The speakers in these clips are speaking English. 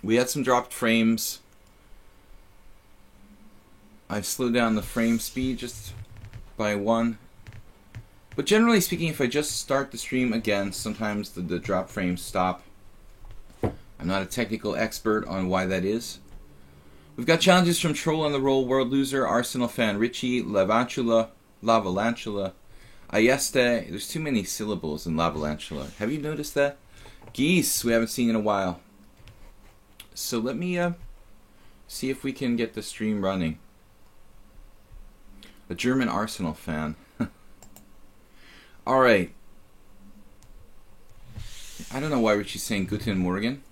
We had some dropped frames. I've slowed down the frame speed just by 1. But generally speaking, if I just start the stream again, sometimes the drop frames stop. I'm not a technical expert on why that is. We've got challenges from Troll on the Roll, World Loser, Arsenal fan Richie, Lavantula, Ayeste. There's too many syllables in Lavalantula. Have you noticed that? Geese, we haven't seen in a while. So let me see if we can get the stream running. A German Arsenal fan. Alright. I don't know why Richie's saying Guten Morgen.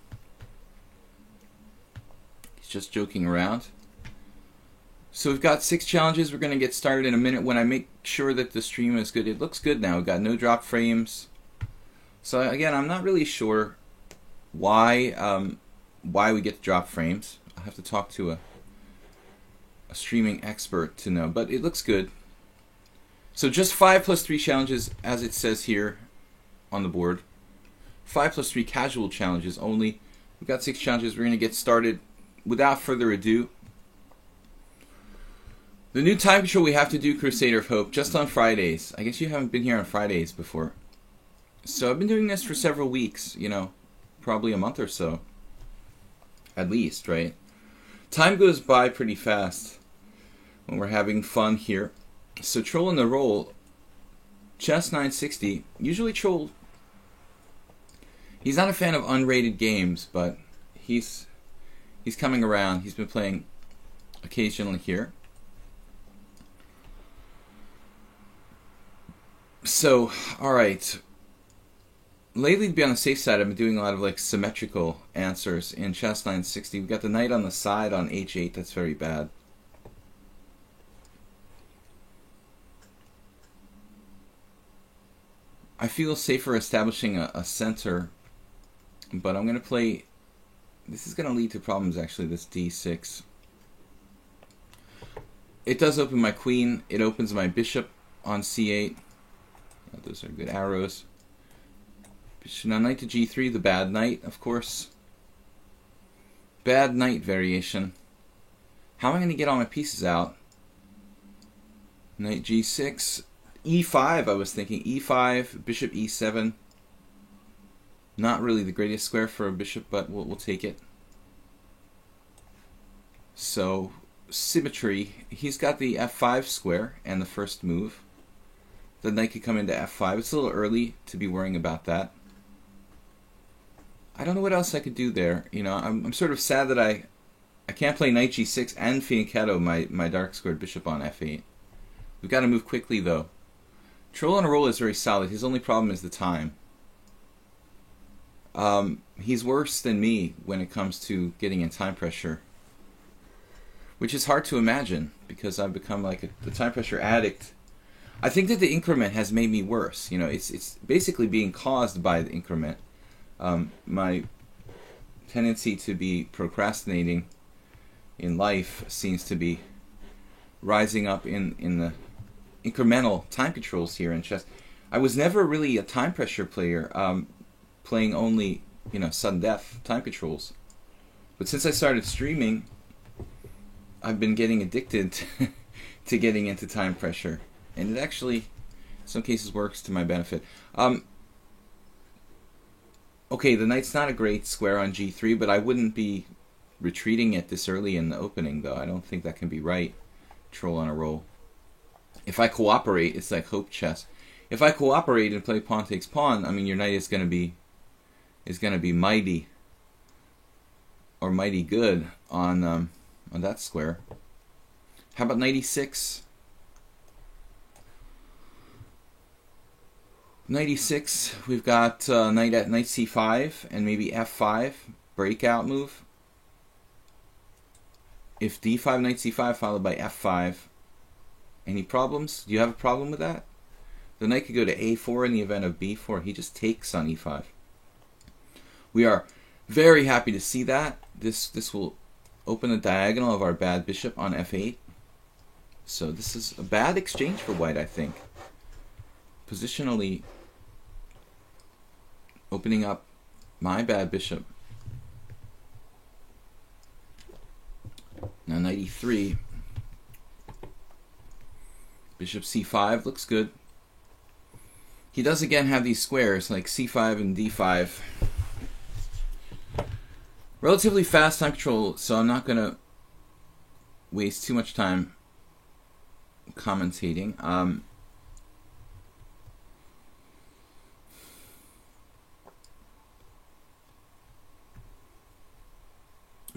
He's just joking around. So we've got 6 challenges. We're going to get started in a minute when I make sure that the stream is good. It looks good now. We've got no drop frames. So again, I'm not really sure why we get drop frames. I'll have to talk to a streaming expert to know, but it looks good. So just 5 plus 3 challenges, as it says here on the board. 5 plus 3 casual challenges only. We've got 6 challenges. We're going to get started without further ado. The new time control we have to do, Crusader of Hope, just on Fridays. I guess you haven't been here on Fridays before. So I've been doing this for several weeks, probably a month or so. At least, right? Time goes by pretty fast when we're having fun here. So Troll on the Roll, Chess 960, usually Troll, he's not a fan of unrated games, but he's coming around. He's been playing occasionally here. So, alright. Lately, to be on the safe side, I've been doing a lot of symmetrical answers in Chess 960. We've got the knight on the side on h8. That's very bad. I feel safer establishing a center, but I'm going to play... This is going to lead to problems, actually, this d6. It does open my queen. It opens my bishop on c8. Oh, those are good arrows. Now knight to g3, the bad knight, of course. Bad knight variation. How am I going to get all my pieces out? Knight g6. e5, I was thinking. e5, bishop e7. Not really the greatest square for a bishop, but we'll take it. So, symmetry. He's got the f5 square and the first move. The knight could come into f5. It's a little early to be worrying about that. I don't know what else I could do there. I'm sort of sad that I can't play knight g6 and fianchetto my dark squared bishop on f8. We've got to move quickly, though. Troll on a Roll is very solid. His only problem is the time. He's worse than me when it comes to getting in time pressure, which is hard to imagine because I've become like the time pressure addict. I think that the increment has made me worse. It's basically being caused by the increment. My tendency to be procrastinating in life seems to be rising up in the incremental time controls here in chess. I was never really a time pressure player, playing only sudden death time controls. But since I started streaming, I've been getting addicted to getting into time pressure. And it actually, in some cases, works to my benefit. Okay, the knight's not a great square on g3, but I wouldn't be retreating it this early in the opening, though. I don't think that can be right. Troll on a Roll. If I cooperate, it's like hope chess. If I cooperate and play pawn takes pawn, I mean your knight is going to be mighty or mighty good on that square. How about knight e6? Knight e6, we've got knight at knight c5 and maybe f5, breakout move. If d5, knight c5 followed by f5. Any problems? Do you have a problem with that? The knight could go to a4 in the event of b4. He just takes on e5. We are very happy to see that. This will open the diagonal of our bad bishop on f8. So this is a bad exchange for white, I think. Positionally opening up my bad bishop. knight e3. Bishop c5 looks good. He does again have these squares like c5 and d5. Relatively fast time control, so I'm not gonna waste too much time commentating.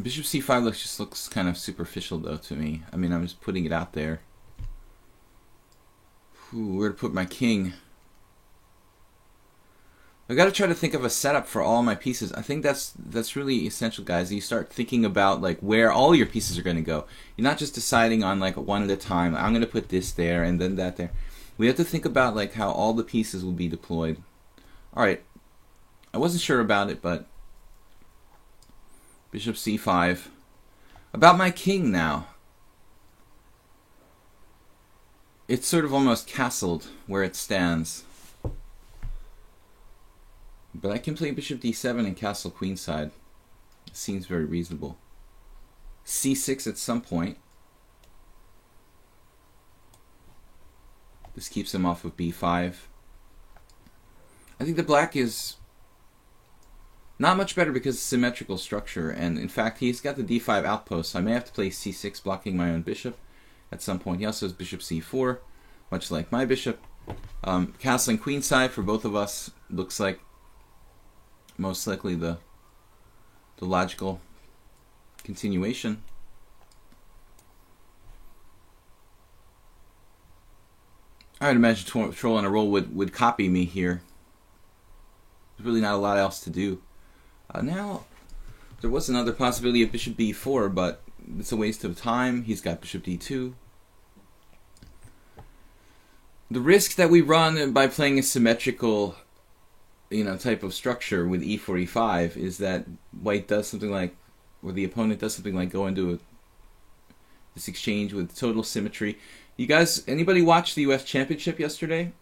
Bishop c5 just looks kind of superficial though to me. I mean, I'm just putting it out there. Ooh, where to put my king? I got to try to think of a setup for all my pieces. I think that's really essential, guys. You start thinking about like where all your pieces are going to go. You're not just deciding on like one at a time. I'm going to put this there and then that there. We have to think about like how all the pieces will be deployed. All right. I wasn't sure about it, but Bishop c5. About my king now. It's sort of almost castled where it stands. But I can play Bishop d7 and castle queenside. It seems very reasonable. c6 at some point. This keeps him off of b5. I think the black is not much better because it's symmetrical structure, and in fact he's got the d5 outpost, so I may have to play c6 blocking my own bishop at some point. He also has bishop c4, much like my bishop. Castling queenside for both of us looks like most likely the logical continuation. I would imagine Troll on a Roll would copy me here. There's really not a lot else to do. Now, there was another possibility of bishop b4, but it's a waste of time. He's got bishop d2. The risk that we run by playing a symmetrical type of structure with e4, e5 is that white does something like, or the opponent does something like go into this exchange with total symmetry. You guys, anybody watch the US Championship yesterday?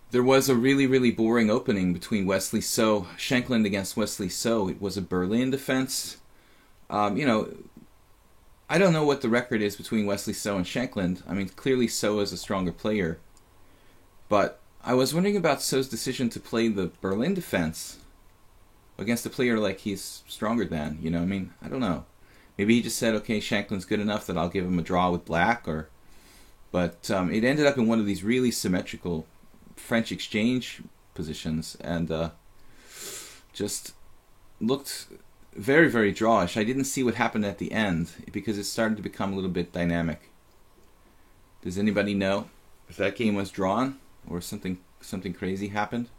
There was a really, really boring opening between Wesley So, Shankland against Wesley So. It was a Berlin defense. I don't know what the record is between Wesley So and Shankland. I mean, clearly So is a stronger player. But I was wondering about So's decision to play the Berlin defense against a player like he's stronger than. I mean, I don't know. Maybe he just said, okay, Shankland's good enough that I'll give him a draw with black. But it ended up in one of these really symmetrical French exchange positions, and just looked very, very drawish. I didn't see what happened at the end because it started to become a little bit dynamic. Does anybody know if that game was drawn or something crazy happened?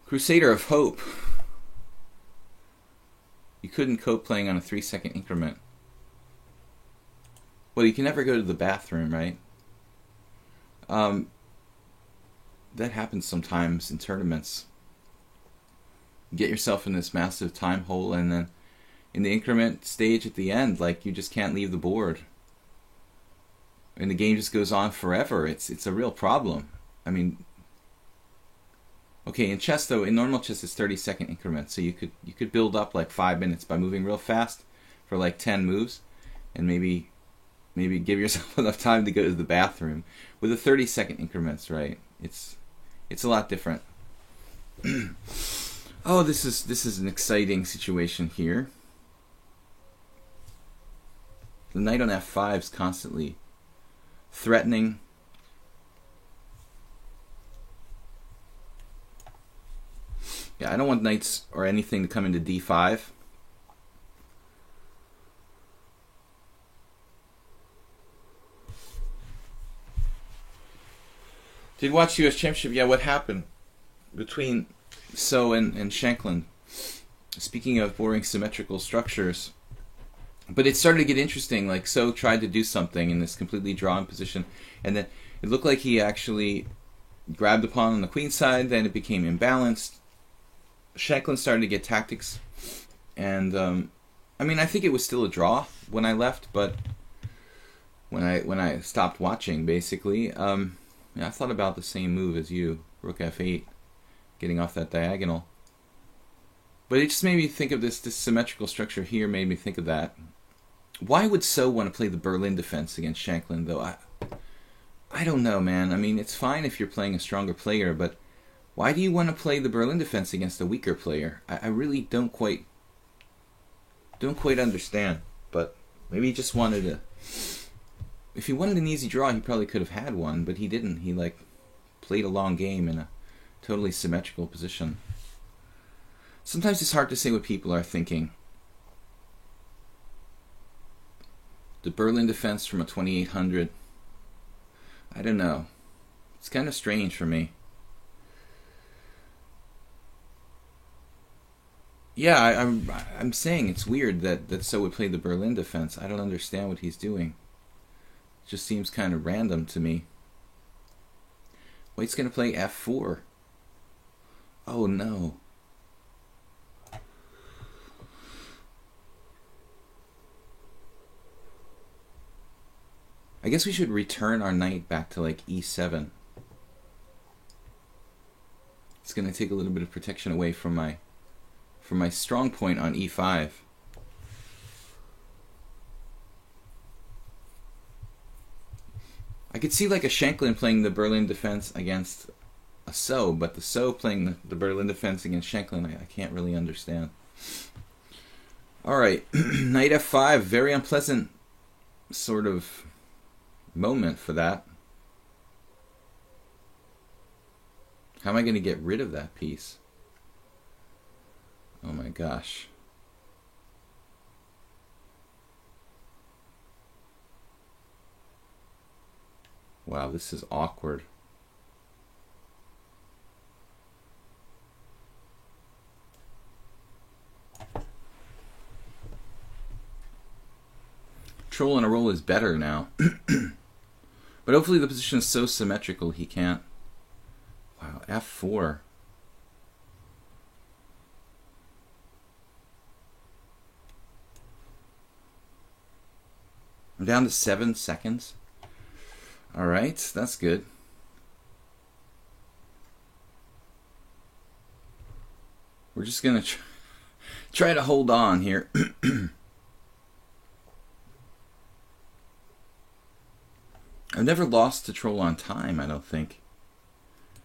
Crusader of Hope. You couldn't cope playing on a 3-second increment. Well, you can never go to the bathroom, right? That happens sometimes in tournaments. You get yourself in this massive time hole, and then in the increment stage at the end, like, you just can't leave the board. And the game just goes on forever. It's a real problem. I mean, okay, in chess though, in normal chess it's 30-second increments, so you could build up like 5 minutes by moving real fast for like 10 moves, and maybe give yourself enough time to go to the bathroom. With the 30-second increments, right? It's a lot different. Oh, this is an exciting situation here. The knight on f5 is constantly threatening. Yeah, I don't want knights or anything to come into d5. Did watch US Championship? Yeah, what happened between So and Shankland? Speaking of boring symmetrical structures. But it started to get interesting. Like, So tried to do something in this completely drawn position, and then it looked like he actually grabbed a pawn on the queen side, then it became imbalanced. Shankland started to get tactics, and I mean, I think it was still a draw when I left, but when I stopped watching, basically, yeah, I thought about the same move as you, rook f8, getting off that diagonal. But it just made me think of this symmetrical structure here, made me think of that. Why would So want to play the Berlin defense against Shanklin, though? I don't know, man. I mean, it's fine if you're playing a stronger player, but why do you want to play the Berlin defense against a weaker player? I really don't quite understand. But maybe he just wanted to... If he wanted an easy draw, he probably could have had one, but he didn't. He, played a long game in a totally symmetrical position. Sometimes it's hard to say what people are thinking. The Berlin defense from a 2800. I don't know. It's kind of strange for me. Yeah, I'm saying it's weird that So would play the Berlin defense. I don't understand what he's doing. It just seems kind of random to me. White's going to play f4. Oh no. I guess we should return our knight back to e7. It's going to take a little bit of protection away from my strong point on e5. I could see a Shanklin playing the Berlin defense against a So, but the So playing the Berlin defense against Shanklin, I can't really understand. Alright, knight f5, very unpleasant sort of moment for that. How am I going to get rid of that piece? Oh my gosh. Wow, this is awkward. Troll on a roll is better now. But hopefully the position is so symmetrical he can't. Wow, f4. I'm down to 7 seconds. Alright, that's good. We're just going to try to hold on here. I've never lost to Troll on time, I don't think.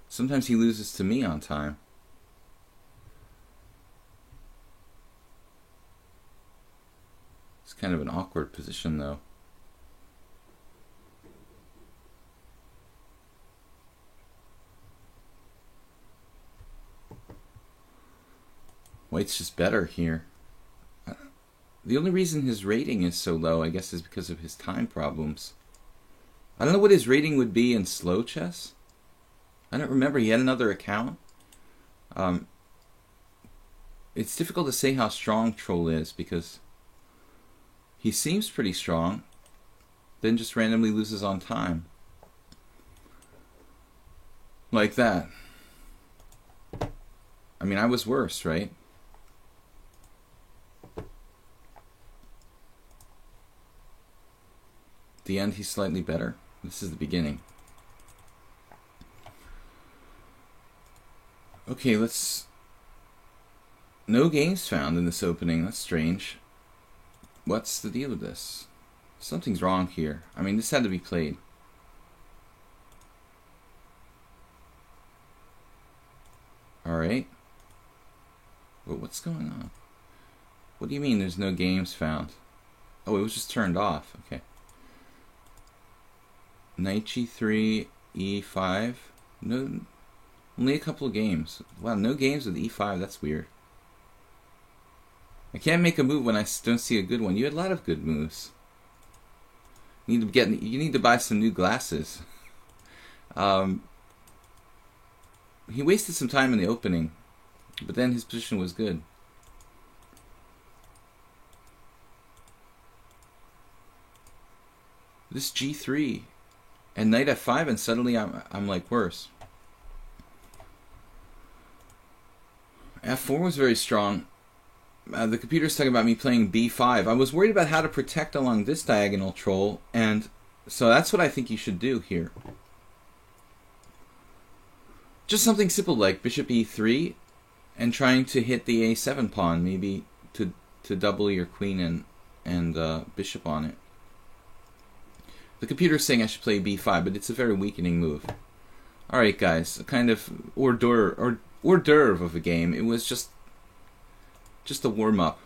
Sometimes he loses to me on time. It's kind of an awkward position, though. White's just better here. The only reason his rating is so low, I guess, is because of his time problems. I don't know what his rating would be in slow chess. I don't remember. He had another account. It's difficult to say how strong Troll is because he seems pretty strong, then just randomly loses on time. Like that. I mean, I was worse, right? At the end, he's slightly better. This is the beginning. Okay, let's... No games found in this opening. That's strange. What's the deal with this? Something's wrong here. I mean, this had to be played. Alright. Well, what's going on? What do you mean there's no games found? Oh, it was just turned off. Okay. Knight g3, e5. No, only a couple of games. Wow, no games with e5. That's weird. I can't make a move when I don't see a good one. You had a lot of good moves. You need to buy some new glasses. He wasted some time in the opening, but then his position was good. This g3 and knight f5, and suddenly I'm like worse. f4 was very strong. The computer's talking about me playing b5. I was worried about how to protect along this diagonal, Troll, and so that's what I think you should do here. Just something simple like bishop e3, and trying to hit the a7 pawn, maybe to double your queen and bishop on it. The computer's saying I should play b5, but it's a very weakening move. All right, guys, a kind of hors d'oeuvre of a game. It was just a warm up.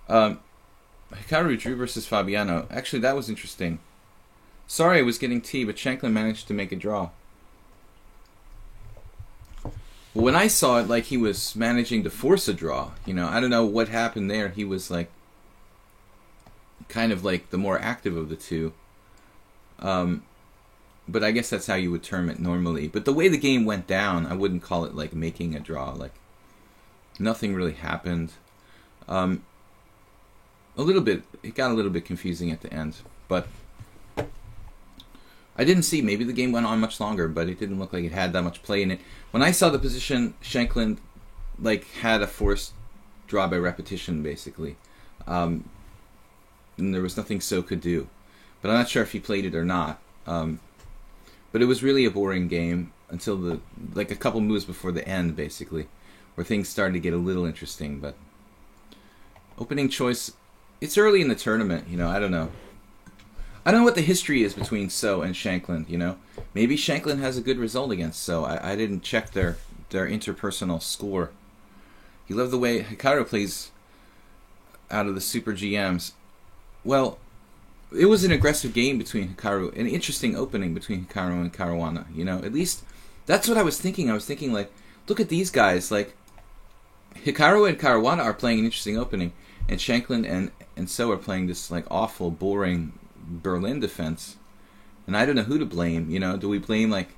Hikaru drew versus Fabiano. Actually, that was interesting. Sorry I was getting tea, but Shanklin managed to make a draw. When I saw it, like, he was managing to force a draw. You know, I don't know what happened there. He was, like, kind of like the more active of the two. But I guess that's how you would term it normally. But the way the game went down, I wouldn't call it, like, making a draw. Like, nothing really happened. A little bit, it got a little bit confusing at the end. But I didn't see, maybe the game went on much longer, but it didn't look like it had that much play in it. When I saw the position, Shanklin, like, had a forced draw by repetition, basically. And there was nothing So could do. But I'm not sure if he played it or not. But it was really a boring game until a couple moves before the end, basically, where things started to get a little interesting. But opening choice, it's early in the tournament, you know, I don't know. I don't know what the history is between So and Shanklin, you know. Maybe Shanklin has a good result against So. I didn't check their interpersonal score. You love the way Hikaru plays out of the Super GMs. Well, it was an aggressive game between Hikaru, an interesting opening between Hikaru and Caruana, you know. At least, that's what I was thinking. I was thinking, like, look at these guys. Like, Hikaru and Caruana are playing an interesting opening, and Shanklin and So are playing this, like, awful, boring Berlin defense. And I don't know who to blame, you know. Do we blame, like...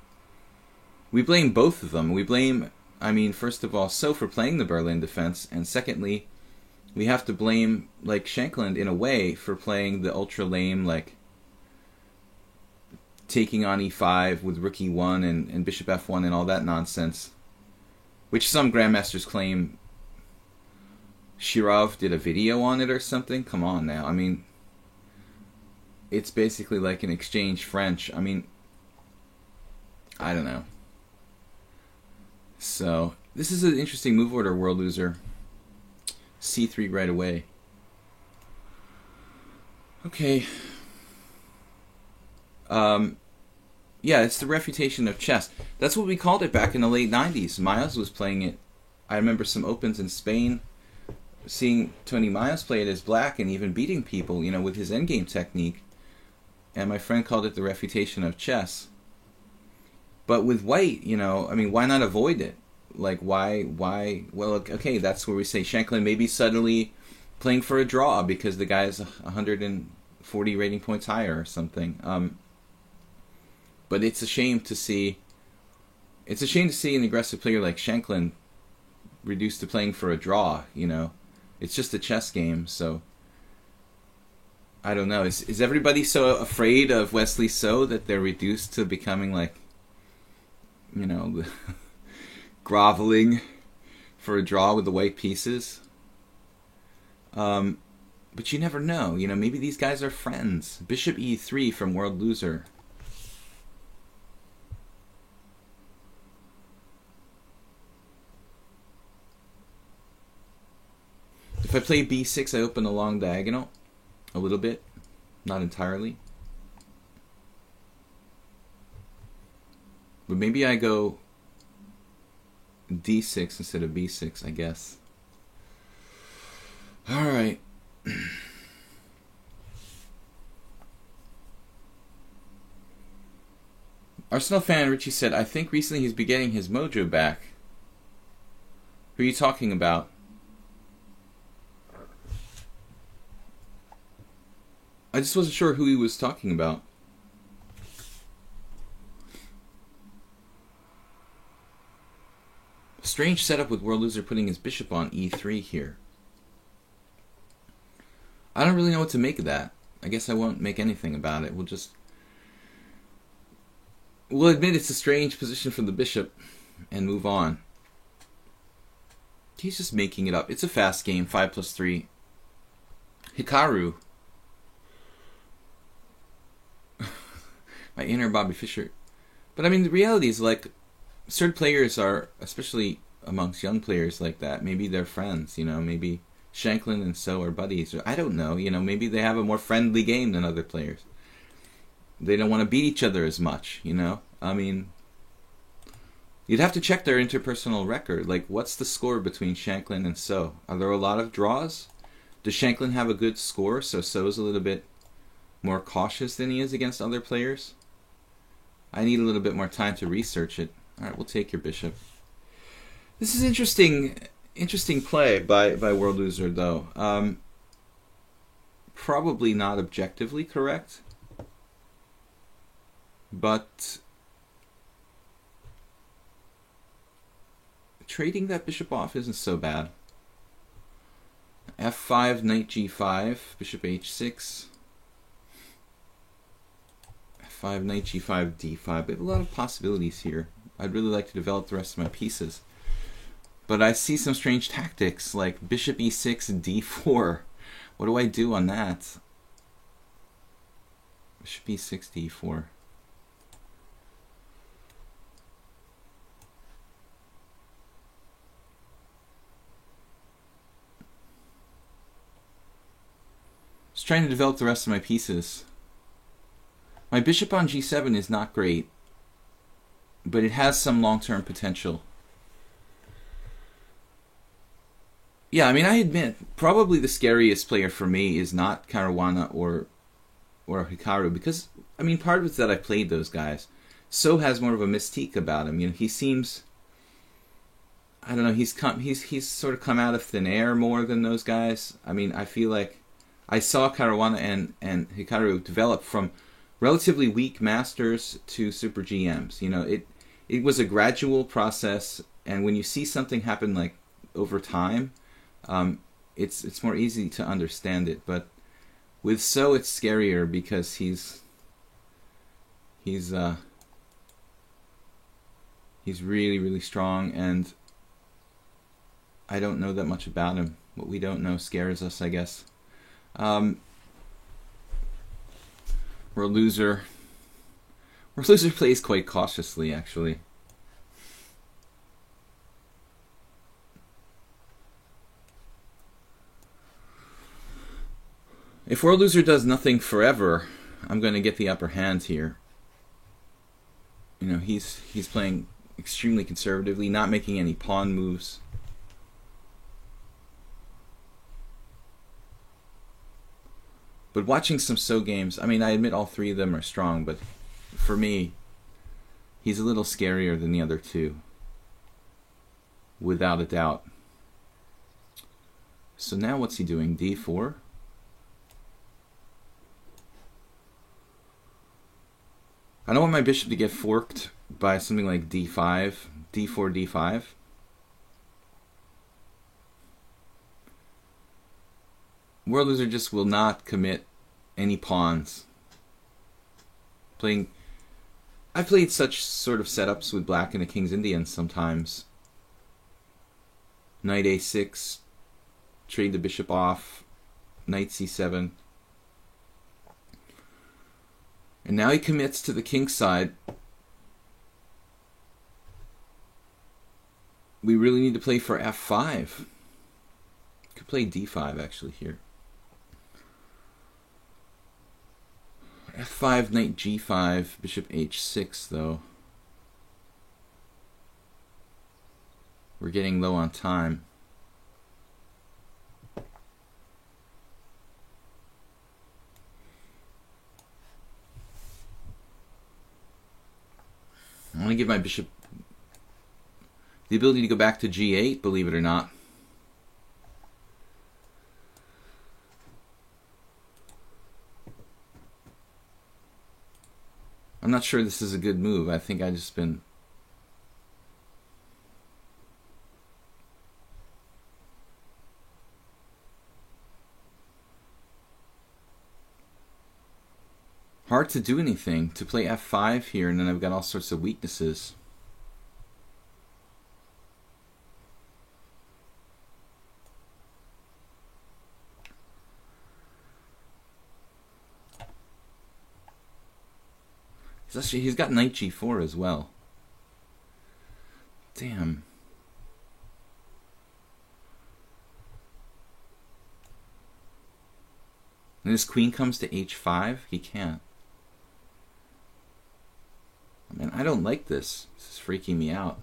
We blame both of them. We blame, I mean, first of all, So for playing the Berlin defense, and secondly, we have to blame, like, Shanklin in a way for playing the ultra lame, like, taking on e5 with rook e1 and bishop f1 and all that nonsense, which some grandmasters claim Shirov did a video on it or something. Come on now. I mean, it's basically like an exchange French. I mean, I don't know. So, this is an interesting move order, World Loser. c3 right away. Okay. Yeah, it's the refutation of chess. That's what we called it back in the late 90s. Mayos was playing it. I remember some opens in Spain, seeing Tony Mayos play it as black and even beating people, you know, with his endgame technique. And my friend called it the refutation of chess. But with white, you know, I mean, why not avoid it? Like, why, well, okay, that's where we say Shanklin may be suddenly playing for a draw because the guy is 140 rating points higher or something. But it's a shame to see, an aggressive player like Shanklin reduced to playing for a draw, you know. It's just a chess game, so I don't know. Is everybody so afraid of Wesley So that they're reduced to becoming like, you know, groveling for a draw with the white pieces? But you never know. You know, maybe these guys are friends. Bishop e3 from World Loser. If I play b6, I open a long diagonal. A little bit. Not entirely. But maybe I go d6 instead of b6, I guess. Alright. Arsenal fan Richie said, I think recently he's been getting his mojo back. Who are you talking about? I just wasn't sure who he was talking about. Strange setup with World Loser putting his bishop on e3 here. I don't really know what to make of that. I guess I won't make anything about it. We'll admit it's a strange position for the bishop and move on. He's just making it up. It's a fast game, 5+3. Hikaru. My inner Bobby Fischer. But I mean, the reality is, like, certain players are, especially amongst young players like that. Maybe they're friends, maybe Shanklin and So are buddies. Or I don't know, maybe they have a more friendly game than other players. They don't want to beat each other as much, I mean, you'd have to check their interpersonal record. Like, what's the score between Shanklin and So? Are there a lot of draws? Does Shanklin have a good score, so So's a little bit more cautious than he is against other players? I need a little bit more time to research it. Alright, we'll take your bishop. This is interesting play by World Loser, though. Probably not objectively correct, but trading that bishop off isn't so bad. F5, knight g5, bishop h6. F5, knight g5, d5. We have a lot of possibilities here. I'd really like to develop the rest of my pieces. But I see some strange tactics, like bishop e6, d4. What do I do on that? Bishop e6, d4. Just trying to develop the rest of my pieces. My bishop on g7 is not great, but it has some long-term potential. Yeah, I mean, I admit, probably the scariest player for me is not Caruana or Hikaru, because, I mean, part of it's that I played those guys. So has more of a mystique about him. He seems, I don't know, he's sort of come out of thin air more than those guys. I mean, I feel like I saw Caruana and Hikaru develop from relatively weak masters to super GMs. It was a gradual process, and when you see something happen like over time, it's more easy to understand it. But with So, it's scarier because he's really, really strong, and I don't know that much about him. What we don't know scares us, I guess. World Loser plays quite cautiously, actually. If World Loser does nothing forever, I'm going to get the upper hand here. He's playing extremely conservatively, not making any pawn moves. But watching some So games, I mean, I admit all three of them are strong, but for me, he's a little scarier than the other two. Without a doubt. So now what's he doing? d4? I don't want my bishop to get forked by something like d5, d4, d5. World Loser just will not commit any pawns. I've played such sort of setups with black and the King's Indians sometimes. Knight a6, trade the bishop off, knight c7. And now he commits to the king's side. We really need to play for f5. Could play d5 actually here. f5, knight g5, bishop h6 though. We're getting low on time. I want to give my bishop the ability to go back to g8, believe it or not. I'm not sure this is a good move. I think I just been... Hard to do anything. To play f5 here, and then I've got all sorts of weaknesses. He's got knight g4 as well. Damn. And this queen comes to h5? He can't. I mean, I don't like this. This is freaking me out.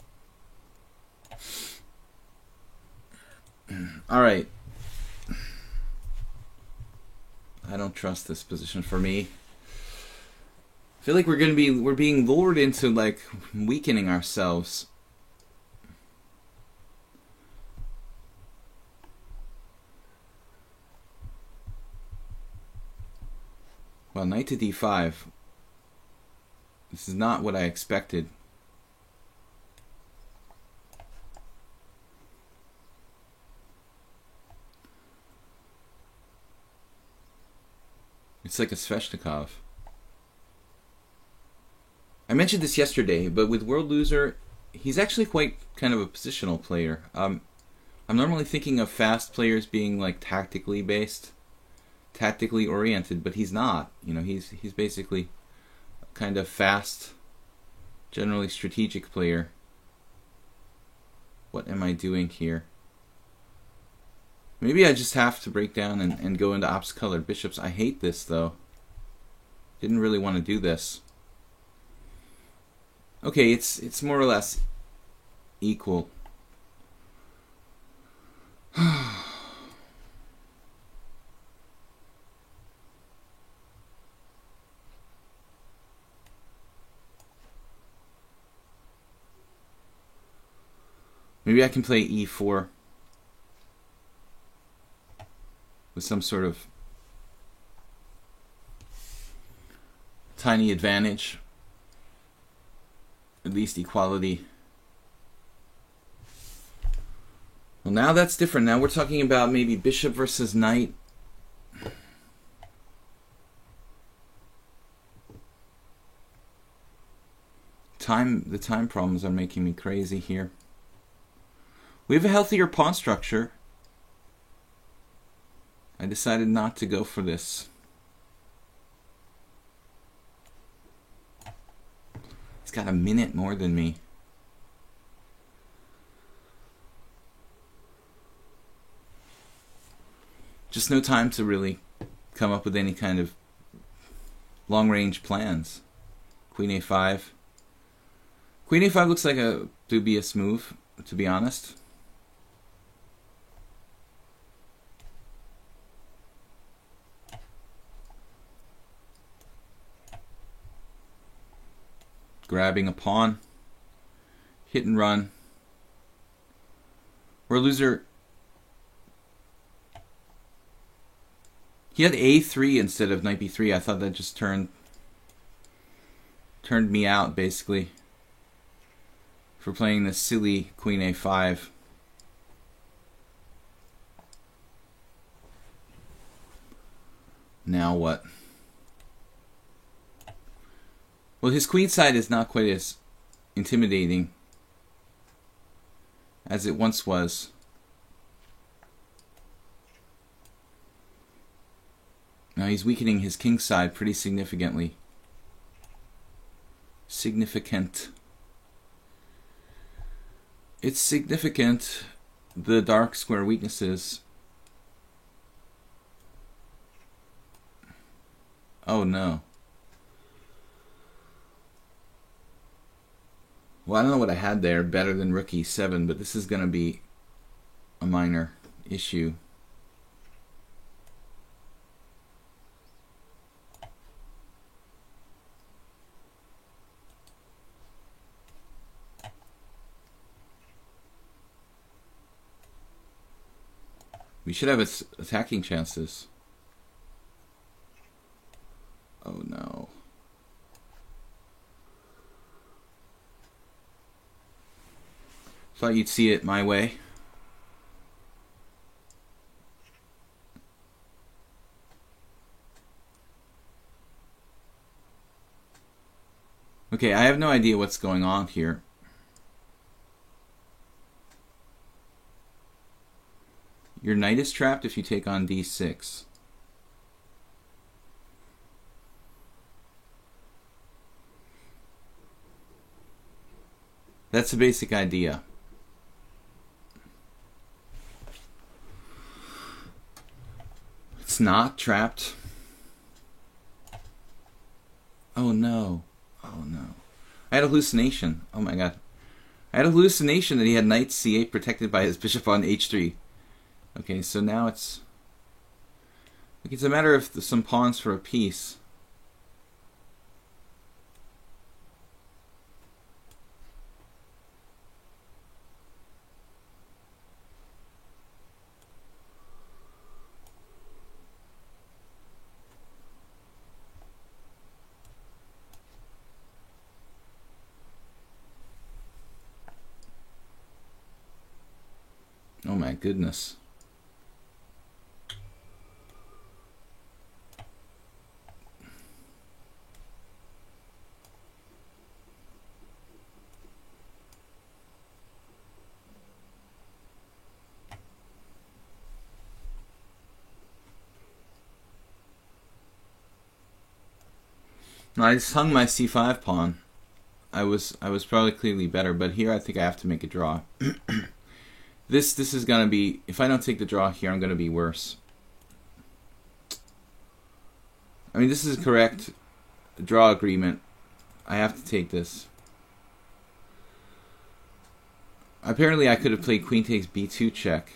Alright. I don't trust this position for me. I feel like we're being lured into like weakening ourselves. Well, knight to d5. This is not what I expected. It's like a Sveshnikov. I mentioned this yesterday, but with World Loser, he's actually quite kind of a positional player. I'm normally thinking of fast players being like tactically based, tactically oriented, but he's not. You know, he's basically a kind of fast, generally strategic player. What am I doing here? Maybe I just have to break down and go into opposite colored bishops. I hate this though. Didn't really want to do this. Okay, it's more or less equal. Maybe I can play e4 with some sort of tiny advantage. At least equality. Well, now that's different. Now we're talking about maybe bishop versus knight. The time problems are making me crazy here. We have a healthier pawn structure. I decided not to go for this. He's got a minute more than me. Just no time to really come up with any kind of long-range plans. Queen a5. Queen a5 looks like a dubious move, to be honest. Grabbing a pawn. Hit and run. We're a loser. He had a3 instead of knight b3. I thought that just turned me out, basically, for playing this silly queen a5. Now what? Well, his queen side is not quite as intimidating as it once was. Now he's weakening his king side pretty significantly. Significant. It's significant, the dark square weaknesses. Oh no. Well, I don't know what I had there better than rook e7, but this is going to be a minor issue. We should have attacking chances. Oh no. Thought you'd see it my way. Okay, I have no idea what's going on here. Your knight is trapped if you take on d6. That's the basic idea. It's not trapped. Oh no. Oh no. I had a hallucination. Oh my god. I had a hallucination that he had knight c8 protected by his bishop on h3. Okay, so now it's... Like, it's a matter of some pawns for a piece. Oh my goodness. I just hung my c5 pawn. I was probably clearly better, but here I think I have to make a draw. This is gonna be, if I don't take the draw here, I'm gonna be worse. I mean, this is a correct draw agreement. I have to take this. Apparently I could have played queen takes b2 check,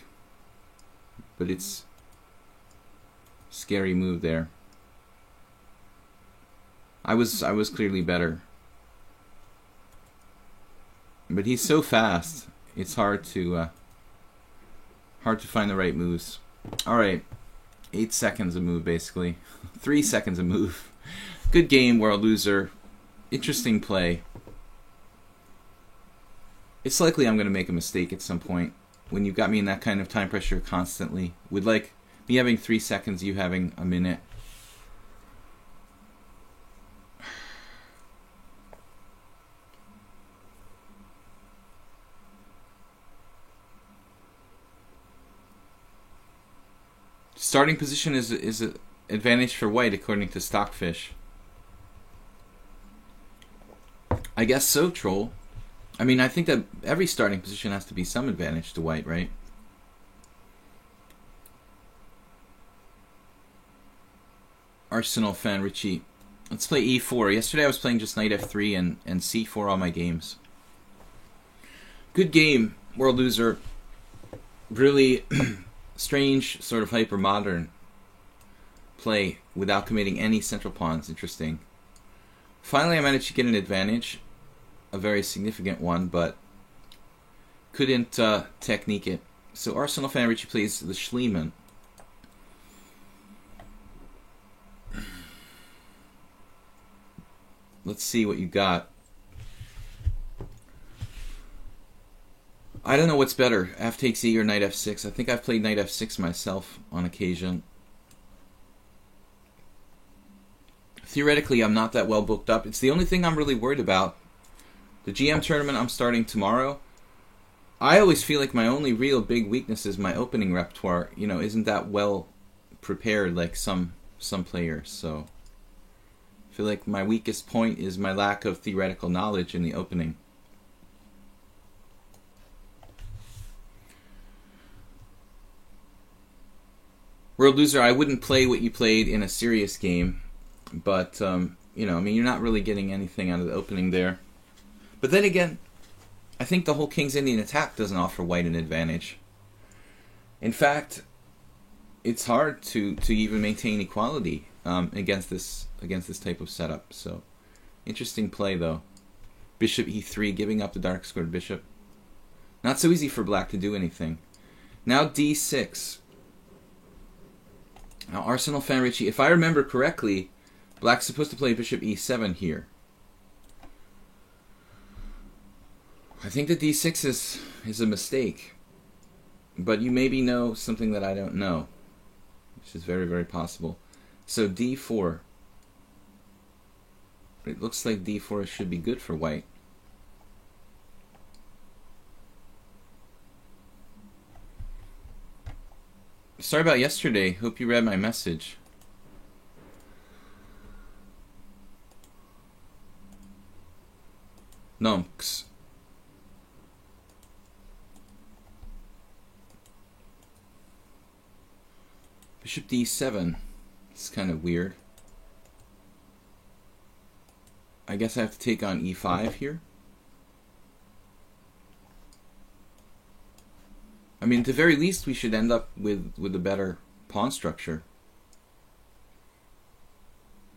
but it's a scary move there. I was clearly better. But he's so fast, it's hard to find the right moves. Alright, 8 seconds a move basically. 3 seconds a move. Good game, World Loser. Interesting play. It's likely I'm going to make a mistake at some point when you've got me in that kind of time pressure constantly. With like me having 3 seconds, you having a minute. Starting position is an advantage for white according to Stockfish. I guess so, Troll. I mean, I think that every starting position has to be some advantage to white, right? Arsenal fan Richie. Let's play e4. Yesterday I was playing just knight f3 and c4 all my games. Good game, World Loser. Really strange, sort of hyper-modern play without committing any central pawns. Interesting. Finally I managed to get an advantage. A very significant one, but couldn't technique it. So Arsenal fan Richie plays the Schliemann. Let's see what you got. I don't know what's better, f takes e or knight f6. I think I've played knight f6 myself on occasion. Theoretically, I'm not that well booked up. It's the only thing I'm really worried about. The GM tournament I'm starting tomorrow, I always feel like my only real big weakness is my opening repertoire, you know, isn't that well prepared like some players. So I feel like my weakest point is my lack of theoretical knowledge in the opening. World Loser, I wouldn't play what you played in a serious game, but, you know, I mean, you're not really getting anything out of the opening there. But then again, I think the whole King's Indian attack doesn't offer white an advantage. In fact, it's hard to even maintain equality against this type of setup. So, interesting play though. Bishop e3, giving up the dark squared bishop. Not so easy for black to do anything. Now d6. Now Arsenal fan Richie, if I remember correctly, black's supposed to play bishop e7 here. I think that d6 is a mistake, but you maybe know something that I don't know, which is very, very possible. So d4. It looks like d4 should be good for white. Sorry about yesterday. Hope you read my message. Nonks. Bishop d7. It's kind of weird. I guess I have to take on e5 here. I mean, at the very least, we should end up with a better pawn structure.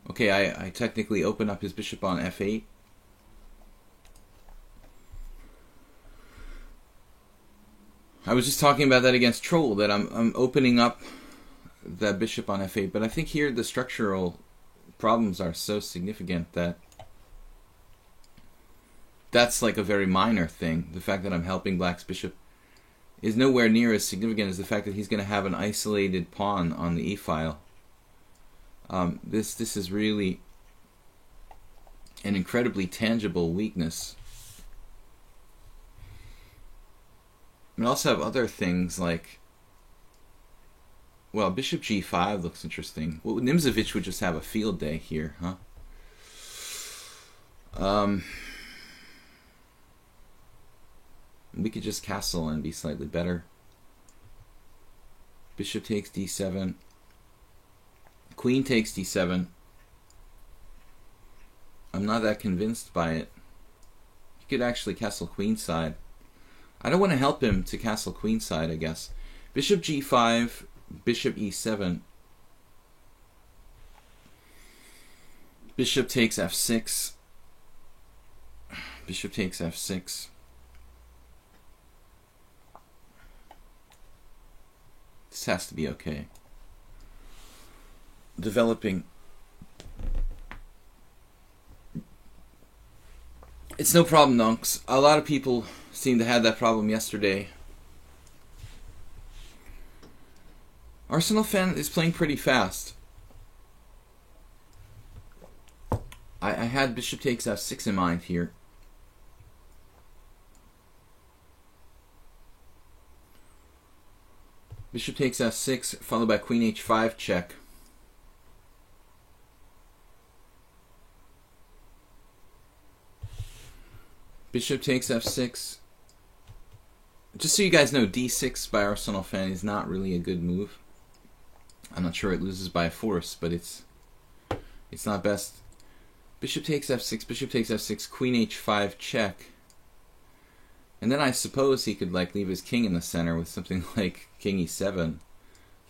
Okay, I technically open up his bishop on f8. I was just talking about that against Troll, that I'm opening up that bishop on f8, but I think here the structural problems are so significant that that's like a very minor thing. The fact that I'm helping Black's bishop is nowhere near as significant as the fact that he's going to have an isolated pawn on the e-file. This is really an incredibly tangible weakness. We also have other things like, well, bishop g5 looks interesting. Well, Nimzovich would just have a field day here, huh? We could just castle and be slightly better. Bishop takes d7. Queen takes d7. I'm not that convinced by it. He could actually castle queenside. I don't want to help him to castle queenside, I guess. Bishop g5, bishop e7. Bishop takes f6. Bishop takes f6. This has to be okay. Developing. It's no problem, Nunks. A lot of people seem to have that problem yesterday. Arsenal fan is playing pretty fast. I had bishop takes f6 in mind here. Bishop takes f6, followed by queen h5 check. Bishop takes f6. Just so you guys know, d6 by Arsenal fan is not really a good move. I'm not sure it loses by force, but it's not best. Bishop takes f6, bishop takes f6, queen h5 check. And then I suppose he could like leave his king in the center with something like king e7,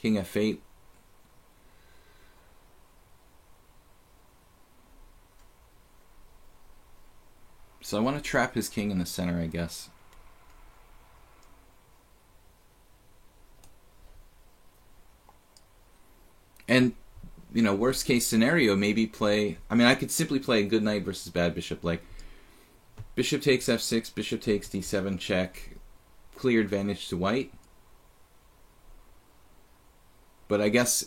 king f8. So I want to trap his king in the center, I guess. And, you know, worst case scenario, maybe play... I mean, I could simply play good knight versus bad bishop, like bishop takes f6, bishop takes d7 check, clear advantage to white. But I guess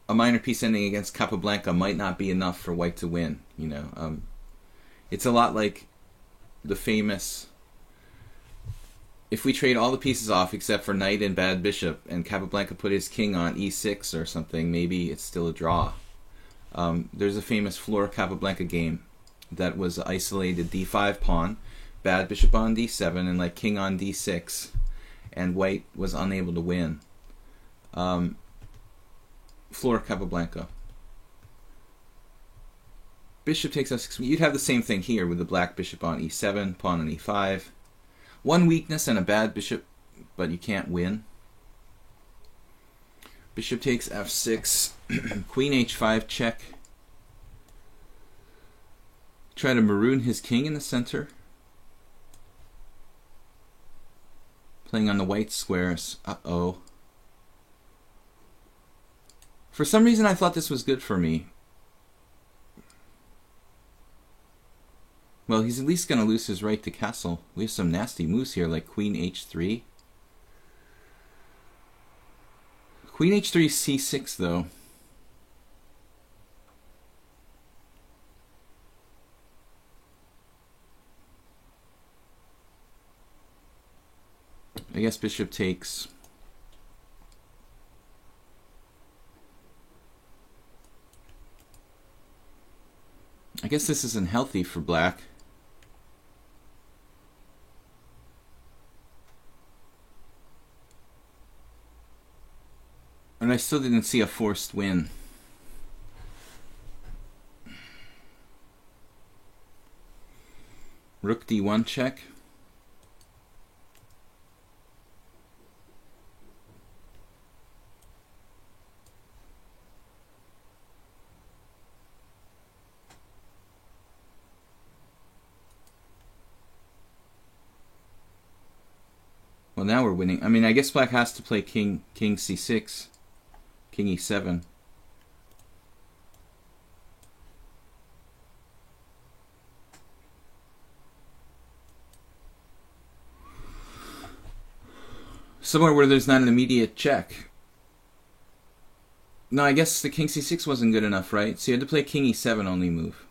a minor piece ending against Capablanca might not be enough for white to win, you know. It's a lot like the famous, if we trade all the pieces off except for knight and bad bishop, and Capablanca put his king on e6 or something, maybe it's still a draw. There's a famous Flora Capablanca game that was isolated d5 pawn, bad bishop on d7, and like king on d6, and white was unable to win. Flora Capablanca. Bishop takes f6. You'd have the same thing here with the black bishop on e7, pawn on e5. One weakness and a bad bishop, but you can't win. Bishop takes f6, queen h5 check. Try to maroon his king in the center. Playing on the white squares. Uh-oh. For some reason I thought this was good for me. Well, he's at least going to lose his right to castle. We have some nasty moves here, like queen h3. Queen h3 c6, though. I guess bishop takes. I guess this isn't healthy for black. And I still didn't see a forced win. Rook d1 check. Well, now we're winning. I mean, I guess black has to play king c6, king e7. Somewhere where there's not an immediate check. No, I guess the king c6 wasn't good enough, right? So you had to play king e7 only move,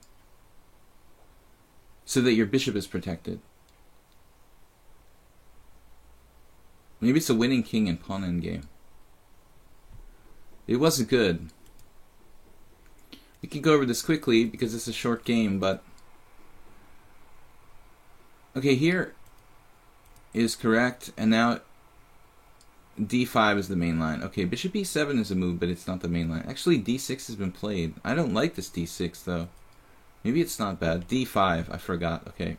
so that your bishop is protected. Maybe it's a winning king and pawn endgame. It wasn't good. We can go over this quickly because it's a short game, but... Okay, here is correct, and now d5 is the main line. Okay, bishop e7 is a move, but it's not the main line. Actually, d6 has been played. I don't like this d6, though. Maybe it's not bad. d5, I forgot. Okay.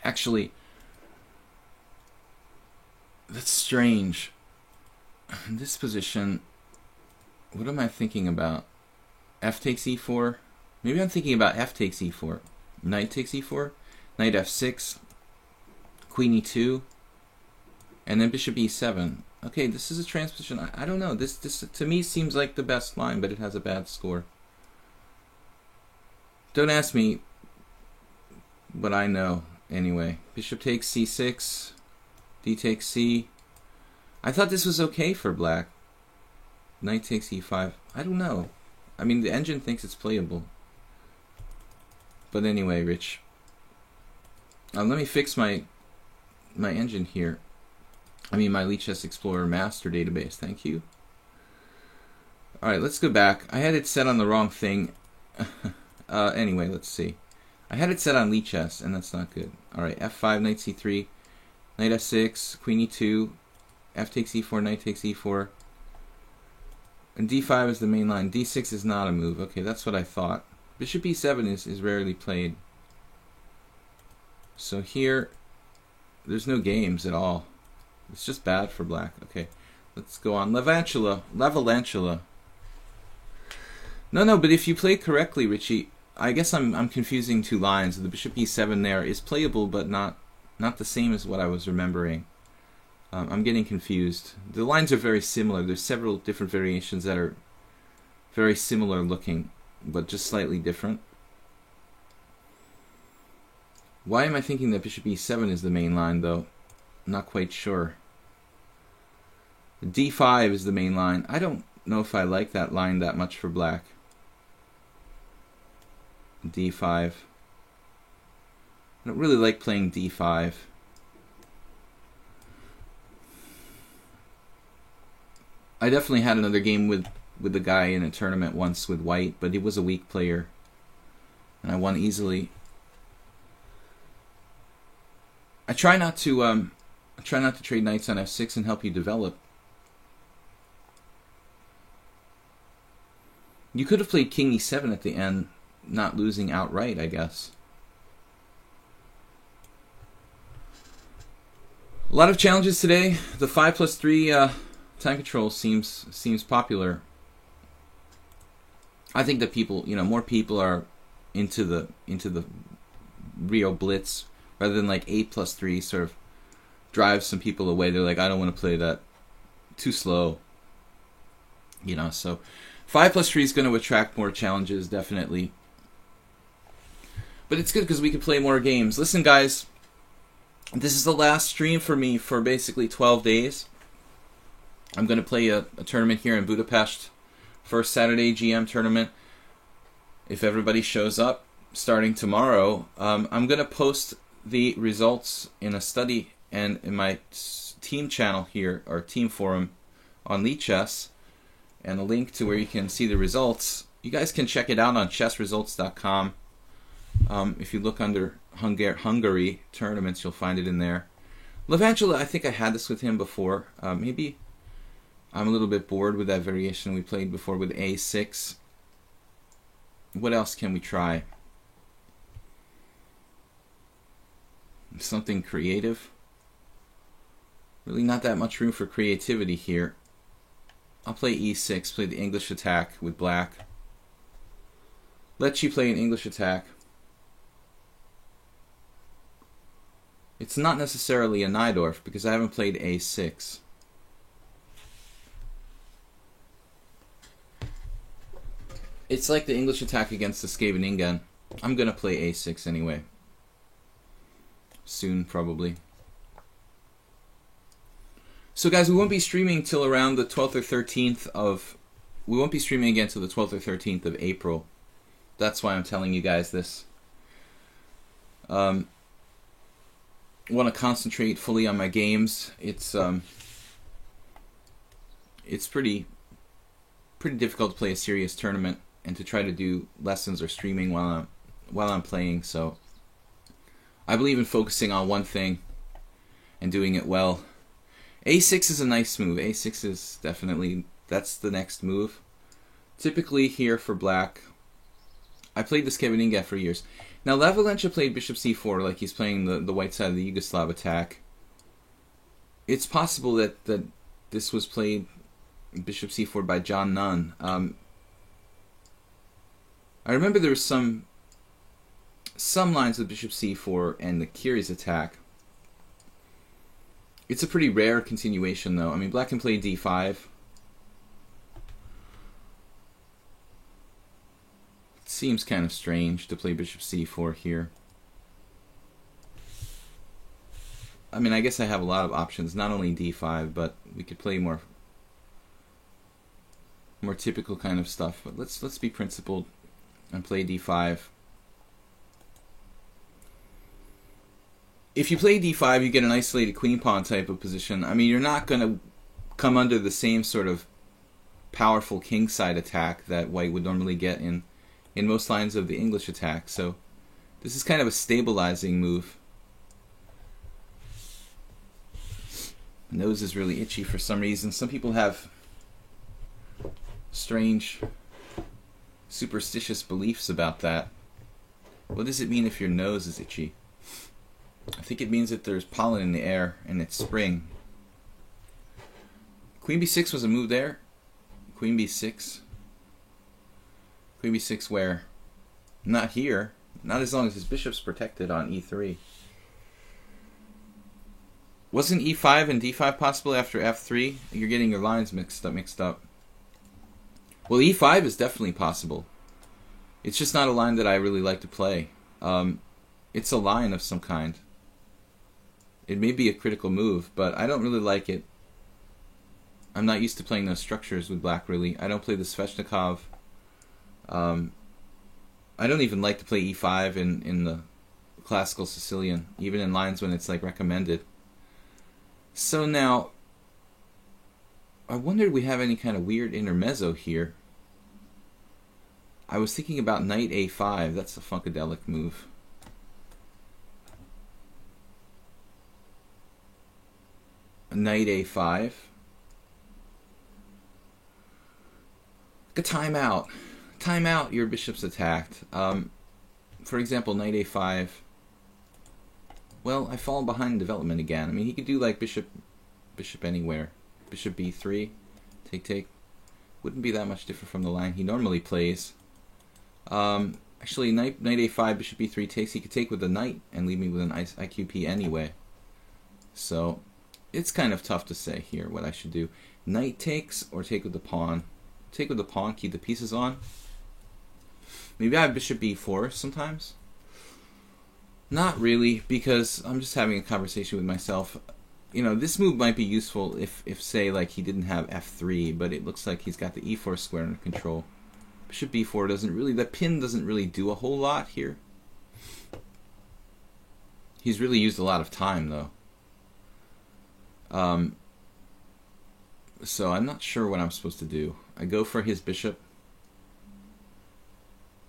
Actually... That's strange. In this position, what am I thinking about? F takes e4? Maybe I'm thinking about f takes e4. Knight takes e4. Knight f6. Queen e2. And then bishop e7. Okay, this is a transposition. I don't know. This to me seems like the best line, but it has a bad score. Don't ask me, but I know anyway. Bishop takes c6. D takes c. I thought this was okay for black. Knight takes e5. I don't know. I mean, the engine thinks it's playable. But anyway, Rich. Let me fix my engine here. I mean, my Lichess Explorer master database. Thank you. Alright, let's go back. I had it set on the wrong thing. Anyway, let's see. I had it set on Lichess, and that's not good. Alright, f5, knight c3. Knight f6, queen e2, f takes e4, knight takes e4. And d5 is the main line. d6 is not a move. Okay, that's what I thought. Bishop e7 is rarely played. So here, there's no games at all. It's just bad for black. Okay, let's go on. Levalantula. No, but if you play correctly, Richie, I guess I'm confusing two lines. The bishop e7 there is playable, but not the same as what I was remembering. I'm getting confused. The lines are very similar. There's several different variations that are very similar looking, but just slightly different. Why am I thinking that bishop e7 is the main line, though? I'm not quite sure. d5 is the main line. I don't know if I like that line that much for black. d5. I don't really like playing d5. I definitely had another game with the guy in a tournament once with white, but he was a weak player, and I won easily. I try not to trade knights on f6 and help you develop. You could have played king e7 at the end, not losing outright, I guess. A lot of challenges today. The 5+3 time control seems popular. I think that people, more people are into the Rio Blitz rather than like 8+3 sort of drives some people away. They're like, I don't want to play that, too slow. So 5+3 is going to attract more challenges, definitely. But it's good because we can play more games. Listen, guys, this is the last stream for me for basically 12 days. I'm going to play a tournament here in Budapest. First Saturday GM tournament. If everybody shows up, starting tomorrow, I'm going to post the results in a study and in my team channel here, or team forum on Lichess, and a link to where you can see the results. You guys can check it out on chessresults.com. If you look under Hungary tournaments, you'll find it in there. Levalantula, I think I had this with him before. Maybe I'm a little bit bored with that variation we played before with A6. What else can we try? something creative. Really not that much room for creativity here. I'll play e6, play the English attack with black. Let you play an English attack. It's not necessarily a Najdorf because I haven't played a6. It's like the English attack against the Scheveningen. I'm going to play a6 anyway. Soon, probably. So guys, we won't be streaming till around the 12th or 13th of... We won't be streaming again till the 12th or 13th of April. That's why I'm telling you guys this. Want to concentrate fully on my games. It's pretty difficult to play a serious tournament and to try to do lessons or streaming while I'm playing. So I believe in focusing on one thing and doing it well. A6 is a nice move. A6 is definitely, that's the next move. Typically here for black, I played the Scheveningen for years. Now Lev Valentia played bishop c4 like he's playing the white side of the Yugoslav attack. It's possible that this was played bishop c4 by John Nunn. I remember there was some lines with bishop c4 and the Curies attack. It's a pretty rare continuation, though. I mean, black can play d5. It seems kind of strange to play bishop c4 here. I mean, I guess I have a lot of options, not only d5, but we could play more typical kind of stuff. But let's be principled and play d5. If you play d5, you get an isolated queen pawn type of position. I mean, you're not going to come under the same sort of powerful kingside attack that white would normally get in most lines of the English attack. So this is kind of a stabilizing move. Nose is really itchy for some reason. Some people have strange superstitious beliefs about that. What does it mean if your nose is itchy? I think it means that there's pollen in the air and it's spring. Queen b6 was a move there. Queen b6. Queen b6 where? Not here. Not as long as his bishop's protected on e3. Wasn't e5 and d5 possible after f3? You're getting your lines mixed up. Well, e5 is definitely possible. It's just not a line that I really like to play. It's a line of some kind. It may be a critical move, but I don't really like it. I'm not used to playing those structures with black, really. I don't play the Sveshnikov. I don't even like to play e5 in the classical Sicilian, even in lines when it's like recommended. So now, I wonder if we have any kind of weird intermezzo here. I was thinking about knight a5. That's a funkadelic move. Knight a5. A timeout. Timeout, your bishop's attacked. For example, knight a5. Well, I've fallen behind in development again. I mean, he could do like bishop anywhere. Bishop b3. Take. Wouldn't be that much different from the line he normally plays. Actually, knight a5, bishop b3 takes. He could take with the knight and leave me with an IQP anyway. So it's kind of tough to say here what I should do. Knight takes or take with the pawn. Take with the pawn, keep the pieces on. Maybe I have bishop b4 sometimes. Not really, because I'm just having a conversation with myself. You know, this move might be useful if say, like, he didn't have f3, but it looks like he's got the e4 square under control. Bishop b4 doesn't really, the pin doesn't really do a whole lot here. He's really used a lot of time, though. So I'm not sure what I'm supposed to do. I go for his bishop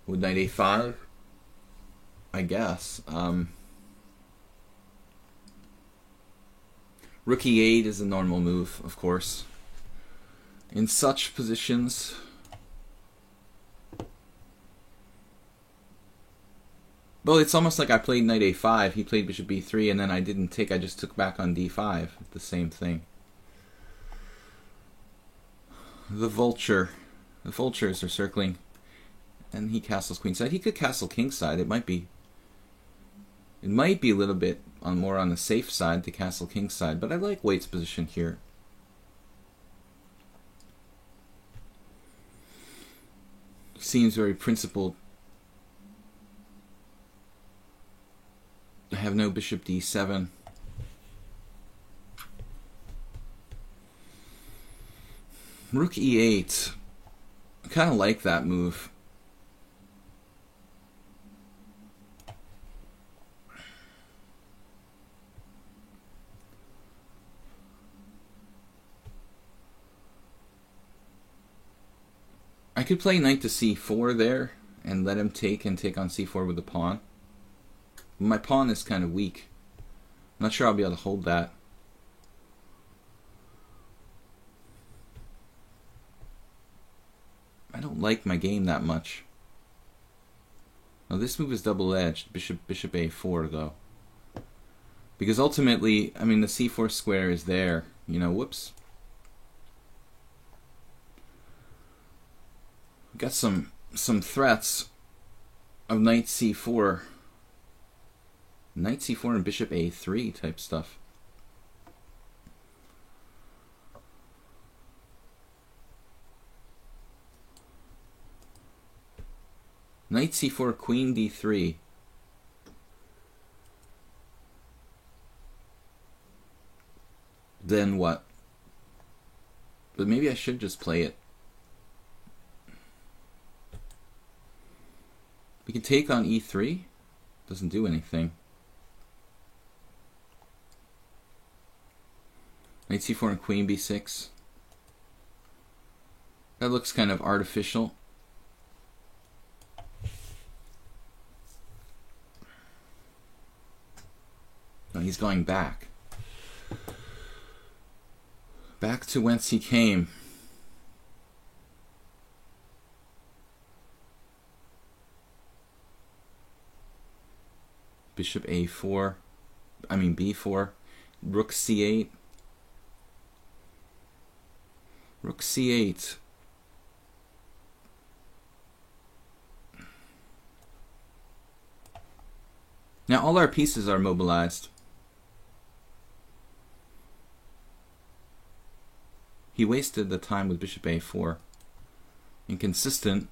with knight a5, I guess. Rook e8 is a normal move, of course. In such positions, Well, it's almost like I played knight a5, he played bishop b3, and then I didn't take, I just took back on d5. The same thing. The vulture. The vultures are circling. And he castles queenside. He could castle kingside. It might be a little bit more on the safe side to castle kingside, but I like Waite's position here. He seems very principled. I have no bishop d7. Rook e8. I kind of like that move. I could play knight to c4 there and let him take on c4 with the pawn. My pawn is kind of weak. I'm not sure I'll be able to hold that. I don't like my game that much. Now this move is double-edged. Bishop a4 though. Because ultimately, I mean, the c4 square is there. You know, whoops. Got some threats of knight c4. Knight c4 and bishop a3 type stuff. Knight c4, queen d3. Then what? But maybe I should just play it. We can take on e3. Doesn't do anything. Knight c4 and queen b6. That looks kind of artificial. No, he's going back. Back to whence he came. Bishop a4. I mean b4. Rook c8. Rook c8. Now all our pieces are mobilized. He wasted the time with bishop a4. Inconsistent.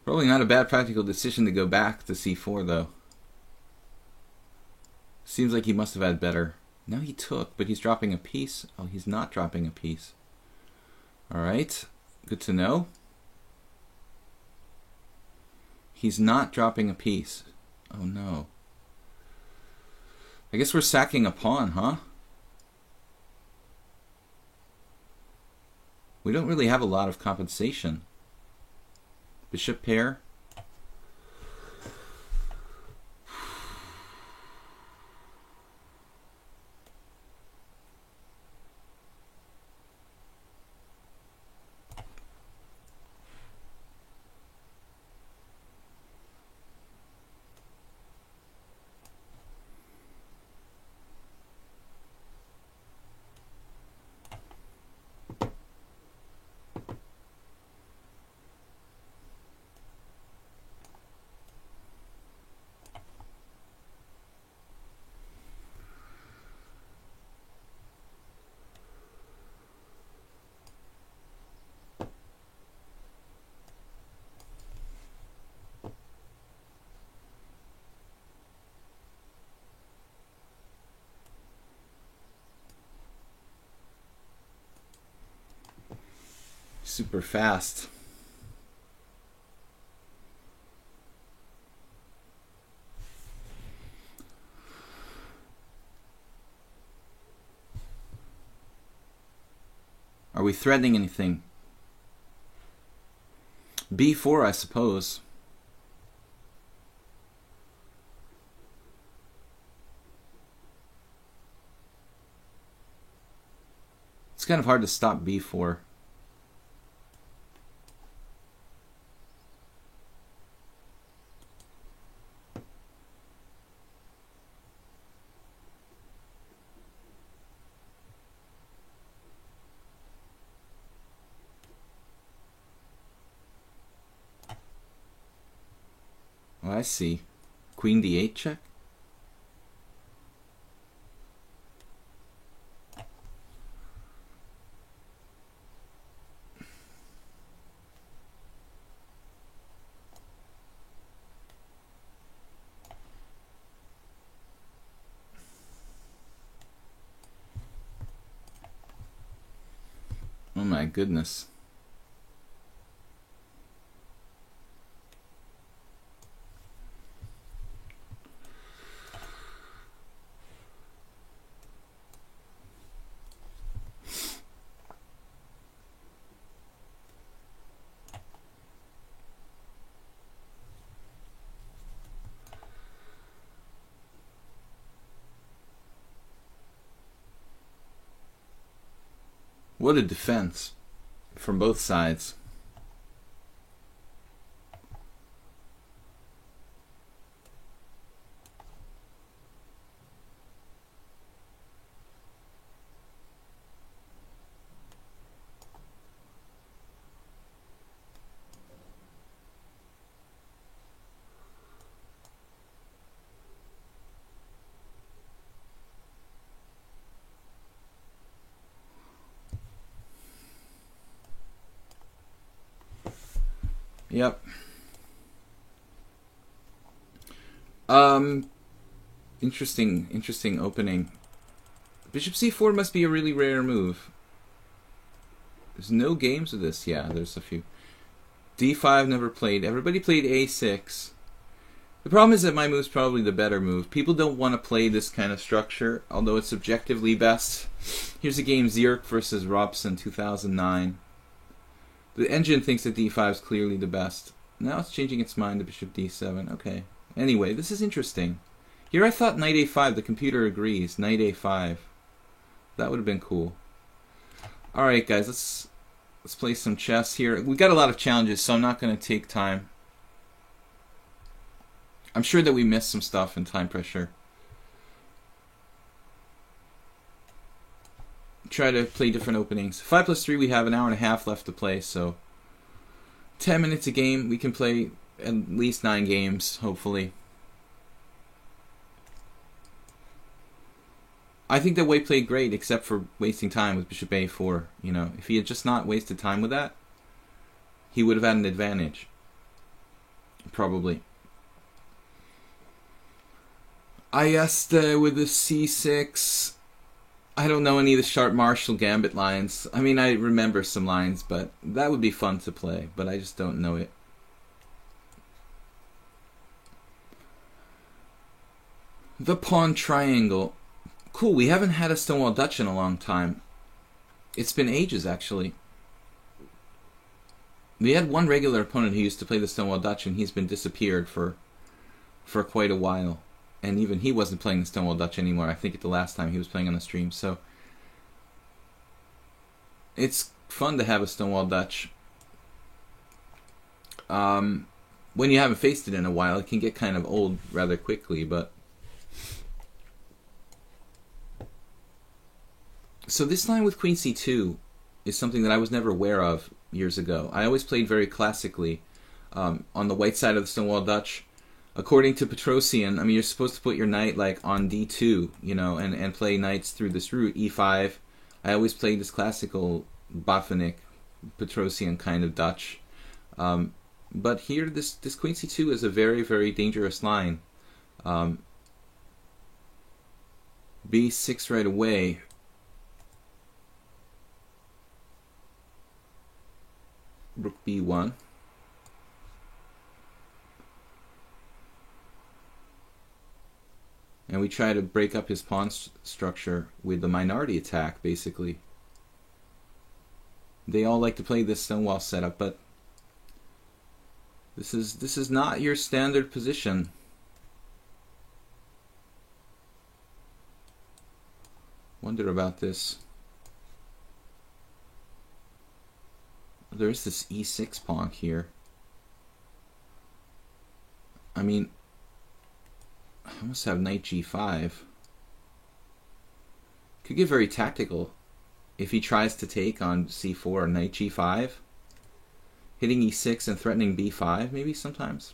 Probably not a bad practical decision to go back to c4 though. Seems like he must have had better. No, he took, but he's dropping a piece. Oh, he's not dropping a piece. Alright, good to know. He's not dropping a piece. Oh no. I guess we're sacking a pawn, huh? We don't really have a lot of compensation. Bishop pair. Super fast. Are we threatening anything? b4, I suppose. It's kind of hard to stop b4. I see. Queen d8 check? Oh my goodness. What a defense from both sides. Yep. Interesting opening. Bishop c4 must be a really rare move. There's no games of this. Yeah, there's a few. d5 never played. Everybody played a6. The problem is that my move's probably the better move. People don't want to play this kind of structure, although it's subjectively best. Here's a game, Zierk versus Robson, 2009. The engine thinks that d5 is clearly the best. Now it's changing its mind to bishop d7. Okay. Anyway, this is interesting. Here I thought knight a5. The computer agrees. Knight a5. That would have been cool. Alright, guys. Let's play some chess here. We got a lot of challenges, so I'm not going to take time. I'm sure that we missed some stuff in time pressure. Try to play different openings. 5+3, we have an hour and a half left to play, so 10 minutes a game. We can play at least 9 games, hopefully. I think that White played great, except for wasting time with bishop a4. You know, if he had just not wasted time with that, he would have had an advantage. Probably. I asked with the c6. I don't know any of the sharp Marshall Gambit lines. I mean, I remember some lines, but that would be fun to play, but I just don't know it. The pawn triangle. Cool, we haven't had a Stonewall Dutch in a long time. It's been ages, actually. We had one regular opponent who used to play the Stonewall Dutch, and he's been disappeared for quite a while. And even he wasn't playing the Stonewall Dutch anymore. I think at the last time he was playing on the stream. So it's fun to have a Stonewall Dutch. When you haven't faced it in a while, it can get kind of old rather quickly. But so this line with Queen c2 is something that I was never aware of years ago. I always played very classically on the white side of the Stonewall Dutch. According to Petrosian, I mean, you're supposed to put your knight like on d2, you know, and play knights through this route, e5. I always played this classical Botvinnik, Petrosian kind of Dutch. But here, this Queen c2 is a very, very dangerous line. b6 right away. Rook b1. And we try to break up his pawn structure with the minority attack, basically. They all like to play this Stonewall setup, but this is not your standard position. Wonder about this. There's this e6 pawn here. I mean, I must have knight g5. Could get very tactical if he tries to take on c4 or knight g5. Hitting e6 and threatening b5 maybe sometimes.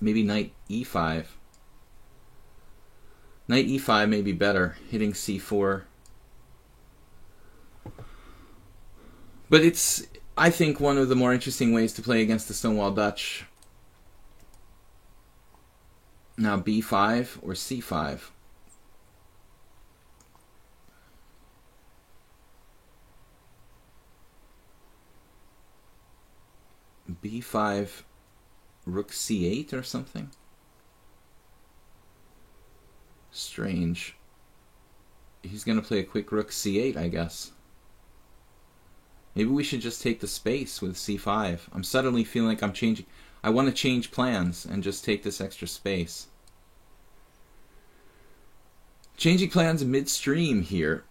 Maybe knight e5. Knight e5 may be better, hitting c4. But it's, I think, one of the more interesting ways to play against the Stonewall Dutch. Now b5 or c5. b5, rook c8 or something? Strange. He's going to play a quick rook c8, I guess. Maybe we should just take the space with c5. I'm suddenly feeling like I'm changing. I want to change plans and just take this extra space. Changing plans midstream here.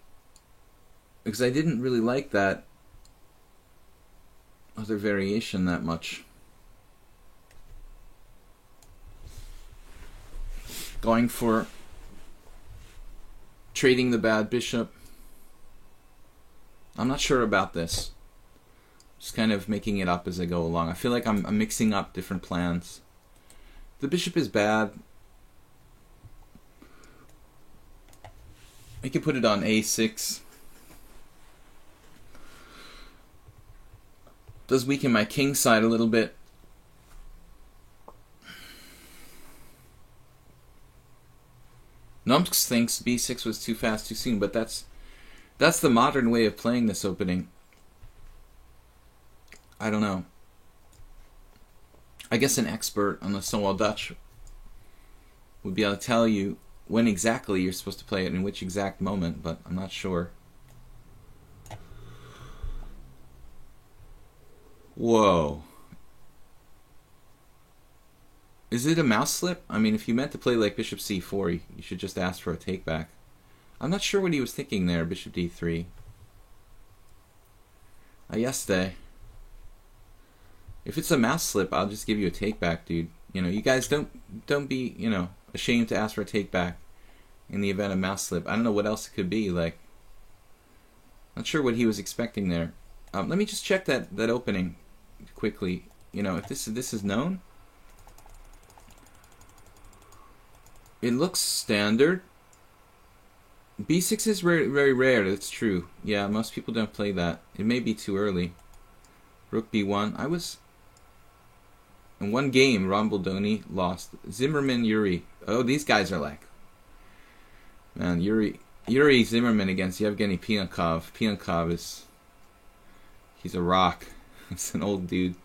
Because I didn't really like that other variation that much. Going for trading the bad bishop. I'm not sure about this. Just kind of making it up as I go along. I feel like I'm mixing up different plans. The bishop is bad. I could put it on a6. Does weaken my king side a little bit. Numps thinks b6 was too fast too soon, but that's the modern way of playing this opening. I don't know. I guess an expert on the Stonewall Dutch would be able to tell you when exactly you're supposed to play it in which exact moment, but I'm not sure. Whoa. Is it a mouse slip? I mean, if you meant to play like bishop c4, you should just ask for a takeback. I'm not sure what he was thinking there, bishop d3. Ayeste. If it's a mouse slip, I'll just give you a takeback, dude. You know, you guys don't be, you know, ashamed to ask for a takeback in the event of mouse slip. I don't know what else it could be, like. Not sure what he was expecting there. Let me just check that opening quickly. You know, if this is known. It looks standard. b6 is very rare, that's true. Yeah, most people don't play that. It may be too early. Rook b1. I was... In one game, Ron Baldoni lost. Zimmerman, Yuri. Oh, these guys are like... Man, Yuri Zimmerman against Yevgeny Piankov. Piankov is... He's a rock. He's an old dude.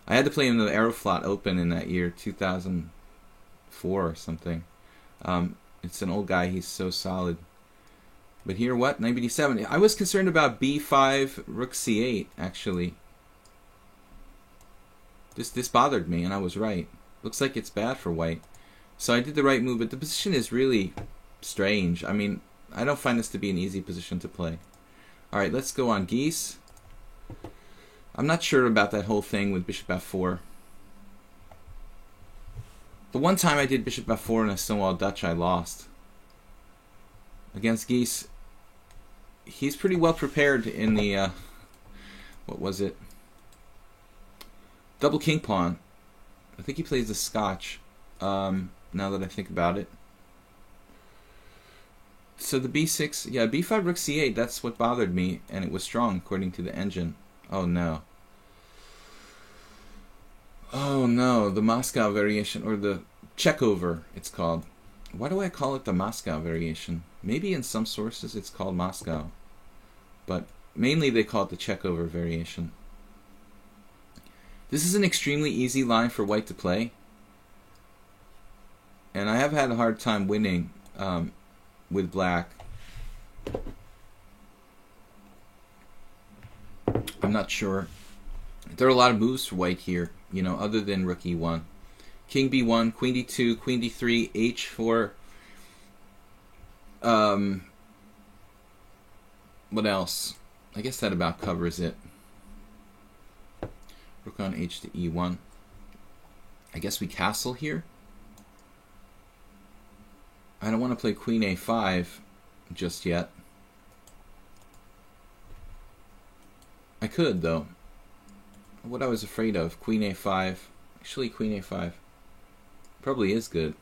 I had to play him in the Aeroflot Open in that year, 2004 or something. It's an old guy. He's so solid. But here, what? 987. I was concerned about b5, rook c8, actually. This bothered me, and I was right. Looks like it's bad for white. So I did the right move, but the position is really strange. I mean, I don't find this to be an easy position to play. Alright, let's go on Geese. I'm not sure about that whole thing with bishop f4. The one time I did bishop f4 in a Stonewall Dutch, I lost. Against Geese, he's pretty well prepared in the, what was it? Double king pawn. I think he plays the Scotch, now that I think about it. So the b6, yeah, b5, rook c8, that's what bothered me, and it was strong according to the engine. Oh no. Oh no, the Moscow variation, or the Checkover, it's called. Why do I call it the Moscow variation? Maybe in some sources it's called Moscow, but mainly they call it the Checkover variation. This is an extremely easy line for white to play, and I have had a hard time winning with black. I'm not sure. There are a lot of moves for white here, you know, other than rook e1. King b1, queen d2, queen d3, h4. What else? I guess that about covers it. Rook on h to e1. I guess we castle here. I don't want to play queen a5 just yet. I could, though. What I was afraid of, queen a5. Actually, queen a5. Probably is good.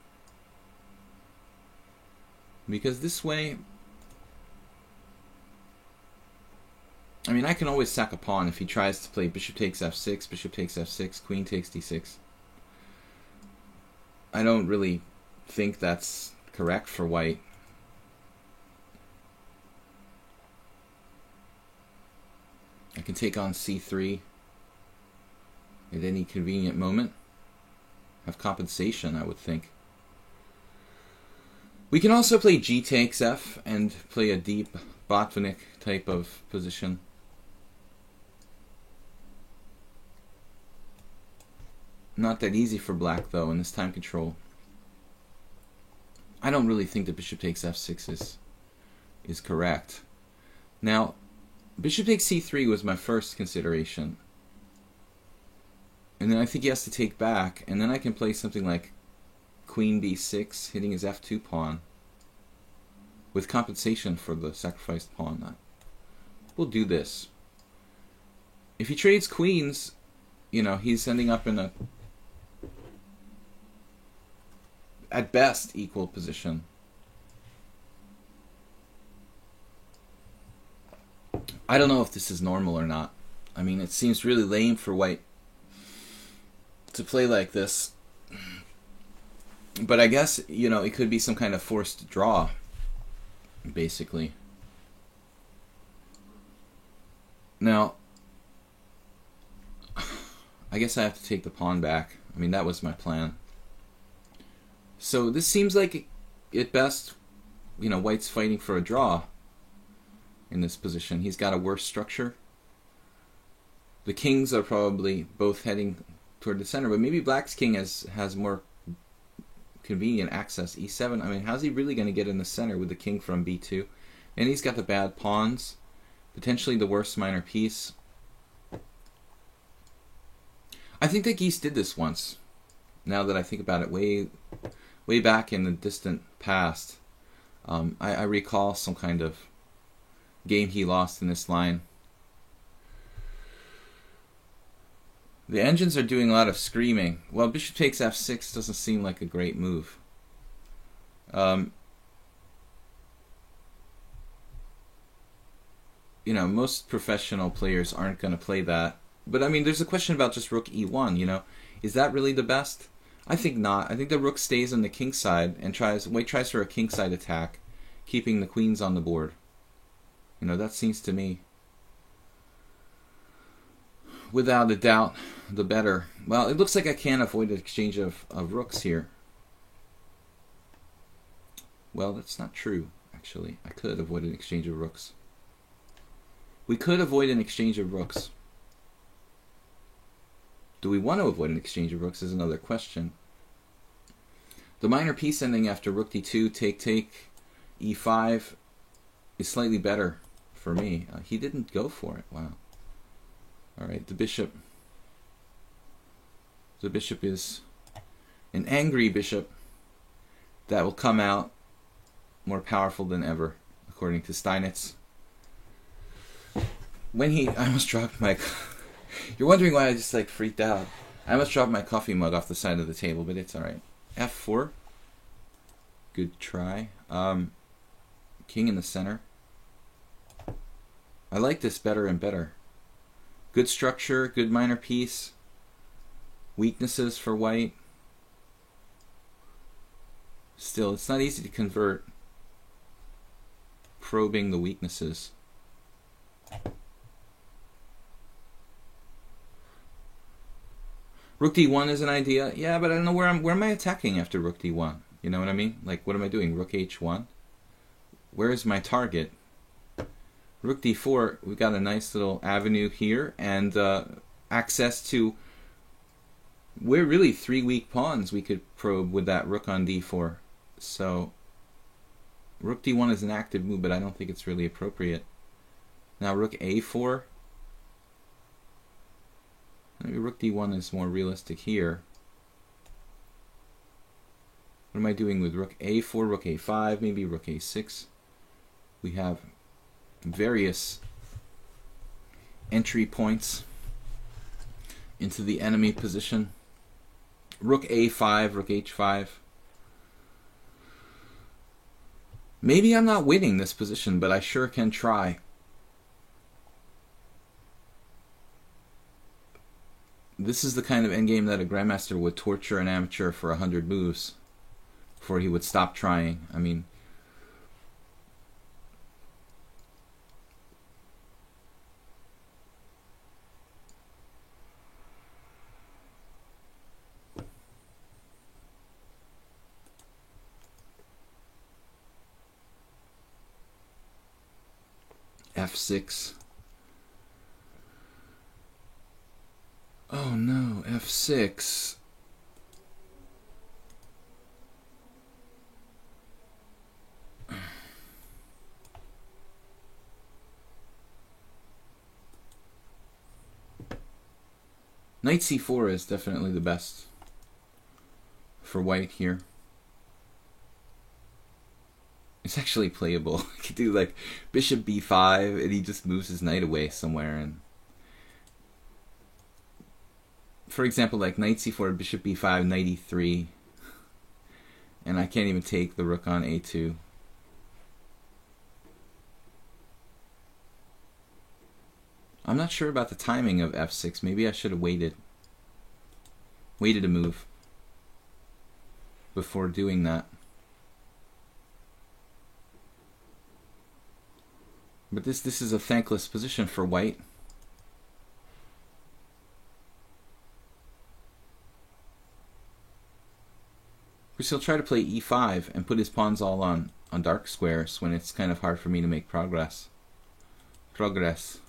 Because this way, I mean, I can always sack a pawn if he tries to play bishop takes f6, bishop takes f6, queen takes d6. I don't really think that's correct for white. I can take on c3 at any convenient moment. Have compensation, I would think. We can also play g takes f and play a deep Botvinnik type of position. Not that easy for black, though, in this time control. I don't really think that bishop takes f6 is correct. Now, bishop takes c3 was my first consideration. And then I think he has to take back, and then I can play something like queen b6, hitting his f2 pawn, with compensation for the sacrificed pawn. We'll do this. If he trades queens, you know, he's ending up in a, at best, equal position. I don't know if this is normal or not. I mean, it seems really lame for white to play like this. But I guess, you know, it could be some kind of forced draw, basically. Now, I guess I have to take the pawn back. I mean, that was my plan. So this seems like, at best, you know, white's fighting for a draw in this position. He's got a worse structure. The kings are probably both heading toward the center, but maybe black's king has more convenient access. e7, I mean, how's he really going to get in the center with the king from b2? And he's got the bad pawns, potentially the worst minor piece. I think that Geese did this once, now that I think about it, way back in the distant past. I recall some kind of game he lost in this line. The engines are doing a lot of screaming. Well, bishop takes f6 doesn't seem like a great move. You know, most professional players aren't going to play that. But I mean, there's a question about just rook e1, you know. Is that really the best? I think not. I think the rook stays on the king side and white tries for a king side attack, keeping the queens on the board. You know, that seems to me, without a doubt, the better. Well, it looks like I can't avoid an exchange of rooks here. Well, that's not true, actually. I could avoid an exchange of rooks. We could avoid an exchange of rooks. Do we want to avoid an exchange of rooks is another question. The minor piece ending after rook d2, take, e5 is slightly better for me. He didn't go for it. Wow. All right, the bishop. The bishop is an angry bishop that will come out more powerful than ever, according to Steinitz. When I almost dropped my... You're wondering why I just like freaked out. I almost dropped my coffee mug off the side of the table, but it's all right. f4. Good try. King in the center. I like this better and better. Good structure, good minor piece. Weaknesses for white. Still, it's not easy to convert. Probing the weaknesses. Rook d1 is an idea. Yeah, but I don't know where am I attacking after rook d1? You know what I mean? Like, what am I doing? Rook h1? Where is my target? Rook d4, we've got a nice little avenue here, and access to... We're really 3 weak pawns we could probe with that rook on d4. So, rook d1 is an active move, but I don't think it's really appropriate. Now, rook a4... Maybe rook d1 is more realistic here. What am I doing with rook a4, rook a5, maybe rook a6? We have various entry points into the enemy position. Rook a5, rook h5. Maybe I'm not winning this position, but I sure can try. This is the kind of endgame that a grandmaster would torture an amateur for 100 moves before he would stop trying. I mean, f6. Oh no, f6. Knight c4 is definitely the best for white here. It's actually playable. You could do like bishop b5 and he just moves his knight away somewhere. And for example, like knight c4, bishop b5, knight e3. And I can't even take the rook on a2. I'm not sure about the timing of f6. Maybe I should have waited a move before doing that. But this is a thankless position for white. Of course, he'll try to play e5 and put his pawns all on dark squares when it's kind of hard for me to make progress. Progresso.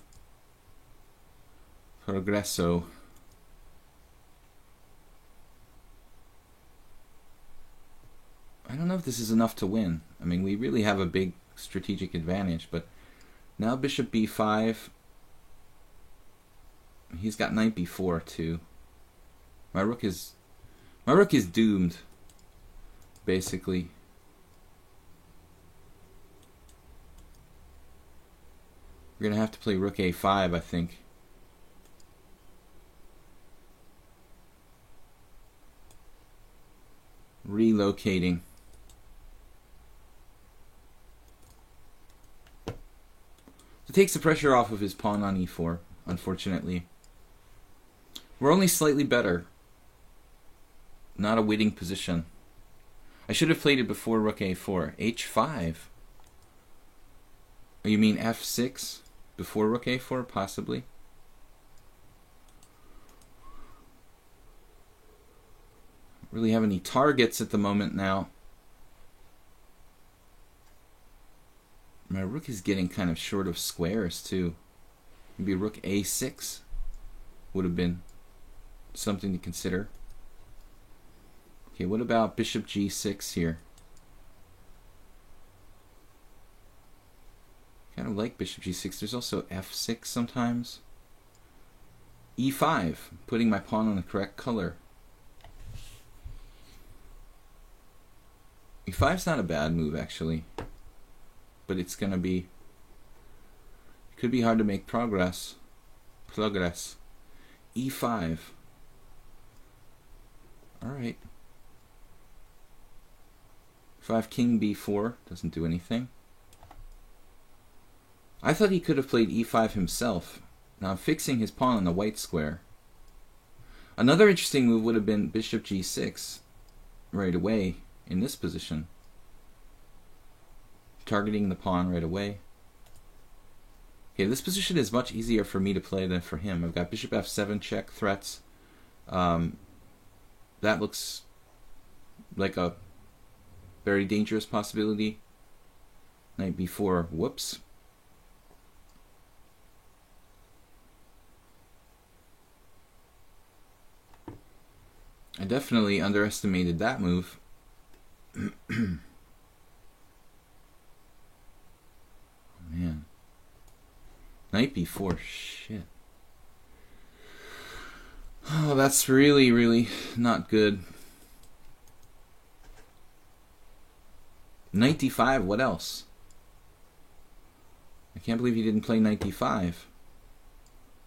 I don't know if this is enough to win. I mean, we really have a big strategic advantage, but now bishop b5. He's got knight b4 too. My rook is doomed, basically. We're gonna have to play rook a5, I think. Relocating. It takes the pressure off of his pawn on e4, unfortunately. We're only slightly better. Not a winning position. I should have played it before rook a4. h5. Oh, you mean f6 before rook a4, possibly? Don't really have any targets at the moment now. My rook is getting kind of short of squares too. Maybe rook a6 would have been something to consider. Okay, what about bishop g6 here? Kind of like bishop g6. There's also f6 sometimes. e5, putting my pawn on the correct color. e5's not a bad move actually, but it's gonna be, it could be hard to make progress. e5. Alright. If king b4, doesn't do anything. I thought he could have played e5 himself. Now I'm fixing his pawn on the white square. Another interesting move would have been bishop g6 right away in this position. Targeting the pawn right away. Okay, this position is much easier for me to play than for him. I've got bishop f7 check threats. That looks like a very dangerous possibility. Knight b4, whoops. I definitely underestimated that move. Oh, man. Knight b4, shit. Oh, that's really, really not good. Knight d5, what else? I can't believe he didn't play knight d5.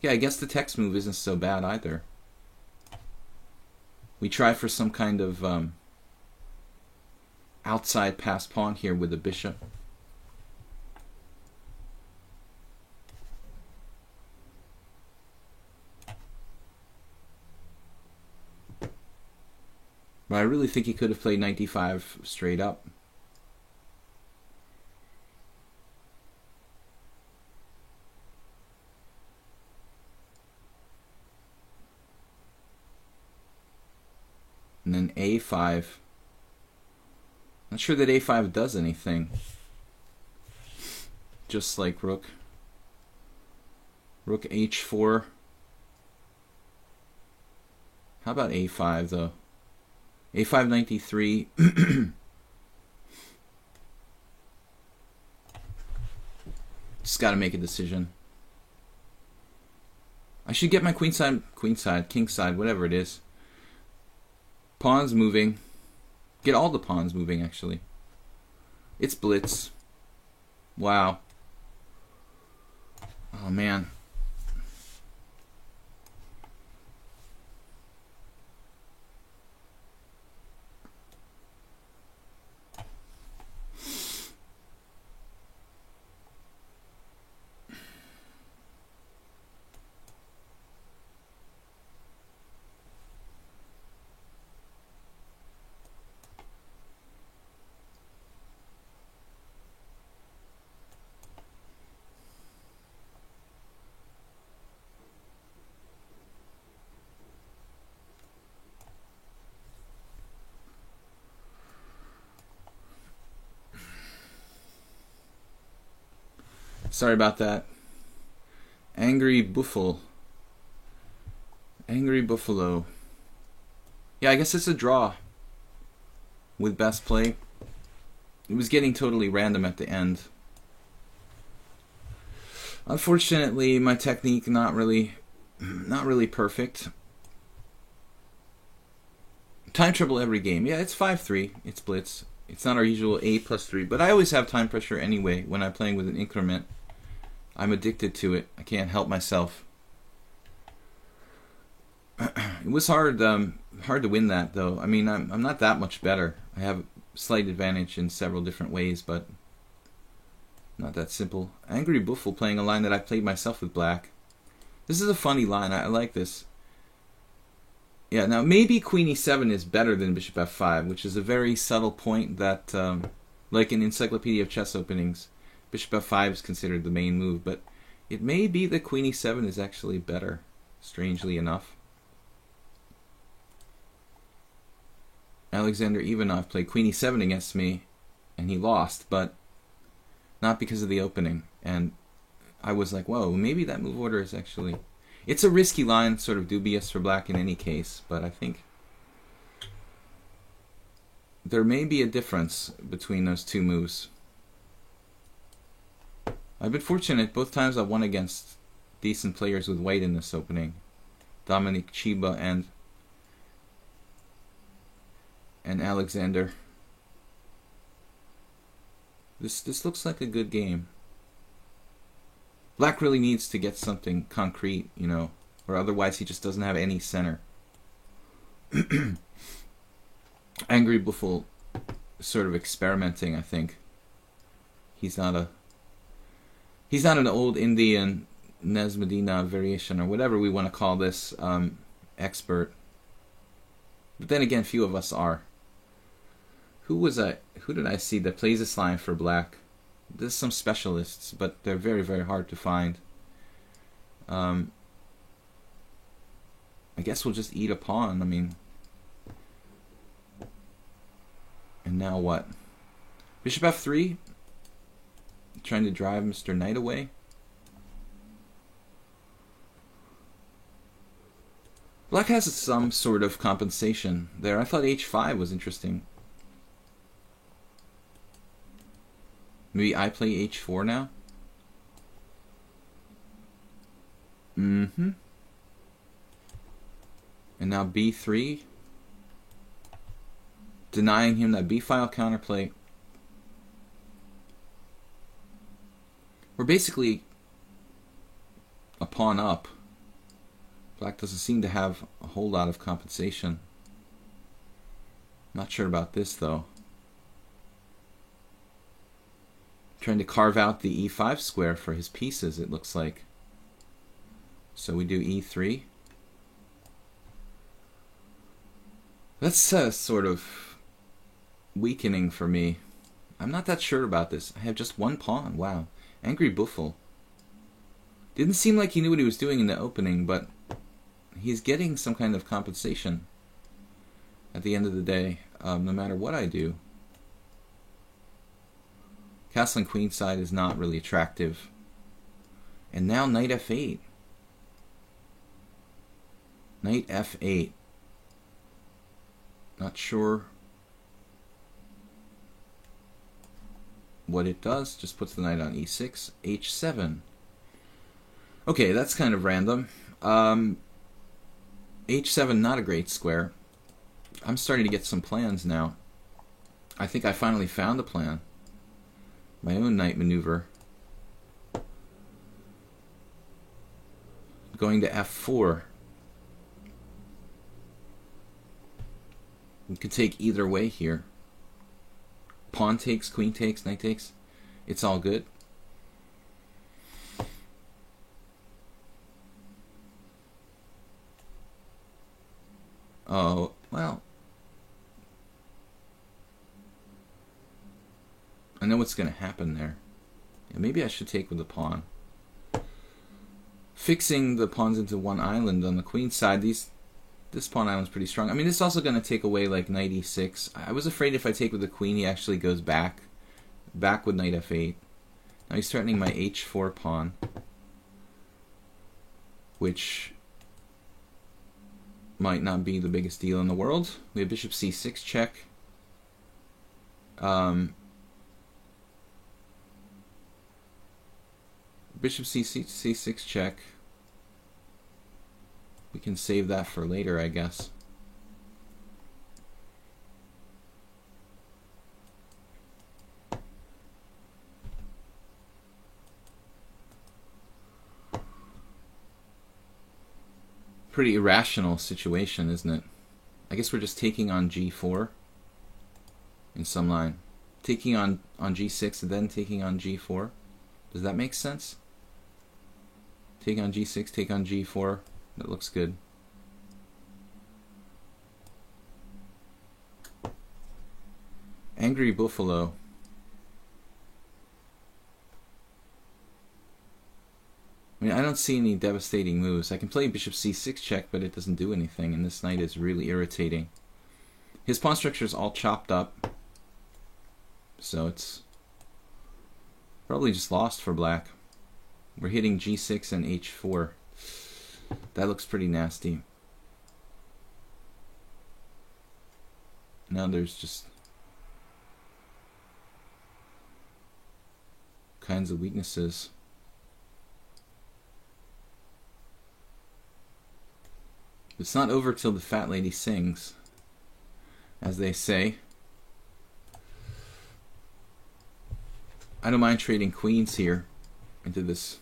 Yeah, I guess the text move isn't so bad either. We try for some kind of outside pass pawn here with the bishop. But I really think he could have played knight d5 straight up. And then a5. Not sure that a5 does anything. Just like rook. Rook h4. How about a5 though? a5 knight d3. Just got to make a decision. I should get my queenside, kingside, whatever it is. Pawns moving. Get all the pawns moving, actually. It's blitz. Wow. Oh, man. Sorry about that. Angry Buffalo. Angry Buffalo. Yeah, I guess it's a draw with best play. It was getting totally random at the end. Unfortunately, my technique not really perfect. Time trouble every game. Yeah, it's 5-3. It's blitz. It's not our usual A+3, but I always have time pressure anyway when I'm playing with an increment. I'm addicted to it. I can't help myself. It was hard to win that though. I mean, I'm not that much better. I have a slight advantage in several different ways, but not that simple. Angry Buffalo playing a line that I played myself with black. This is a funny line. I like this. Yeah, now maybe Queen e7 is better than Bishop f5, which is a very subtle point that, like in Encyclopedia of Chess Openings, Bishop f5 is considered the main move, but it may be that Queen e7 is actually better, strangely enough. Alexander Ivanov played Queen e7 against me, and he lost, but not because of the opening. And I was like, whoa, maybe that move order is actually... It's a risky line, sort of dubious for black in any case, but I think there may be a difference between those two moves. I've been fortunate both times I won against decent players with white in this opening. Dominic Chiba and Alexander. This looks like a good game. Black really needs to get something concrete, you know, or otherwise he just doesn't have any center. Angry Buffalo is sort of experimenting, I think. He's not an old Indian Nesmedina variation or whatever we want to call this expert. But then again, few of us are. Who did I see that plays this line for black? There's some specialists, but they're very, very hard to find. I guess we'll just eat a pawn. I mean, and now what? Bishop f3? Trying to drive Mr. Knight away? Black has some sort of compensation there. I thought h5 was interesting. Maybe I play h4 now? And now b3. Denying him that b-file counterplay. We're basically a pawn up. Black doesn't seem to have a whole lot of compensation. Not sure about this, though. Trying to carve out the e5 square for his pieces, it looks like. So we do e3. That's sort of weakening for me. I'm not that sure about this. I have just one pawn. Wow. Angry Buffel. Didn't seem like he knew what he was doing in the opening, but he's getting some kind of compensation at the end of the day, no matter what I do. Castle and queenside is not really attractive. And now knight f8. Knight f8. Not sure what it does. Just puts the knight on e6, h7. Okay, that's kind of random. h7, not a great square. I'm starting to get some plans now. I think I finally found a plan. My own knight maneuver. Going to f4. We could take either way here. Pawn takes, queen takes, knight takes. It's all good. Oh, well. I know what's going to happen there. Yeah, maybe I should take with the pawn. Fixing the pawns into one island on the queen side, this pawn island's pretty strong. I mean, this is also going to take away like knight e6. I was afraid if I take with the queen, he actually goes back with knight f8. Now he's threatening my h4 pawn, which might not be the biggest deal in the world. We have bishop c6 check. Bishop c6 check. We can save that for later, I guess. Pretty irrational situation, isn't it? I guess we're just taking on g4 in some line. Taking on g6 and then taking on g4. Does that make sense? Take on g6, take on g4. That looks good. Angry Buffalo. I mean, I don't see any devastating moves. I can play bishop c6 check, but it doesn't do anything, and this knight is really irritating. His pawn structure is all chopped up, so it's probably just lost for black. We're hitting g6 and h4. That looks pretty nasty. Now there's just kinds of weaknesses. It's not over till the fat lady sings, as they say. I don't mind trading queens here into this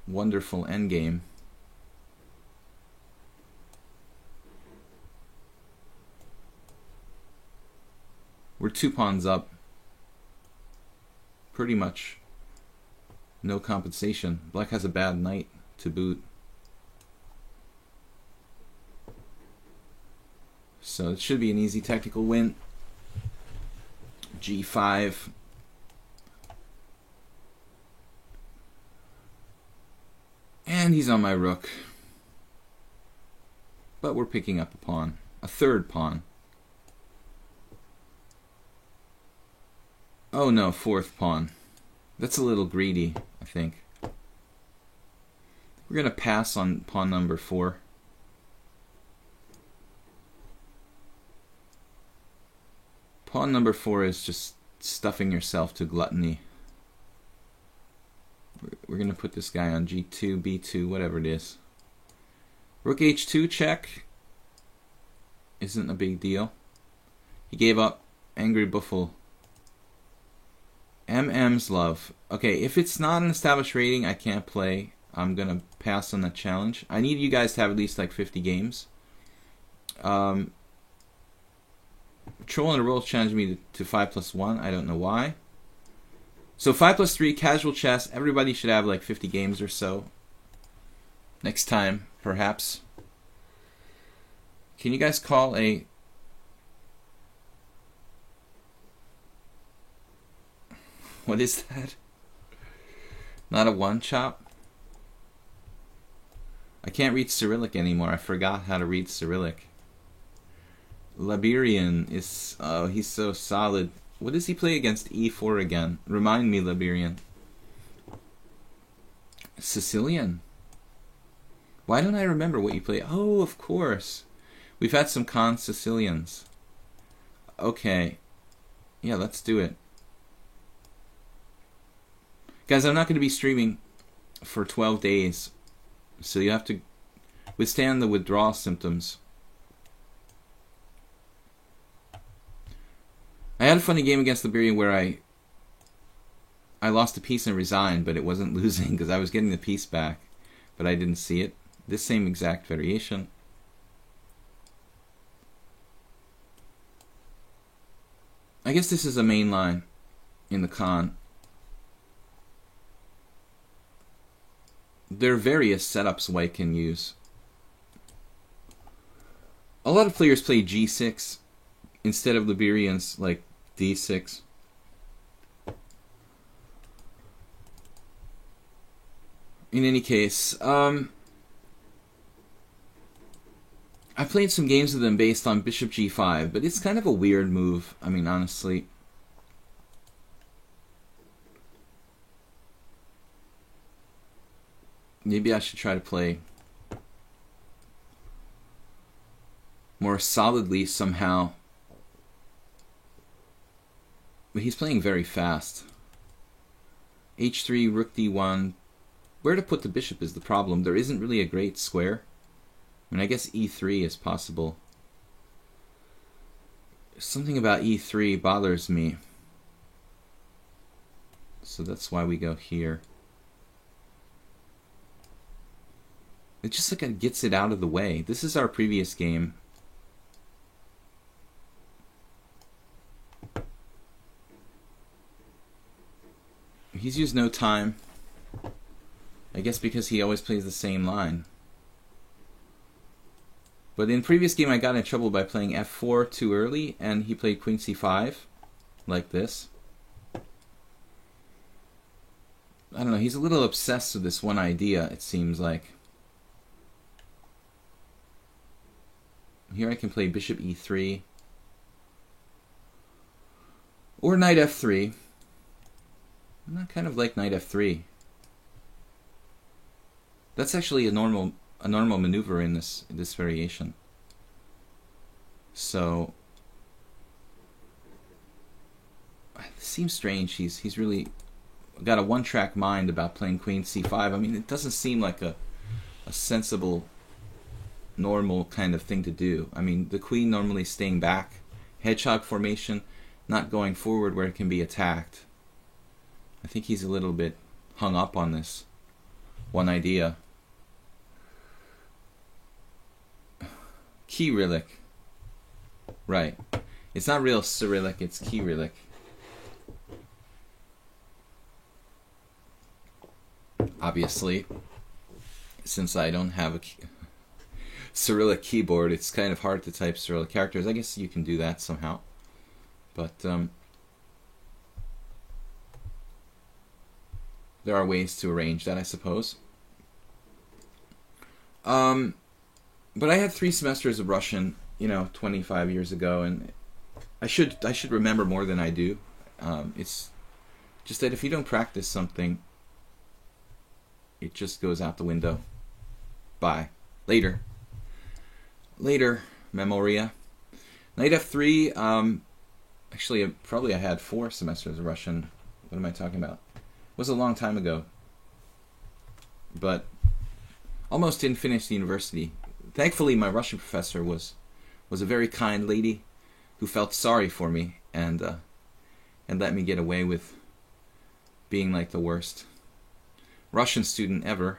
wonderful endgame. We're 2 pawns up. Pretty much no compensation. Black has a bad knight to boot. So it should be an easy technical win. g5. And he's on my rook. But we're picking up a pawn. A third pawn. Oh no, 4th pawn. That's a little greedy, I think. We're going to pass on pawn number 4. Pawn number 4 is just stuffing yourself to gluttony. We're going to put this guy on g2, b2, whatever it is. Rook h2 check isn't a big deal. He gave up. Angry Buffel. MM's love. Okay, if it's not an established rating, I can't play. I'm going to pass on the challenge. I need you guys to have at least like 50 games. Troll in a Roll challenged me to 5+1. I don't know why. So 5+3, casual chess. Everybody should have like 50 games or so. Next time, perhaps. Can you guys call a... What is that? Not a one-chop? I can't read Cyrillic anymore. I forgot how to read Cyrillic. Liberian is... Oh, he's so solid. What does he play against e4 again? Remind me, Liberian. Sicilian. Why don't I remember what you play? Oh, of course. We've had some con Sicilians. Okay. Yeah, let's do it. Guys, I'm not going to be streaming for 12 days. So you have to withstand the withdrawal symptoms. I had a funny game against Liberian where I lost a piece and resigned, but it wasn't losing because I was getting the piece back, but I didn't see it. This same exact variation. I guess this is a main line in the con. There are various setups white can use. A lot of players play g6 instead of Liberian's like d6. In any case, I played some games with them based on bishop g5, but it's kind of a weird move. I mean, honestly. Maybe I should try to play more solidly somehow. But he's playing very fast. h3, rook d1. Where to put the bishop is the problem. There isn't really a great square. I mean, I guess e3 is possible. Something about e3 bothers me. So that's why we go here. It just like it gets it out of the way. This is our previous game. He's used no time. I guess because he always plays the same line. But in previous game I got in trouble by playing f4 too early, and he played queen c5 like this. I don't know, he's a little obsessed with this one idea, it seems like. Here I can play bishop e3 or knight f3. I kind of like knight f3. That's actually a normal maneuver in this variation. So it seems strange. He's really got a one-track mind about playing queen c5. I mean, it doesn't seem like a sensible, normal kind of thing to do. I mean, the queen normally staying back, hedgehog formation, not going forward where it can be attacked. I think he's a little bit hung up on this one idea. Cyrillic. Right. It's not real Cyrillic, it's Cyrillic. Obviously, since I don't have a Cyrillic keyboard, it's kind of hard to type Cyrillic characters. I guess you can do that somehow. But there are ways to arrange that, I suppose. But I had 3 semesters of Russian, 25 years ago, and I should remember more than I do. It's just that if you don't practice something, it just goes out the window. Bye. Later, Memoria. Knight f3, actually, probably I had 4 semesters of Russian. What am I talking about? It was a long time ago. But almost didn't finish the university. Thankfully, my Russian professor was a very kind lady who felt sorry for me and let me get away with being like the worst Russian student ever.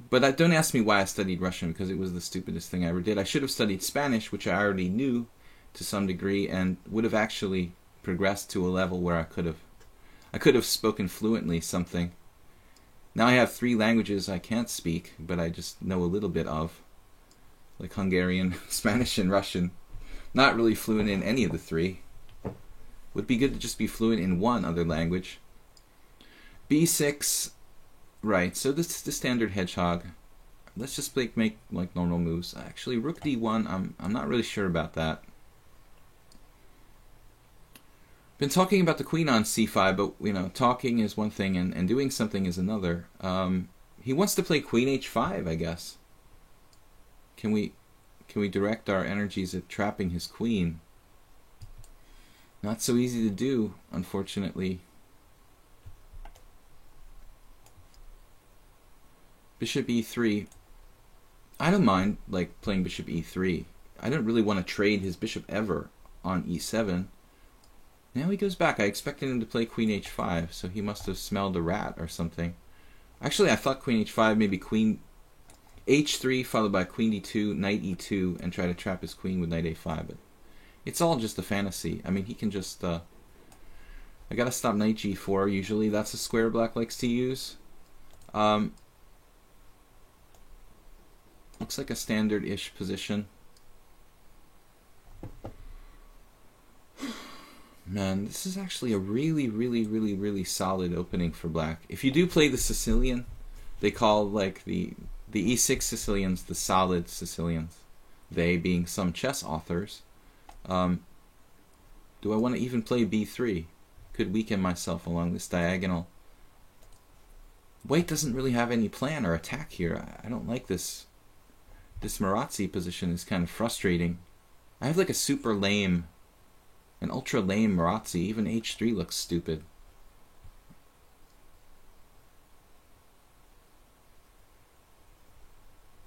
But don't ask me why I studied Russian, because it was the stupidest thing I ever did. I should have studied Spanish, which I already knew to some degree and would have actually progressed to a level where I could have spoken fluently something. Now I have 3 languages I can't speak, but I just know a little bit of, like Hungarian, Spanish, and Russian. Not really fluent in any of the 3. Would be good to just be fluent in one other language. B6, right, so this is the standard hedgehog. Let's just make like normal moves. Actually, rook d1, I'm not really sure about that. Been talking about the queen on c5, but you know, talking is one thing and doing something is another. He wants to play queen h5, I guess. Can we direct our energies at trapping his queen? Not so easy to do, unfortunately. Bishop e3. I don't mind like playing bishop e3. I don't really want to trade his bishop ever on e7. Now he goes back. I expected him to play queen h5, so he must have smelled a rat or something. Actually, I thought queen h5, maybe queen h3 followed by queen d2, knight e2, and try to trap his queen with knight a5. But it's all just a fantasy. I mean, he can just... I gotta stop knight g4. Usually that's a square black likes to use. Looks like a standard-ish position. Man, this is actually a really solid opening for black. If you do play the Sicilian, they call like the e6 Sicilians the solid Sicilians. They being some chess authors. Do I want to even play b3? Could weaken myself along this diagonal. White doesn't really have any plan or attack here. I don't like this. This Marazzi position is kind of frustrating. I have like a super lame, an ultra lame Marazzi. Even h3 looks stupid.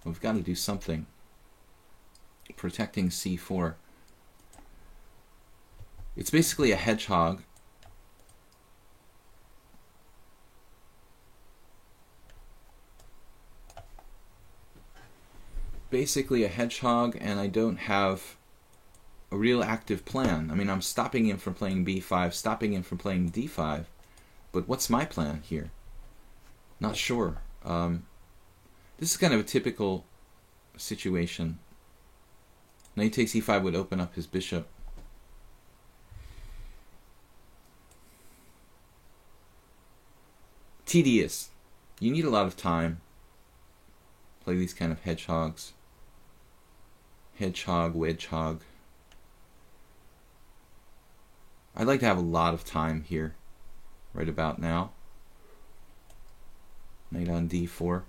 We've got to do something. Protecting c4. It's basically a hedgehog. Basically a hedgehog, and I don't have a real active plan. I mean, I'm stopping him from playing b5, stopping him from playing d5, but what's my plan here? Not sure. This is kind of a typical situation. Knight takes e5 would open up his bishop. Tedious. You need a lot of time. Play these kind of hedgehogs. Hedgehog, wedgehog. I'd like to have a lot of time here, right about now. Knight on d4.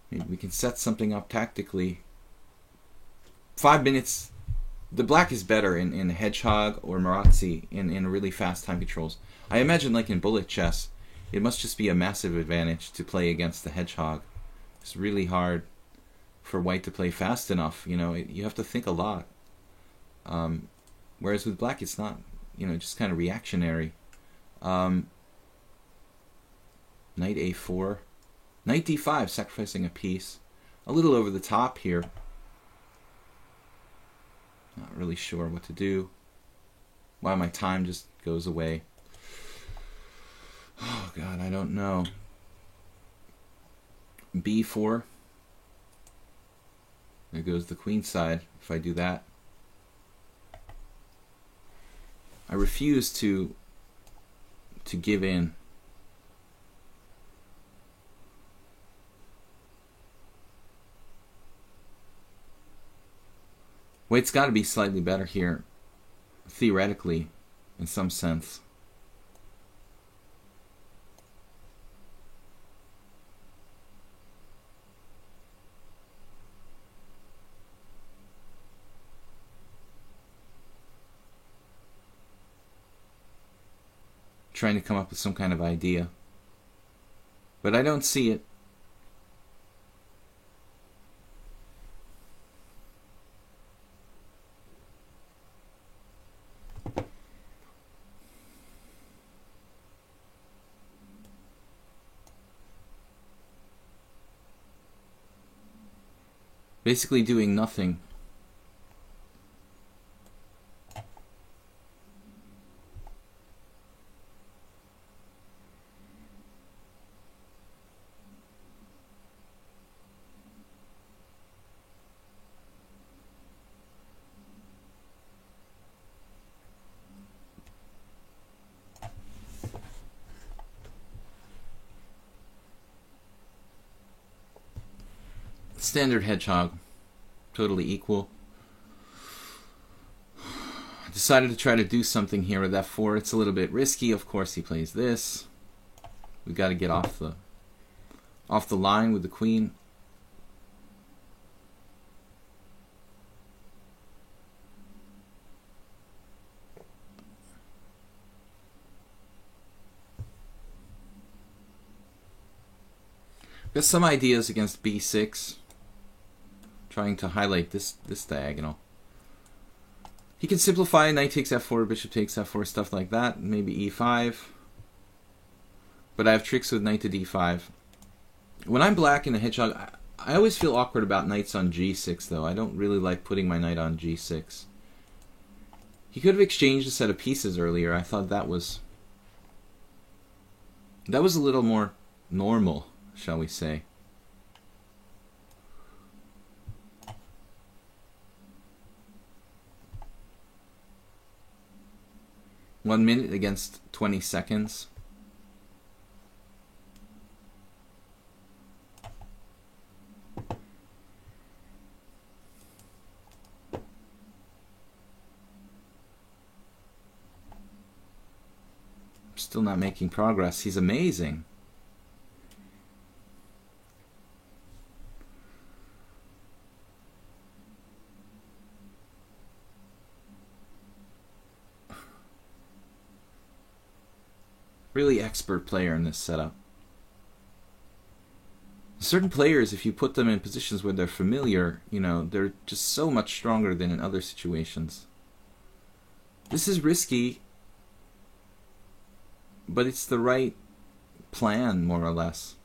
Maybe we can set something up tactically. 5 minutes. The black is better in hedgehog or Marazzi in really fast time controls. I imagine like in bullet chess, it must just be a massive advantage to play against the hedgehog. It's really hard for white to play fast enough. You know, you have to think a lot. Whereas with black, it's not, you know, just kind of reactionary. Knight a4. Knight d5, sacrificing a piece. A little over the top here. Not really sure what to do. Why my time just goes away. Oh God, I don't know. b4. There goes the queen side if I do that. I refuse to give in. White's got to be slightly better here, theoretically, in some sense. Trying to come up with some kind of idea. But I don't see it. Basically doing nothing. Standard hedgehog. Totally equal. I decided to try to do something here with f4. It's a little bit risky. Of course, he plays this. We got to get off the line with the queen. Got some ideas against b6. Trying to highlight this diagonal. He can simplify, knight takes f4, bishop takes f4, stuff like that. Maybe e5. But I have tricks with knight to d5. When I'm black in a hedgehog, I always feel awkward about knights on g6, though. I don't really like putting my knight on g6. He could have exchanged a set of pieces earlier. I thought that was a little more normal, shall we say. One minute against 20 seconds. Still not making progress. He's amazing. Really expert player in this setup. Certain players, if you put them in positions where they're familiar, you know, they're just so much stronger than in other situations. This is risky, but it's the right plan, more or less.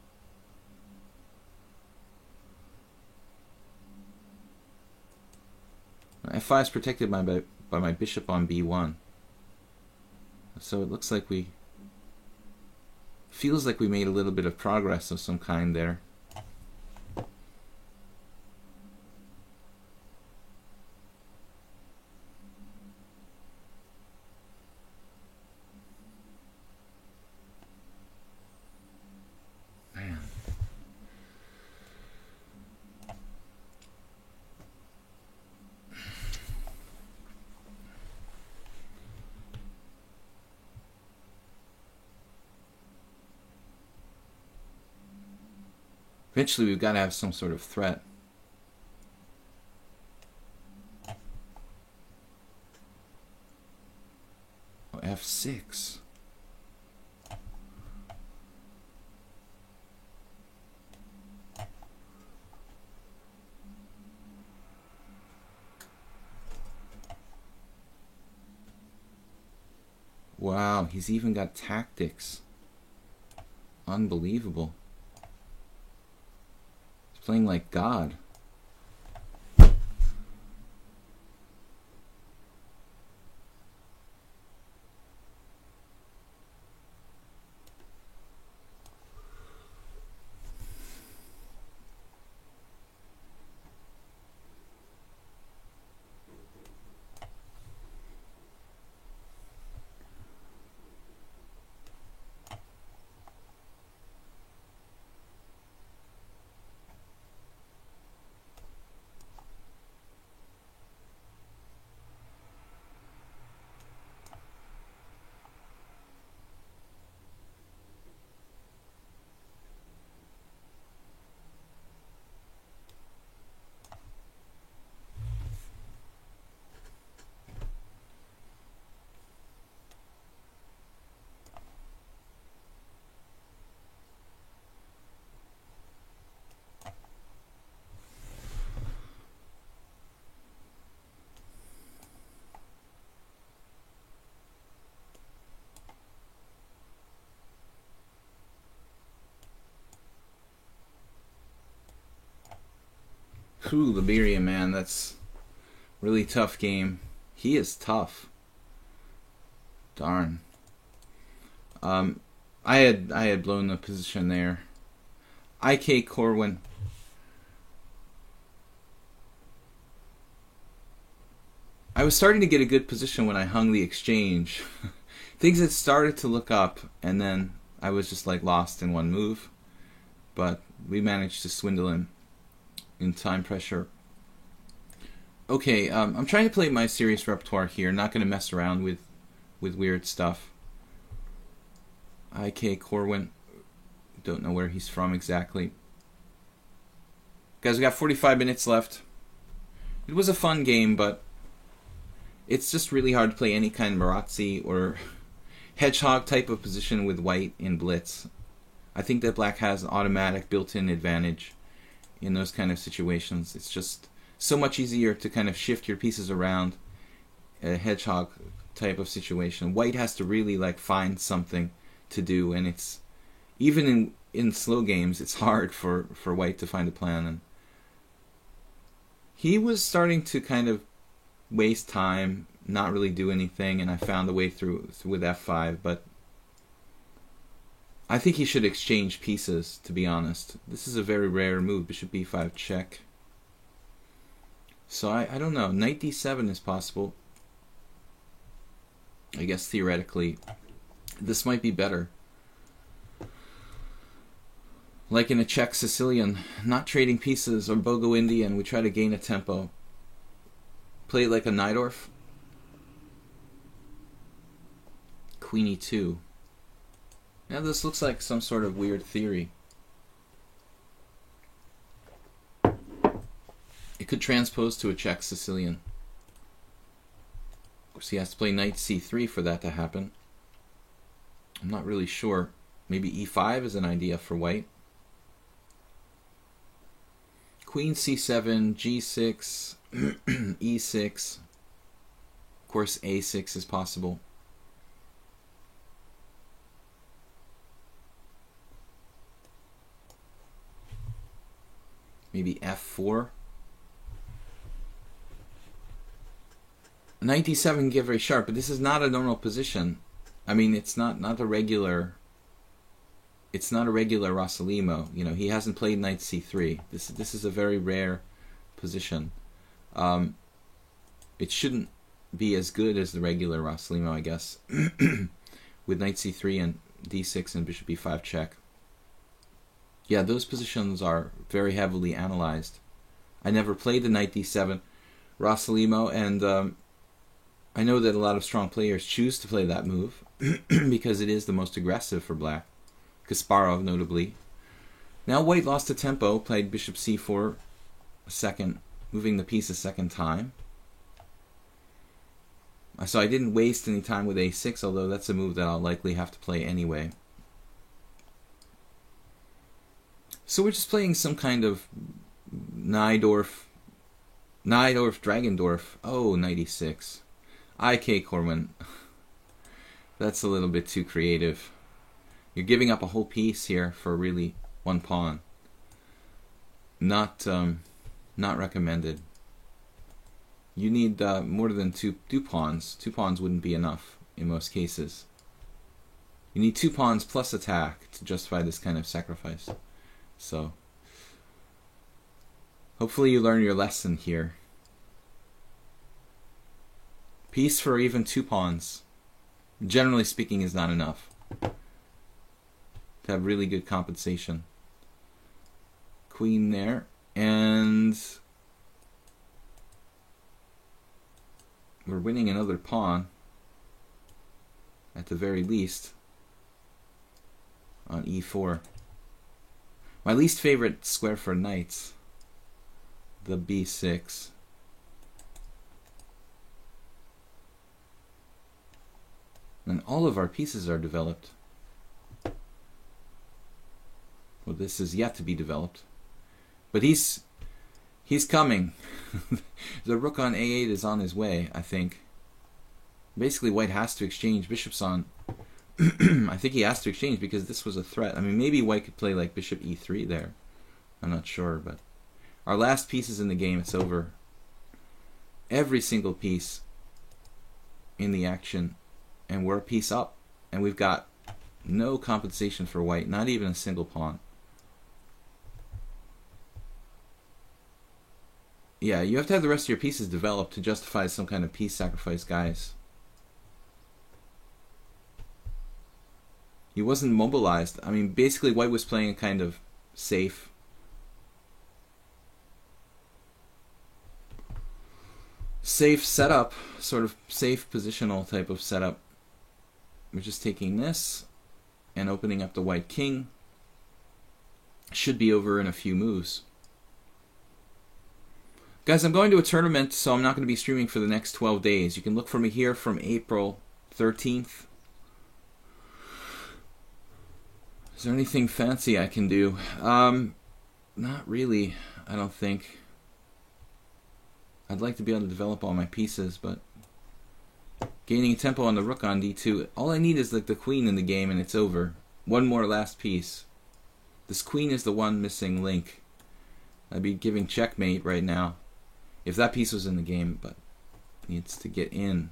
F5 is protected by my bishop on b1. So it looks like feels like we made a little bit of progress of some kind there. Man. Eventually, we've got to have some sort of threat. Oh, f6. Wow, he's even got tactics. Unbelievable. Playing like God. Pooh, Liberia, man, that's really tough game. He is tough. Darn. I had blown the position there. IK Corwin. I was starting to get a good position when I hung the exchange. Things had started to look up, and then I was just like lost in one move. But we managed to swindle him in time pressure. Okay, I'm trying to play my serious repertoire here. Not going to mess around with weird stuff. IK Corwin. Don't know where he's from exactly. Guys, we got 45 minutes left. It was a fun game, but it's just really hard to play any kind of Marazzi or hedgehog type of position with white in blitz. I think that black has an automatic built-in advantage in those kind of situations. It's just so much easier to kind of shift your pieces around a hedgehog type of situation. White has to really like find something to do, and it's even in slow games it's hard for white to find a plan. And he was starting to kind of waste time, not really do anything, and I found a way through with f5, but I think he should exchange pieces, to be honest. This is a very rare move. Bishop b5 check. So I don't know. Knight d7 is possible. I guess theoretically this might be better. Like in a Czech Sicilian, not trading pieces, or Bogo Indian, we try to gain a tempo. Play it like a Najdorf. Queen e2. Now this looks like some sort of weird theory. It could transpose to a Czech Sicilian. Of course he has to play knight c3 for that to happen. I'm not really sure. Maybe e5 is an idea for white. Queen c7, g6, e6. Of course a6 is possible. Maybe f4. Knight d7 can get very sharp, but this is not a normal position. I mean, it's not a regular. It's not a regular Rossolimo. You know, he hasn't played knight c3. This is a very rare position. It shouldn't be as good as the regular Rossolimo, I guess, with knight c3 and d6 and bishop e5 check. Yeah, those positions are very heavily analyzed. I never played the knight d7 Rossolimo, and I know that a lot of strong players choose to play that move because it is the most aggressive for black. Kasparov, notably. Now white lost a tempo, played bishop c4 a second, moving the piece a second time. So I didn't waste any time with a6, although that's a move that I'll likely have to play anyway. So we're just playing some kind of Najdorf, Dragendorf. Oh, knight e6. IK Corwin. That's a little bit too creative. You're giving up a whole piece here for really one pawn. Not recommended. You need more than two pawns. 2 pawns wouldn't be enough in most cases. You need 2 pawns plus attack to justify this kind of sacrifice. So, hopefully you learn your lesson here. Piece for even 2 pawns, generally speaking, is not enough to have really good compensation. Queen there, and we're winning another pawn, at the very least, on e4. My least favorite square for knights, the b6. And all of our pieces are developed. Well, this is yet to be developed. But he's coming. The rook on a8 is on his way, I think. Basically, white has to exchange bishops on... I think he has to exchange because this was a threat. I mean, maybe white could play like bishop e3 there. I'm not sure, but Our last piece is in the game. It's over. Every single piece in the action, and we're a piece up, and we've got no compensation for white, not even a single pawn. Yeah, you have to have the rest of your pieces developed to justify some kind of piece sacrifice, guys. He wasn't mobilized. I mean, basically white was playing a kind of safe setup, sort of safe positional type of setup. We're just taking this and opening up the white king. Should be over in a few moves. Guys, I'm going to a tournament, so I'm not going to be streaming for the next 12 days. You can look for me here from April 13th. Is there anything fancy I can do? Not really, I don't think. I'd like to be able to develop all my pieces, but gaining tempo on the rook on d2, all I need is like the queen in the game and it's over. One more last piece. This queen is the one missing link. I'd be giving checkmate right now if that piece was in the game, but needs to get in.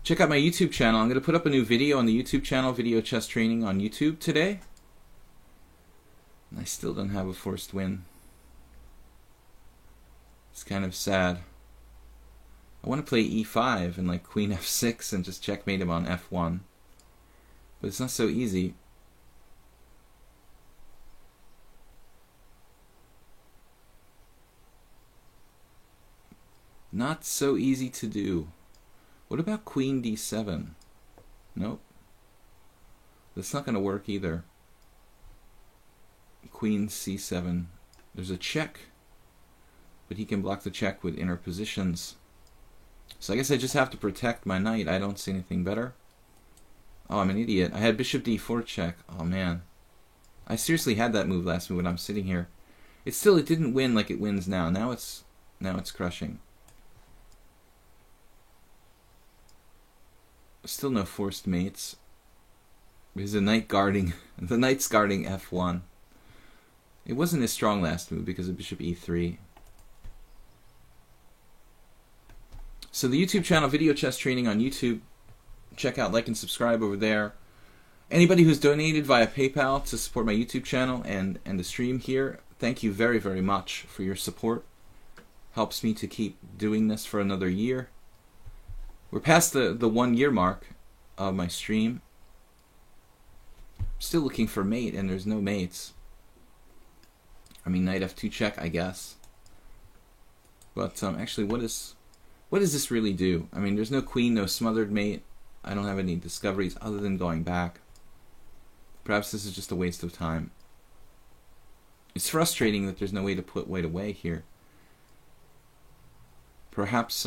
Check out my YouTube channel. I'm going to put up a new video on the YouTube channel, Video Chess Training on YouTube today. And I still don't have a forced win. It's kind of sad. I want to play e5 and like queen f6 and just checkmate him on f1. But it's not so easy. Not so easy to do. What about queen d7? Nope. That's not going to work either. Queen c7. There's a check, but he can block the check with inner positions. So I guess I just have to protect my knight. I don't see anything better. Oh, I'm an idiot. I had bishop d4 check. Oh man. I seriously had that move last move when I'm sitting here. It didn't win like it wins now. Now it's crushing. Still no forced mates. There's a knight guarding. The knight's guarding f1. It wasn't as strong last move because of bishop e3. So the YouTube channel, Video Chess Training on YouTube. Check out, like, and subscribe over there. Anybody who's donated via PayPal to support my YouTube channel and the stream here, thank you very, very much for your support. Helps me to keep doing this for another year. We're past the 1 year mark of my stream. Still looking for mate, and there's no mates. I mean, knight f2 check, I guess. But actually, what does this really do? I mean, there's no queen, no smothered mate. I don't have any discoveries other than going back. Perhaps this is just a waste of time. It's frustrating that there's no way to put white away here. Perhaps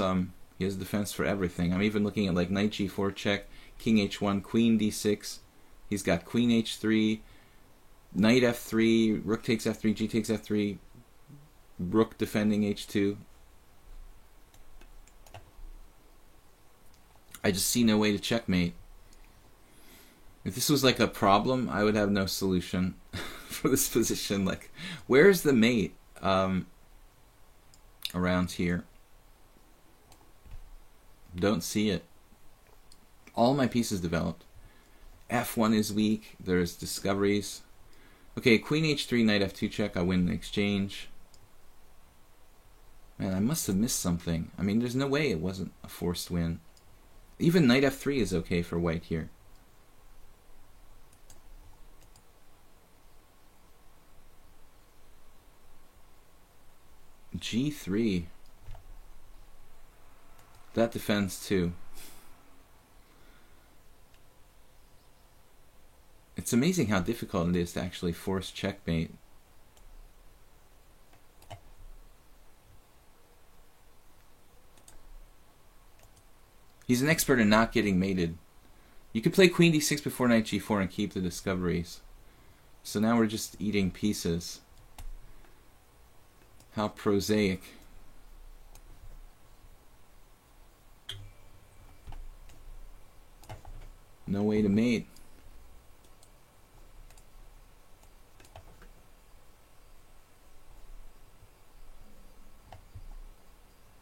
he has defense for everything. I'm even looking at like knight g4 check, king h1, queen d6. He's got queen h3, knight f3, rook takes f3, g takes f3, rook defending h2. I just see no way to checkmate. If this was like a problem, I would have no solution for this position. Like, where's the mate around here? Don't see it. All my pieces developed. f1 is weak. There's discoveries. Okay, queen h3, knight f2 check. I win the exchange. Man, I must have missed something. I mean, there's no way it wasn't a forced win. Even knight f3 is okay for white here. g3. That defends too. It's amazing how difficult it is to actually force checkmate. He's an expert in not getting mated. You could play queen d6 before knight g4 and keep the discoveries. So now we're just eating pieces. How prosaic. No way to mate.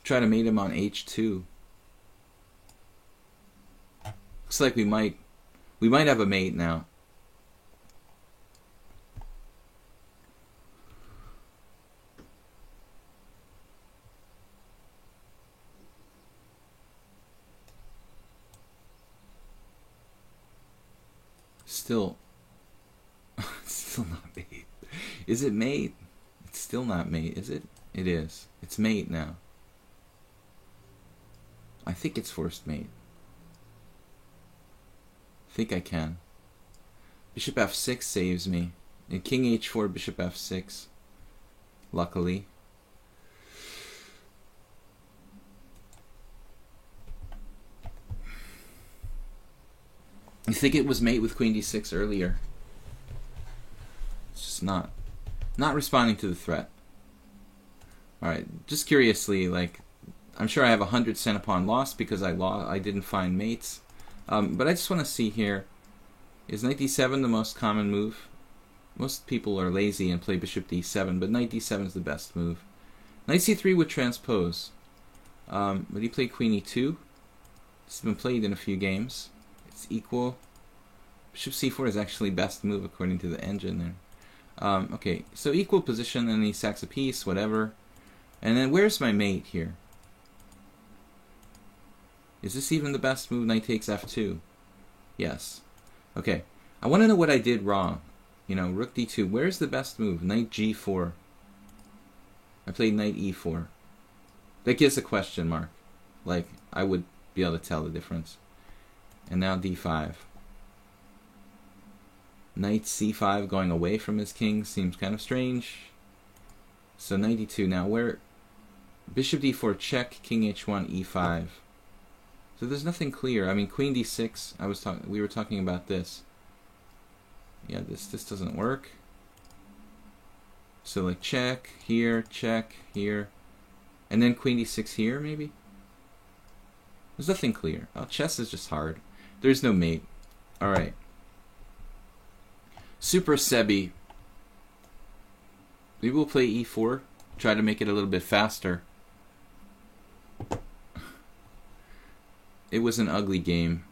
Try to mate him on h2. Looks like we might have a mate now. Still not mate. Is it mate? It's still not mate, is it? It is. It's mate now. I think it's forced mate. I think I can. Bishop f6 saves me. And king h4, bishop f6. Luckily. I think it was mate with queen d6 earlier. It's just not responding to the threat. Alright, just curiously, like, I'm sure I have 100 cent pawn lost because I didn't find mates. But I just want to see here, is knight d7 the most common move? Most people are lazy and play bishop d7, but knight d7 is the best move. Knight c3 would transpose. But he played queen e2. This has been played in a few games. It's equal. Bishop c4 is actually best move according to the engine there. Okay, so equal position, and he sacks a piece, whatever. And then where's my mate here? Is this even the best move? Knight takes f2. Yes. Okay, I want to know what I did wrong. You know, rook d2. Where's the best move? Knight g4. I played knight e4. That gives a question mark. Like, I would be able to tell the difference. And now d5. Knight c5 going away from his king seems kind of strange. So knight d2. Now where? Bishop d4 check, king h1, e5. So there's nothing clear. I mean, queen d6. We were talking about this. Yeah, this doesn't work. So like check here, and then queen d6 here maybe. There's nothing clear. Oh, chess is just hard. There's no mate. All right. Super Sebi. Maybe we'll play e4. Try to make it a little bit faster. It was an ugly game.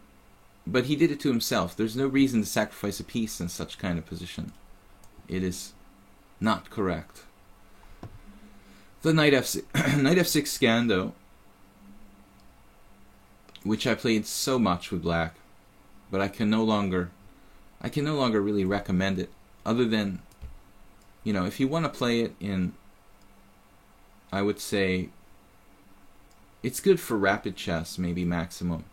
But he did it to himself. There's no reason to sacrifice a piece in such kind of position. It is not correct. The knight f6, knight f6 Scando, which I played so much with black, but I can no longer really recommend it, other than, you know, if you want to play it in, I would say, it's good for rapid chess, maybe maximum.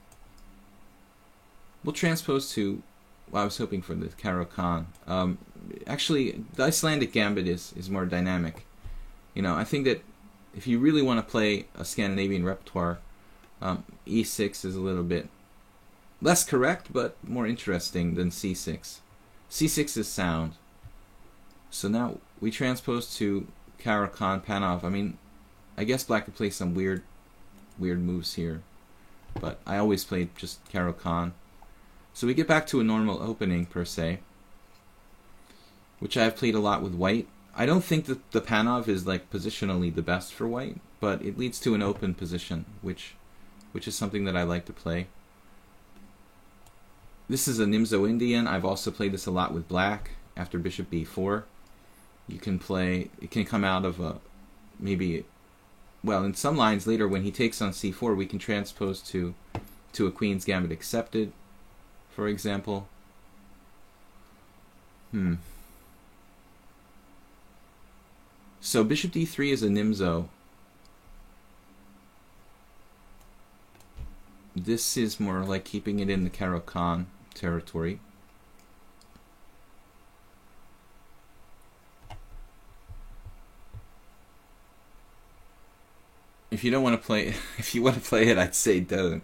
We'll transpose to, well, I was hoping for the Caro-Kann. Actually, the Icelandic Gambit is more dynamic. You know, I think that if you really want to play a Scandinavian repertoire, e6 is a little bit less correct, but more interesting than c6. c6 is sound. So now we transpose to Caro-Kann, Panov. I mean, I guess black could play some weird moves here, but I always played just Caro-Kann. So we get back to a normal opening, per se, which I've played a lot with white. I don't think that the Panov is like positionally the best for white, but it leads to an open position, which is something that I like to play. This is a Nimzo Indian. I've also played this a lot with black after bishop b4. You can play, it can come out of a, maybe, well, in some lines later when he takes on c4, we can transpose to a Queen's Gambit accepted, for example. So bishop d3 is a Nimzo. This is more like keeping it in the Caro-Kann territory. If you don't want to play, if you want to play it, I'd say don't.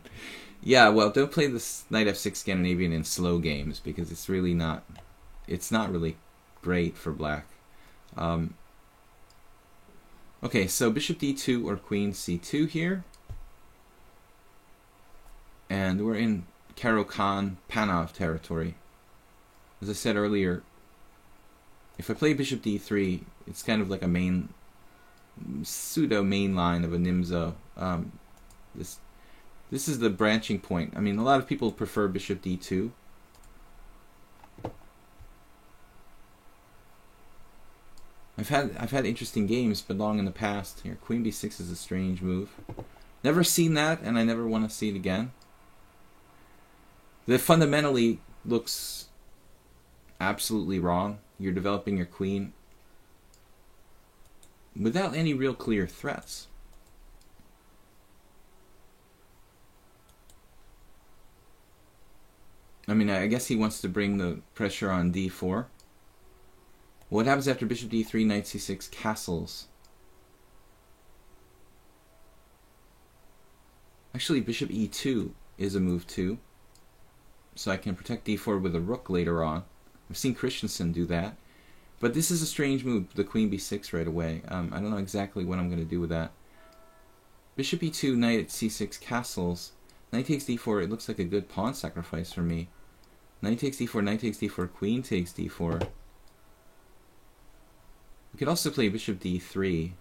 Yeah, well, don't play this knight f6 Scandinavian in slow games because it's really not. It's not really great for black. Okay, so bishop d2 or queen c2 here. And we're in Caro-Kann, Panov territory. As I said earlier, if I play bishop d3, it's kind of like a main pseudo main line of a Nimzo. This is the branching point. I mean, a lot of people prefer bishop d2. I've had interesting games, but long in the past. Here, queen b6 is a strange move. Never seen that, and I never want to see it again. That fundamentally looks absolutely wrong. You're developing your queen without any real clear threats. I mean, I guess he wants to bring the pressure on d4. What happens after bishop d3, knight c6, castles? Actually, bishop e2 is a move too. So I can protect d4 with a rook later on. I've seen Christensen do that. But this is a strange move, the queen b6 right away. I don't know exactly what I'm going to do with that. Bishop e2, knight at c6, castles. Knight takes d4, it looks like a good pawn sacrifice for me. Knight takes d4, knight takes d4, queen takes d4. We could also play bishop d3.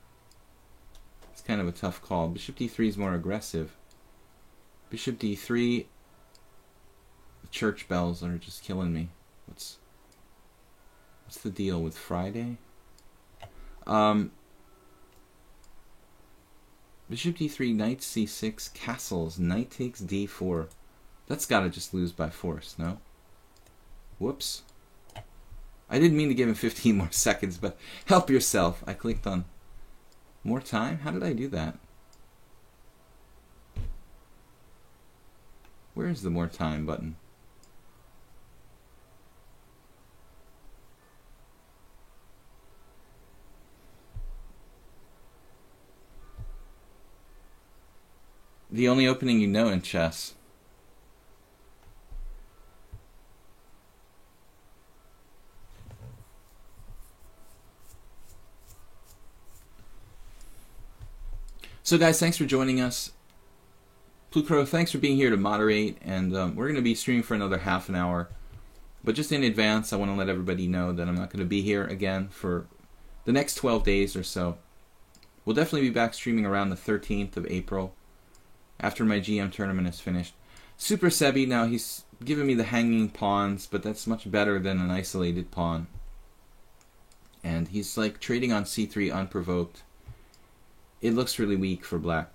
It's kind of a tough call. Bishop d3 is more aggressive. Bishop d3, the church bells are just killing me. What's the deal with Friday? Bishop d3, knight c6, castles, knight takes d4. That's gotta just lose by force, no? Whoops. I didn't mean to give him 15 more seconds, but help yourself. I clicked on more time. How did I do that? Where is the more time button? The only opening you know in chess. So guys, thanks for joining us. Plukro, thanks for being here to moderate, and we're going to be streaming for another half an hour. But just in advance, I want to let everybody know that I'm not going to be here again for the next 12 days or so. We'll definitely be back streaming around the 13th of April, after my GM tournament is finished. Super Sebi, now he's given me the hanging pawns, but that's much better than an isolated pawn. And he's like trading on c3 unprovoked. It looks really weak for black.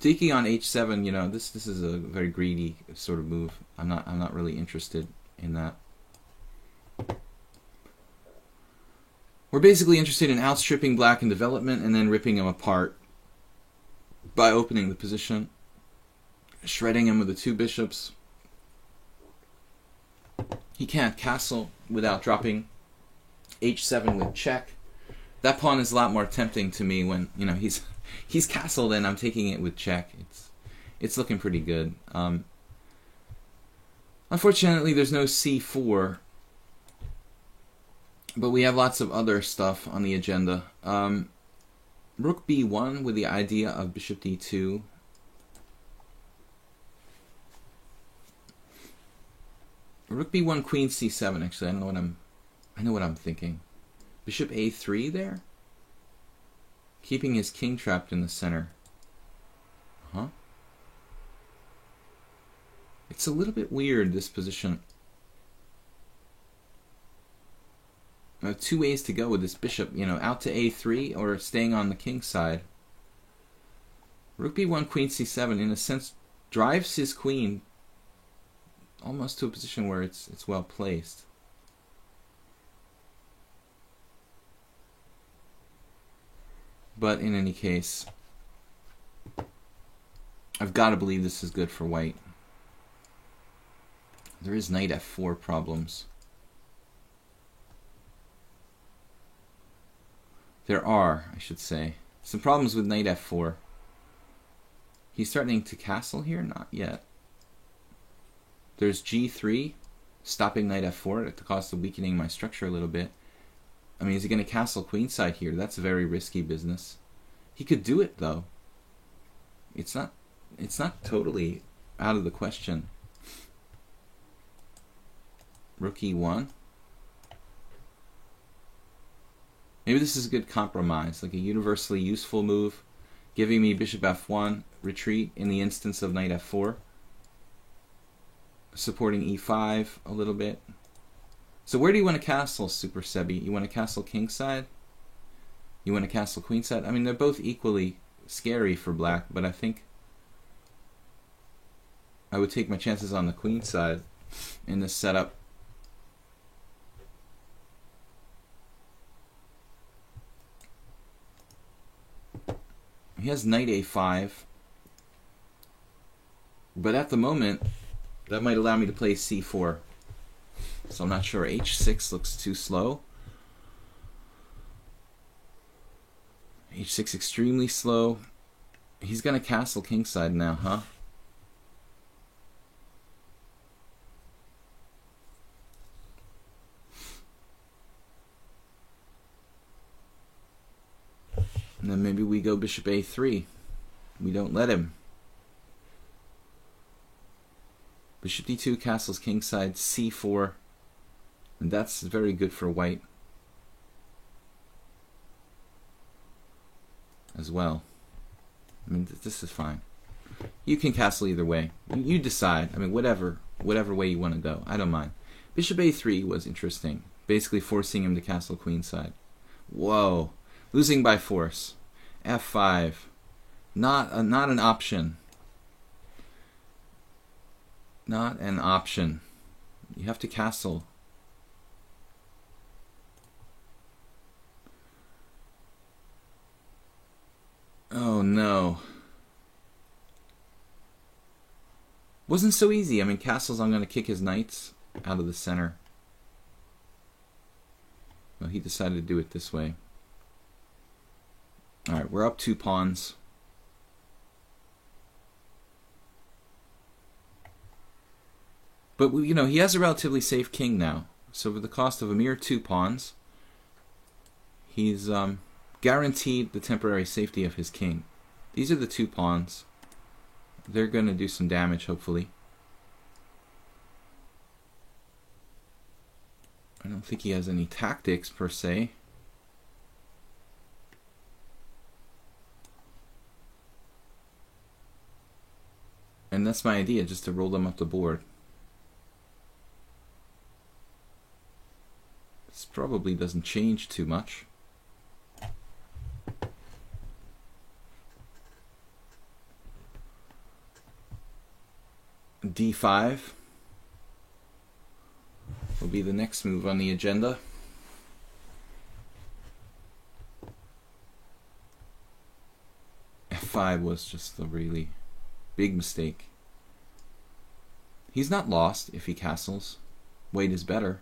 Tiki on h7, you know, this is a very greedy sort of move. I'm not really interested in that. We're basically interested in outstripping black in development and then ripping him apart by opening the position, shredding him with the two bishops. He can't castle without dropping h7 with check. That pawn is a lot more tempting to me when, you know, he's castled and I'm taking it with check. It's looking pretty good. Unfortunately, there's no c4, but we have lots of other stuff on the agenda. Rook b1 with the idea of bishop d2. Rook b1, queen c7. Actually, I know what I'm thinking. Bishop a3 there, keeping his king trapped in the center. Huh? It's a little bit weird, this position. I have two ways to go with this bishop, you know, out to a3 or staying on the king's side. Rook b1, queen c7, in a sense, drives his queen almost to a position where it's well placed. But in any case, I've got to believe this is good for white. There is knight f4 problems. There are, I should say, some problems with knight f4. He's starting to castle here? Not yet. There's g3, stopping knight f4 at the cost of weakening my structure a little bit. I mean, is he going to castle queenside here? That's very risky business. He could do it, though. It's not totally out of the question. Rook e1. Maybe this is a good compromise, like a universally useful move, giving me bishop f1, retreat in the instance of knight f4, supporting e5 a little bit. So where do you want to castle, Super Sebi? You want to castle kingside? You want to castle queenside? I mean, they're both equally scary for black, but I think I would take my chances on the queenside in this setup. He has knight a5, but at the moment, that might allow me to play c4. So I'm not sure. h6 looks too slow. h6 extremely slow. He's going to castle kingside now, huh? And then maybe we go bishop a3. We don't let him. Bishop d2 castles kingside, c4. And that's very good for white as well. I mean, this is fine. You can castle either way. You decide. I mean, whatever way you want to go. I don't mind. Bishop a3 was interesting. Basically forcing him to castle queenside. Whoa. Losing by force. f5. Not an option. Not an option. You have to castle. Oh no. Wasn't so easy. I mean, castles, I'm going to kick his knights out of the center. Well, he decided to do it this way. Alright, we're up 2 pawns. But, you know, he has a relatively safe king now. So for the cost of a mere 2 pawns, he's guaranteed the temporary safety of his king. These are the 2 pawns. They're going to do some damage, hopefully. I don't think he has any tactics, per se. And that's my idea, just to roll them up the board. This probably doesn't change too much. d5 will be the next move on the agenda. f5 was just a really big mistake. He's not lost if he castles. White is better.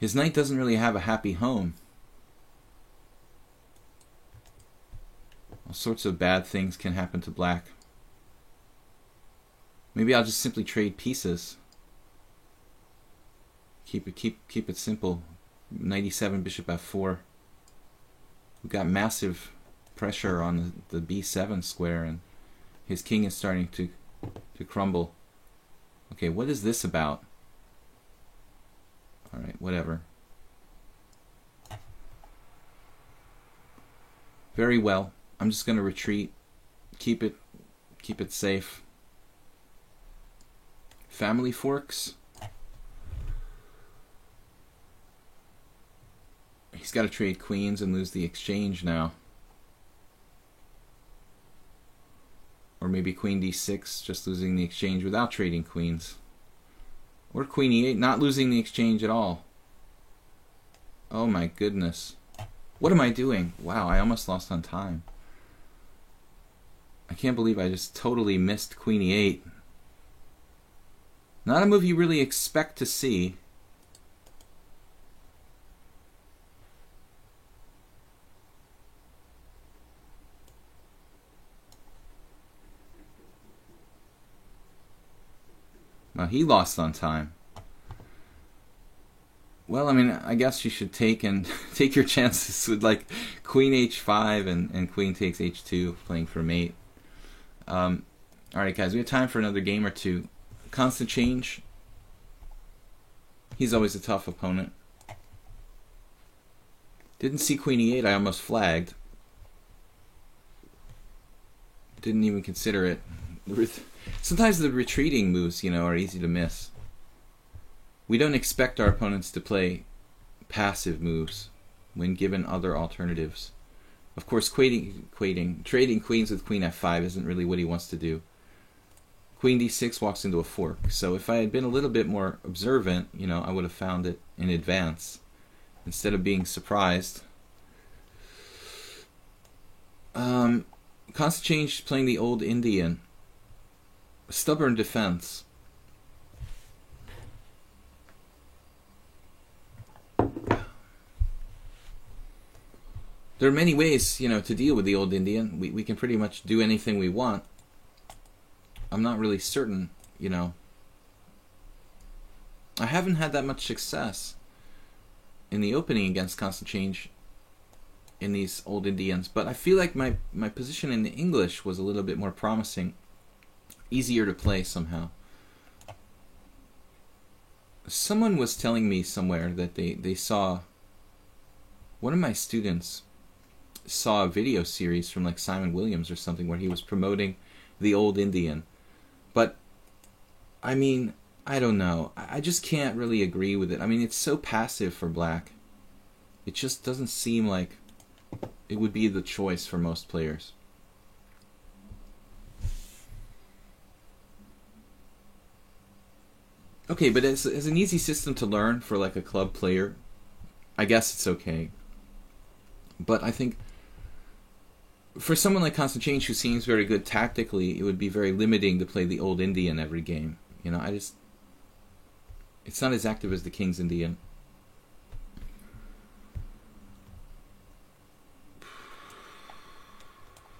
His knight doesn't really have a happy home. All sorts of bad things can happen to black. Maybe I'll just simply trade pieces. Keep it simple. Knight e7, bishop f4. We've got massive pressure on the b7 square, and his king is starting to crumble. Okay, what is this about? Alright, whatever. Very well. I'm just going to retreat. Keep it safe. Family forks. He's got to trade queens and lose the exchange now. Or maybe queen d6, just losing the exchange without trading queens. Or queen e8, not losing the exchange at all. Oh my goodness. What am I doing? Wow, I almost lost on time. I can't believe I just totally missed queen e8. Not a move you really expect to see. Well, he lost on time. Well, I mean, I guess you should take your chances with like queen h5 and queen takes h2 playing for mate. Alright, guys, we have time for another game or two. Constant Change. He's always a tough opponent. Didn't see Queen E8, I almost flagged. Didn't even consider it. Sometimes the retreating moves, are easy to miss. We don't expect our opponents to play passive moves when given other alternatives. Of course, trading queens with Queen F5 isn't really what he wants to do. Queen D6 walks into a fork. So if I had been a little bit more observant, I would have found it in advance instead of being surprised. Constant Change playing the Old Indian. Stubborn defense. There are many ways, to deal with the Old Indian. We can pretty much do anything we want. I'm not really certain, I haven't had that much success in the opening against Constant Change in these Old Indians, but I feel like my position in the English was a little bit more promising. Easier to play somehow. Someone was telling me somewhere that they saw, one of my students saw a video series from like Simon Williams or something where he was promoting the Old Indian. But, I mean, I don't know. I just can't really agree with it. I mean, it's so passive for black. It just doesn't seem like it would be the choice for most players. Okay, but as an easy system to learn for like a club player, I guess it's okay. But I think for someone like Constant Change who seems very good tactically, it would be very limiting to play the Old Indian every game. It's not as active as the King's Indian.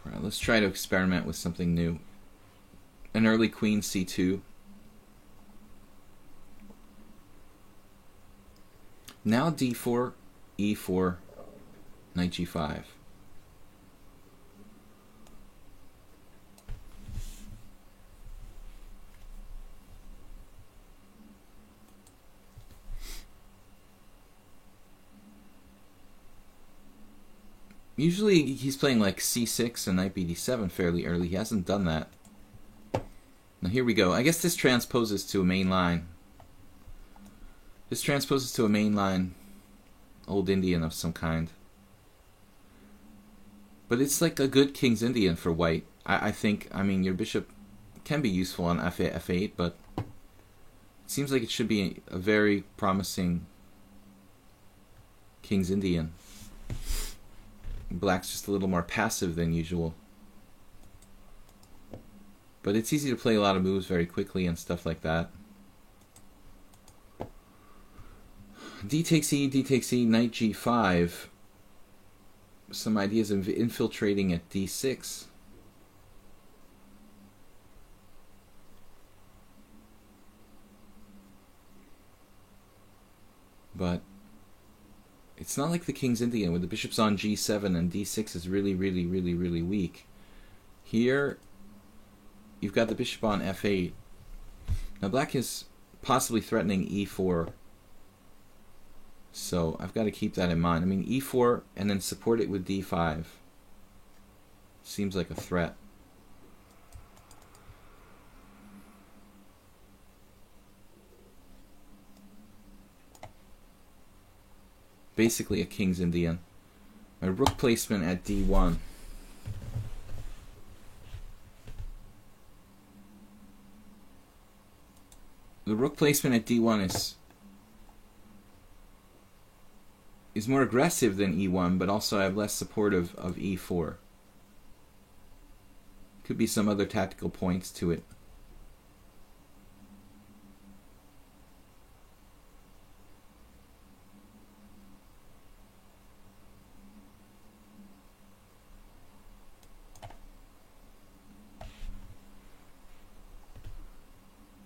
Alright, let's try to experiment with something new. An early Queen C2. Now D4, E4, Knight G5. Usually he's playing like C6 and Knight BD7 fairly early. He hasn't done that. Now here we go. I guess this transposes to a main line. This transposes to a main line Old Indian of some kind. But it's like a good King's Indian for white. I think, your bishop can be useful on F8, but it seems like it should be a very promising King's Indian. Black's just a little more passive than usual. But it's easy to play a lot of moves very quickly and stuff like that. D takes E, Knight G5. Some ideas of infiltrating at D6. But it's not like the King's Indian where the bishop's on G7 and D6 is really, really, really, really weak. Here, you've got the bishop on F8. Now black is possibly threatening E4. So I've got to keep that in mind. E4 and then support it with D5. Seems like a threat. Basically a King's Indian. My rook placement at D1. The rook placement at D1 is more aggressive than E1, but also I have less support of E4. Could be some other tactical points to it.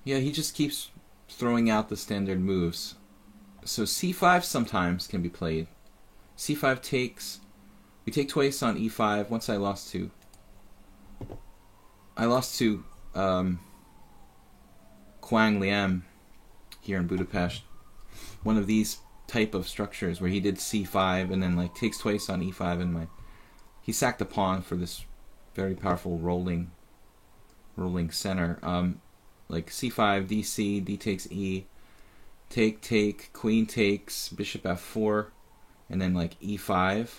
Yeah, he just keeps throwing out the standard moves. So C5 sometimes can be played. C5 takes. We take twice on E5. Once I lost 2. I lost to Quang Liam here in Budapest. One of these type of structures where he did c5 and then like takes twice on e5 and he sacked a pawn for this very powerful rolling center. Like c5, dc, d takes e, take, queen takes, bishop f4, and then like e5.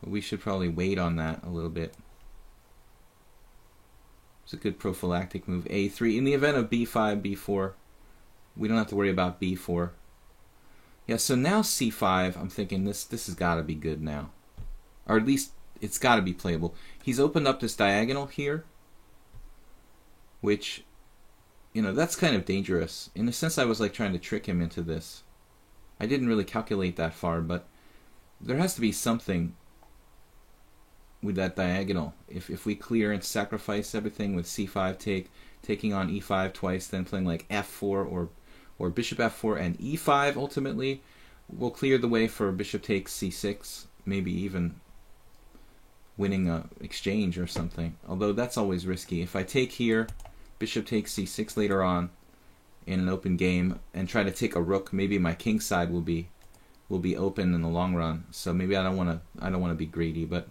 But we should probably wait on that a little bit. It's a good prophylactic move. a3. In the event of b5, b4, we don't have to worry about b4. Yeah, so now c5, I'm thinking this has got to be good now. Or at least it's got to be playable. He's opened up this diagonal here, which, you know, that's kind of dangerous. In a sense, I was like trying to trick him into this. I didn't really calculate that far, but there has to be something with that diagonal. If we clear and sacrifice everything with c5 taking on e5 twice, then playing like f4 or bishop f4 and e5 ultimately, we'll clear the way for bishop takes c6, maybe even winning a exchange or something. Although that's always risky. If I take here, bishop takes c6 later on in an open game and try to take a rook, maybe my king side will be open in the long run. So maybe I don't want to be greedy, but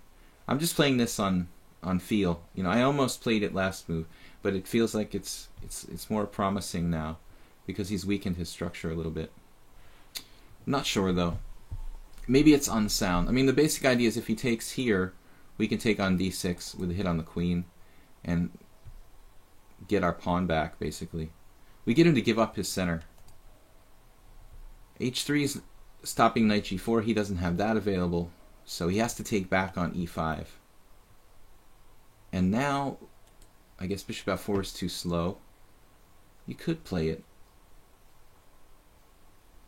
I'm just playing this on feel. You know, I almost played it last move, but it feels like it's more promising now because he's weakened his structure a little bit. I'm not sure though. Maybe it's unsound. I mean, the basic idea is if he takes here, we can take on d6 with a hit on the queen and get our pawn back, basically. We get him to give up his center. h3 is stopping knight g4. He doesn't have that available, so he has to take back on e5. And now, I guess bishop f4 is too slow. You could play it,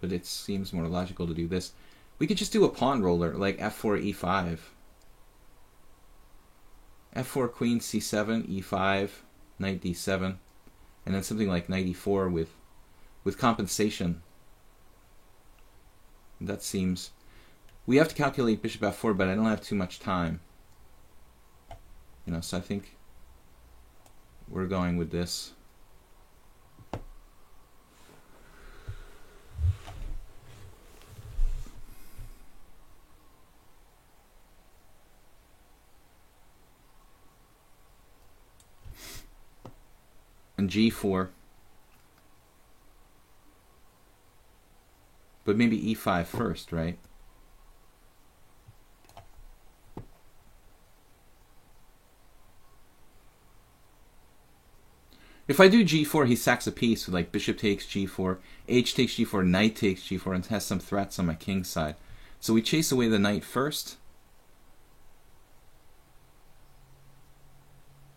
but it seems more logical to do this. We could just do a pawn roller, like f4, e5. f4, queen, c7, e5, knight d7, and then something like knight e4 with compensation. That seems... We have to calculate bishop f4, but I don't have too much time. You know, so I think we're going with this. And g4. But maybe e5 first, right? If I do g4, he sacks a piece with like bishop takes g4, h takes g4, knight takes g4, and has some threats on my king's side. So we chase away the knight first.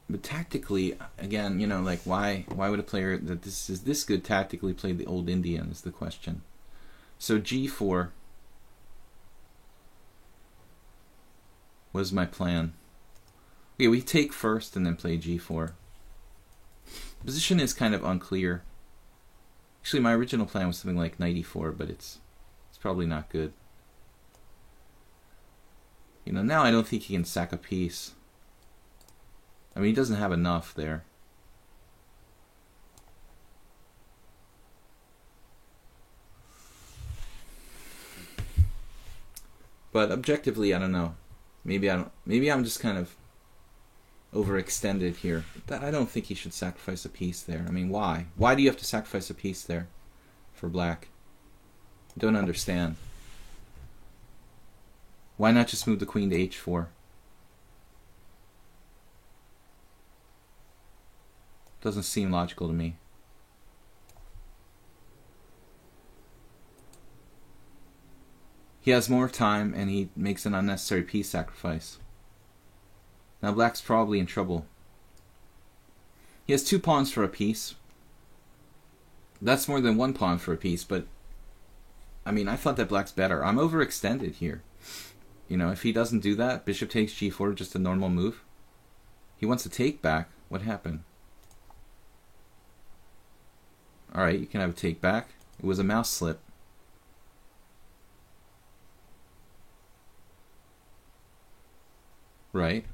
But tactically, again, you know, like why would a player that this is this good tactically play the old Indian is the question. So g4 was my plan. Okay, we take first and then play g4. Position is kind of unclear. Actually, my original plan was something like knight e4, but it's probably not good. You know, now I don't think he can sack a piece. I mean, he doesn't have enough there. But objectively, I don't know. Maybe I'm just kind of overextended here. I don't think he should sacrifice a piece there. I mean, why? Why do you have to sacrifice a piece there for black? I don't understand. Why not just move the queen to h4? Doesn't seem logical to me. He has more time and he makes an unnecessary piece sacrifice. Now black's probably in trouble. He has 2 pawns for a piece. That's more than 1 pawn for a piece, but I mean, I thought that black's better. I'm overextended here. You know, if he doesn't do that, bishop takes g4, just a normal move. He wants to take back. What happened? Alright, you can have a take back. It was a mouse slip. Right.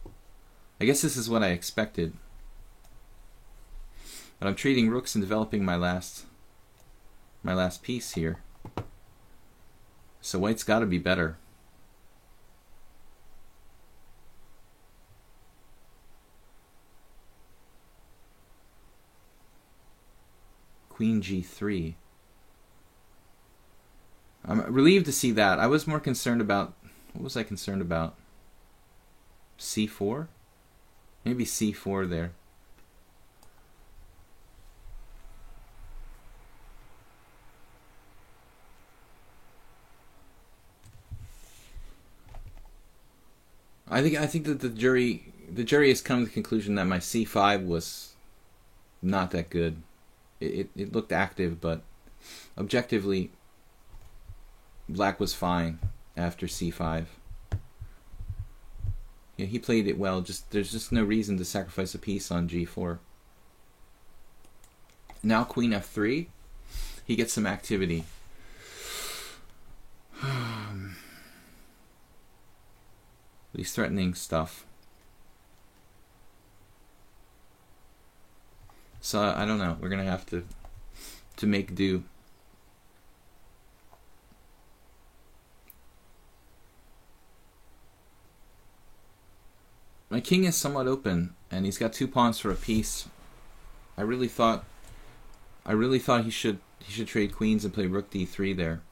I guess this is what I expected. But I'm trading rooks and developing my last piece here. So white's got to be better. Queen g3. I'm relieved to see that. I was more concerned about... What was I concerned about? c4? Maybe c4 there. I think that the jury has come to the conclusion that my c5 was not that good. It looked active, but objectively, black was fine after c5. Yeah, he played it well. There's just no reason to sacrifice a piece on g4. Now queen f3, he gets some activity. He's threatening stuff. So I don't know. We're gonna have to make do. My king is somewhat open, and he's got 2 pawns for a piece. I really thought he should trade queens and play rook d3 there.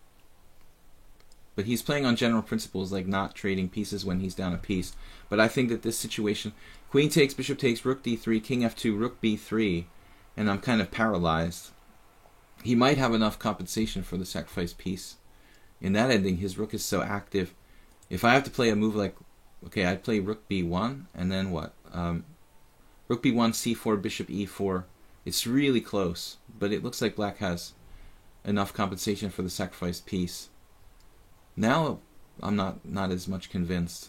But he's playing on general principles, like not trading pieces when he's down a piece. But I think that this situation, queen takes, bishop takes, rook d3, king f2, rook b3, and I'm kind of paralyzed. He might have enough compensation for the sacrifice piece. In that ending, his rook is so active. If I have to play a move like, okay, I'd play rook b1, and then what? Rook b1, c4, bishop e4. It's really close, but it looks like black has enough compensation for the sacrifice piece. Now I'm not as much convinced.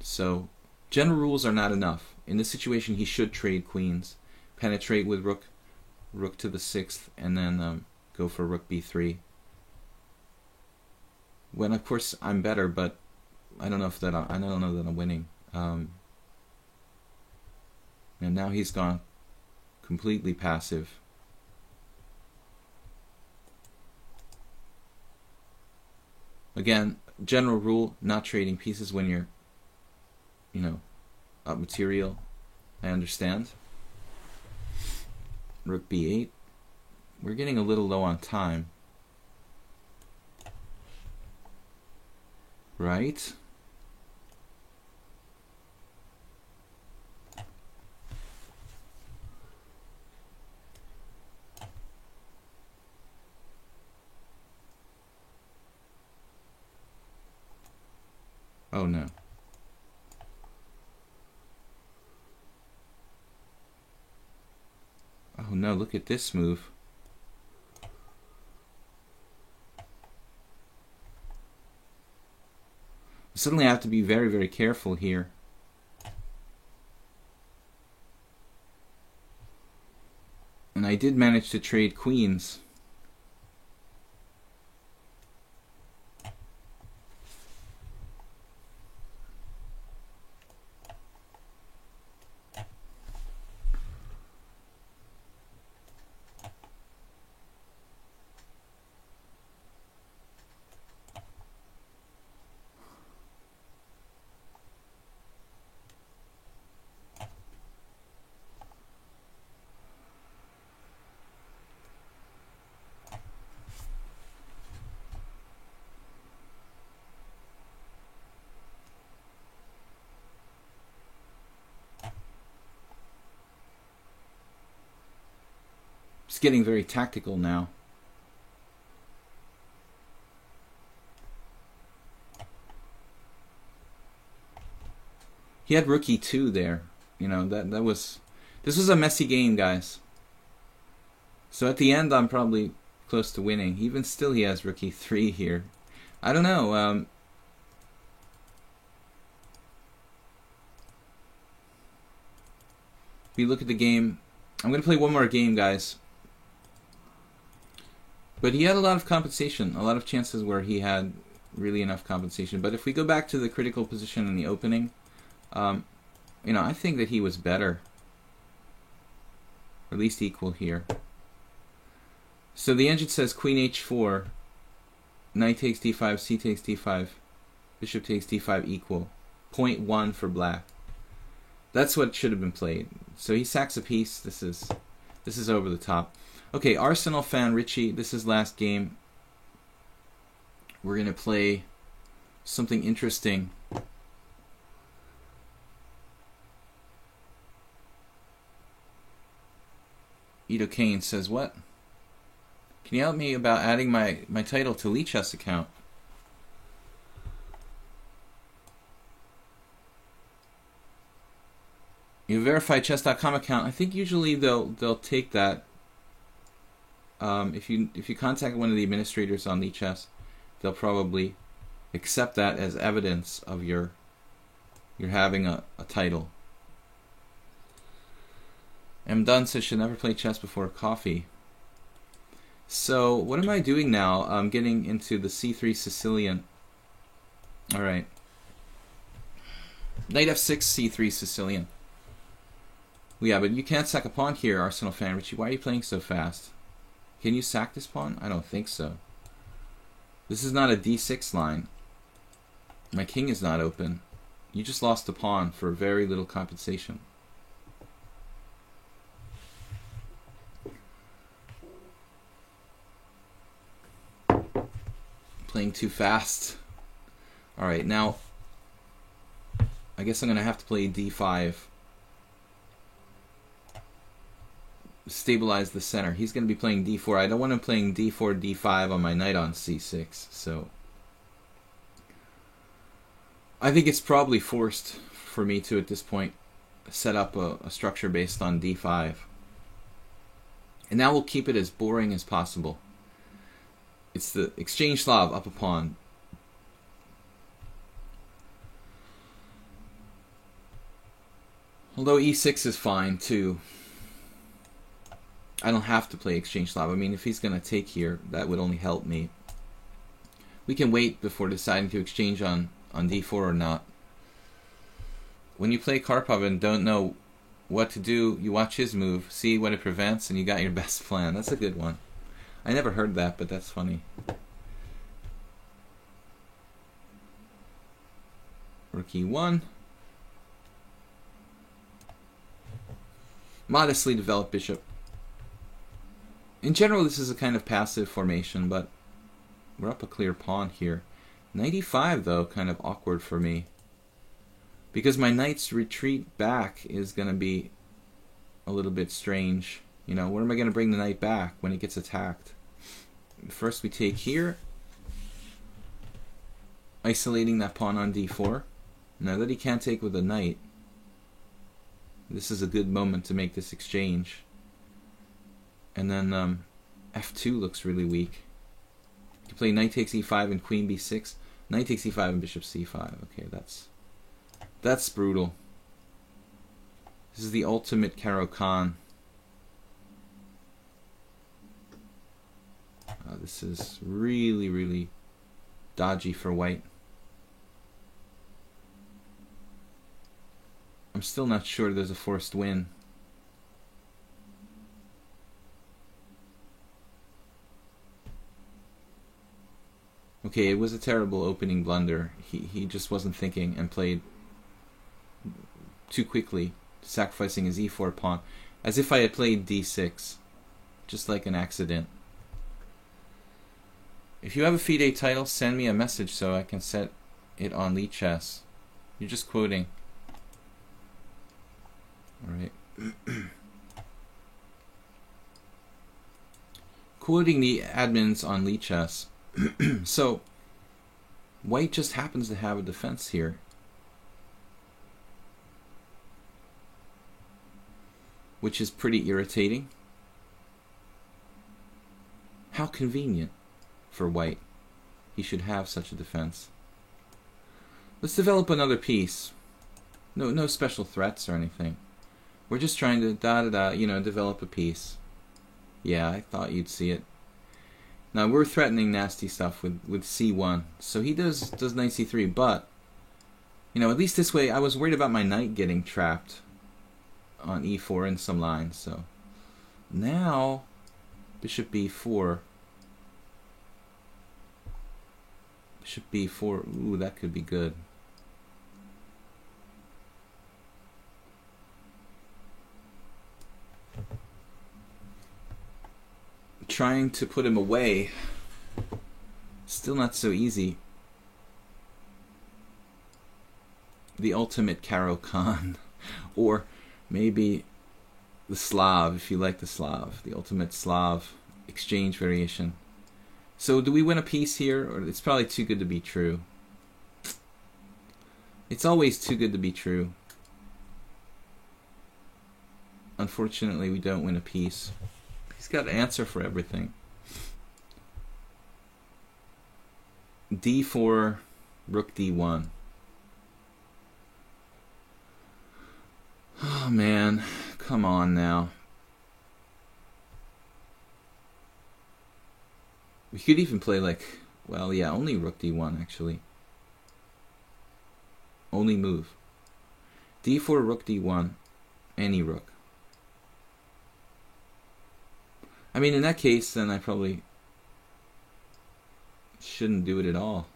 So general rules are not enough. In this situation, he should trade queens, penetrate with rook to the 6th, and then go for rook b3. When of course I'm better, but I don't know that I'm winning. And now he's gone completely passive. Again, general rule, not trading pieces when you're, up material. I understand. Rook b8. We're getting a little low on time. Right? Oh no. Oh no, look at this move. Suddenly I have to be very, very careful here. And I did manage to trade queens. It's getting very tactical now. He had rook e2 there. This was a messy game, guys. So at the end, I'm probably close to winning. Even still, he has rook e3 here. I don't know. If you look at the game, I'm going to play one more game, guys. But he had a lot of compensation, a lot of chances where he had really enough compensation. But if we go back to the critical position in the opening, You know, I think that he was better. Or at least equal here. So the engine says queen h4, knight takes d5, c takes d5, bishop takes d5 equal. 0.1 for black. That's what should have been played. So he sacks a piece. This is over the top. Okay, Arsenal fan Richie, this is last game. We're going to play something interesting. Edo Kane says, what? Can you help me about adding my title to Lichess account? You verify chess.com account. I think usually they'll take that. If you contact one of the administrators on Lichess, they'll probably accept that as evidence of your having a title. M. Dunn says should never play chess before coffee. So what am I doing now? I'm getting into the c3 Sicilian. All right. Knight f6 c3 Sicilian. Yeah, but you can't sack a pawn here, Arsenal fan Richie. Why are you playing so fast? Can you sack this pawn? I don't think so. This is not a d6 line. My king is not open. You just lost a pawn for very little compensation. Playing too fast. Alright, now I guess I'm going to have to play d5. Stabilize the center. He's going to be playing d4. I don't want him playing d4, d5 on my knight on c6. So I think it's probably forced for me to, at this point, set up a structure based on d5. And now we'll keep it as boring as possible. It's the exchange Slav up a pawn. Although e6 is fine too. I don't have to play exchange Slav. I mean, if he's going to take here, that would only help me. We can wait before deciding to exchange on d4 or not. When you play Karpov and don't know what to do, you watch his move, see what it prevents, and you got your best plan. That's a good one. I never heard that, but that's funny. Rook e1. Modestly developed bishop. In general, this is a kind of passive formation, but we're up a clear pawn here. Knight e5, though, kind of awkward for me. Because my knight's retreat back is going to be a little bit strange. You know, where am I going to bring the knight back when it gets attacked? First we take here, isolating that pawn on d4. Now that he can't take with a knight, this is a good moment to make this exchange. And then f2 looks really weak. You play knight takes e5 and queen b6. Knight takes e5 and bishop c5. Okay, that's brutal. This is the ultimate Caro-Kann. This is really, really dodgy for white. I'm still not sure there's a forced win. Okay, it was a terrible opening blunder. He just wasn't thinking and played too quickly, sacrificing his e4 pawn, as if I had played d6, just like an accident. If you have a FIDE title, send me a message so I can set it on Lichess. You're just quoting. Alright. Quoting the admins on Lichess. So, white just happens to have a defense here. Which is pretty irritating. How convenient for white. He should have such a defense. Let's develop another piece. No special threats or anything. We're just trying to develop a piece. Yeah, I thought you'd see it. Now we're threatening nasty stuff with c1. So he does knight c3, but You know, at least this way, I was worried about my knight getting trapped on e4 in some lines, so now bishop b4. Bishop b4, ooh, that could be good. Trying to put him away, still not so easy. The ultimate Caro-Kann, or maybe the Slav, if you like the Slav, the ultimate Slav exchange variation. So do we win a piece here, or it's probably too good to be true? It's always too good to be true. Unfortunately, we don't win a piece. He's got an answer for everything. d4, rook d1. Oh man, come on now. We could even play like, well, yeah, only rook d1 actually. Only move. d4, rook d1, any rook. I mean, in that case, then I probably shouldn't do it at all.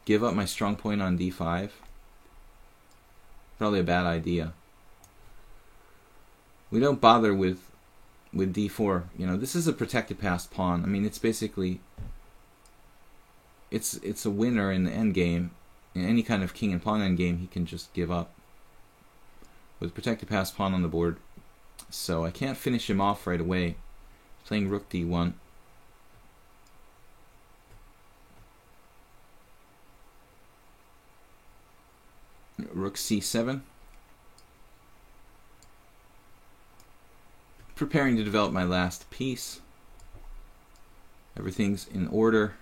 Give up my strong point on d5. Probably a bad idea. We don't bother with d4. You know, this is a protected passed pawn. I mean, it's basically it's a winner in the endgame. In any kind of king and pawn endgame, he can just give up with protected passed pawn on the board. So I can't finish him off right away. Playing rook d1. Rook c7. Preparing to develop my last piece. Everything's in order.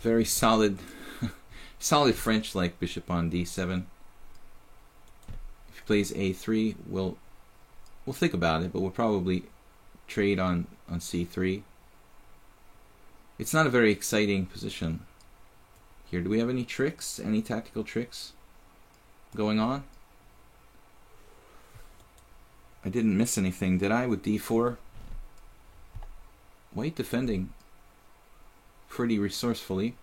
Very solid, solid French like bishop on d7. If he plays a3, we'll think about it, but we'll probably trade on c3. It's not a very exciting position. Here, do we have any tricks? Any tactical tricks going on? I didn't miss anything, did I, with d4? White defending pretty resourcefully.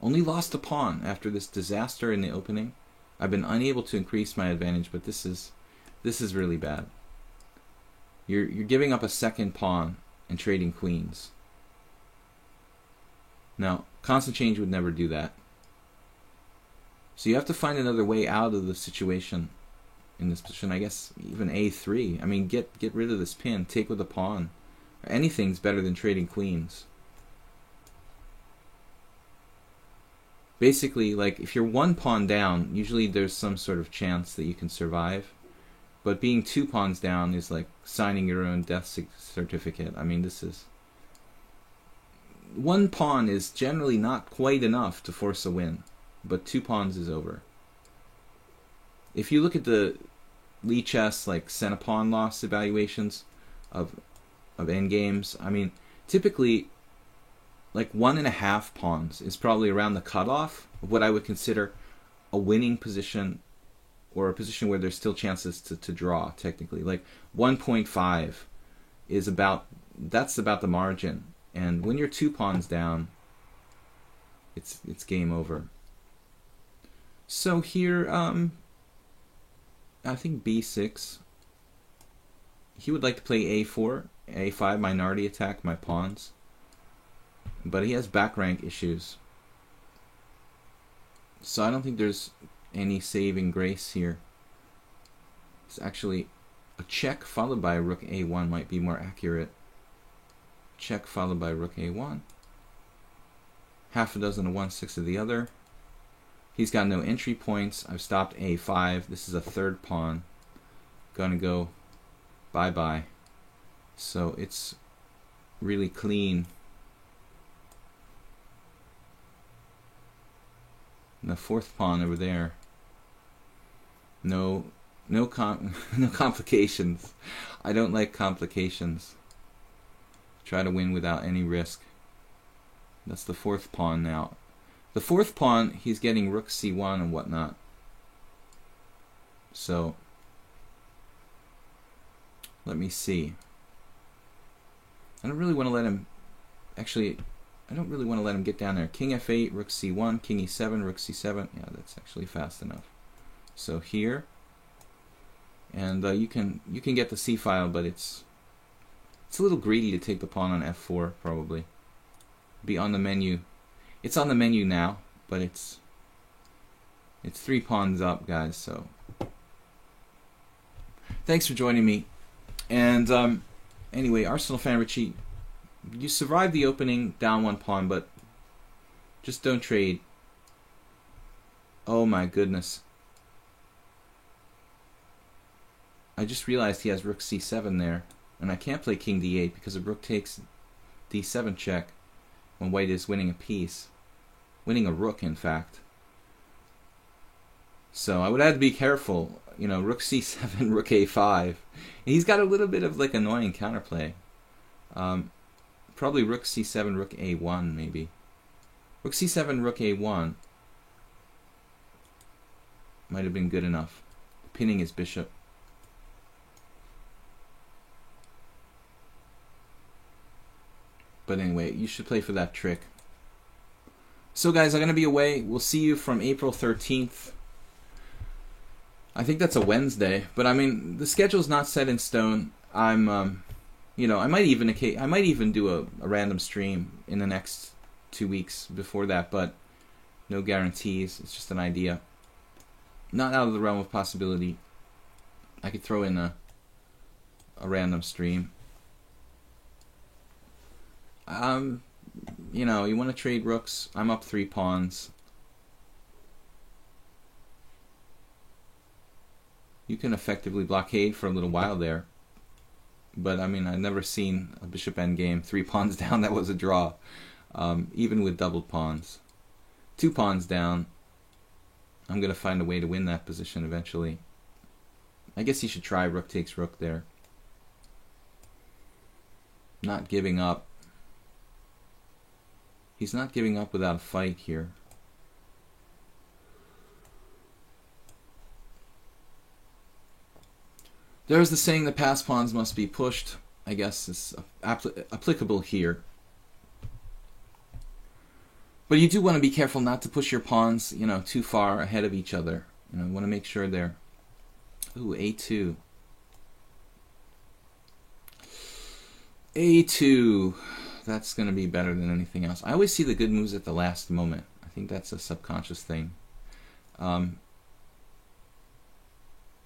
Only lost a pawn after this disaster in the opening. I've been unable to increase my advantage, but this is really bad. You're giving up a second pawn and trading queens. Now, constant change would never do that. So you have to find another way out of the situation in this position. I guess even a3. I mean, get rid of this pin. Take with a pawn. Anything's better than trading queens. Basically, like, if you're one pawn down, usually there's some sort of chance that you can survive. But being two pawns down is like signing your own death certificate. I mean, this is... One pawn is generally not quite enough to force a win, but two pawns is over. If you look at the Lichess, like, centipawn loss evaluations of endgames, I mean, typically, like, 1.5 pawns is probably around the cutoff of what I would consider a winning position, or a position where there's still chances to draw, technically. Like, 1.5 is that's about the margin. And when you're two pawns down, it's game over. So here, I think b6. He would like to play a4, a5, minority attack my pawns. But he has back rank issues. So I don't think there's any saving grace here. It's actually a check followed by rook a1 might be more accurate. Check followed by rook a1. Half a dozen of one, 6 of the other. He's got no entry points. I've stopped a5. This is a third pawn. Gonna go bye-bye. So it's really clean. And the fourth pawn over there. No complications. I don't like complications. Try to win without any risk. That's the fourth pawn now. The fourth pawn, he's getting rook c1 and whatnot. So, let me see. I don't really want to let him... Actually, I don't really want to let him get down there. King f8, rook c1, king e7, rook c7. Yeah, that's actually fast enough. So here, and you can get the c file, but it's a little greedy to take the pawn on f4 probably. Be on the menu. It's on the menu now, but it's 3 pawns up, guys. So thanks for joining me. And anyway, Arsenal fan Richie, you survived the opening down 1 pawn, but just don't trade. Oh my goodness. I just realized he has rook c7 there, and I can't play king d8 because if rook takes d7 check when white is winning a piece. Winning a rook, in fact. So I would have to be careful. You know, rook c7, rook a5. And he's got a little bit of like annoying counterplay. Probably rook c7, rook a1 maybe. Rook c7, rook a1 might have been good enough. Pinning his bishop. But anyway, you should play for that trick. So guys, I'm going to be away. We'll see you from April 13th. I think that's a Wednesday, but I mean, the schedule's not set in stone. I'm, you know, I might even do a random stream in the next 2 weeks before that, but no guarantees. It's just an idea. Not out of the realm of possibility. I could throw in a random stream. You know, you want to trade rooks. I'm up 3 pawns. You can effectively blockade for a little while there. But, I mean, I've never seen a bishop endgame 3 pawns down that was a draw. Even with doubled pawns. 2 pawns down. I'm going to find a way to win that position eventually. I guess you should try rook takes rook there. Not giving up. He's not giving up without a fight here. There's the saying that passed pawns must be pushed. I guess it's applicable here. But you do want to be careful not to push your pawns, you know, too far ahead of each other. You know, you want to make sure they're... Ooh, a2. a2. That's going to be better than anything else. I always see the good moves at the last moment. I think that's a subconscious thing. I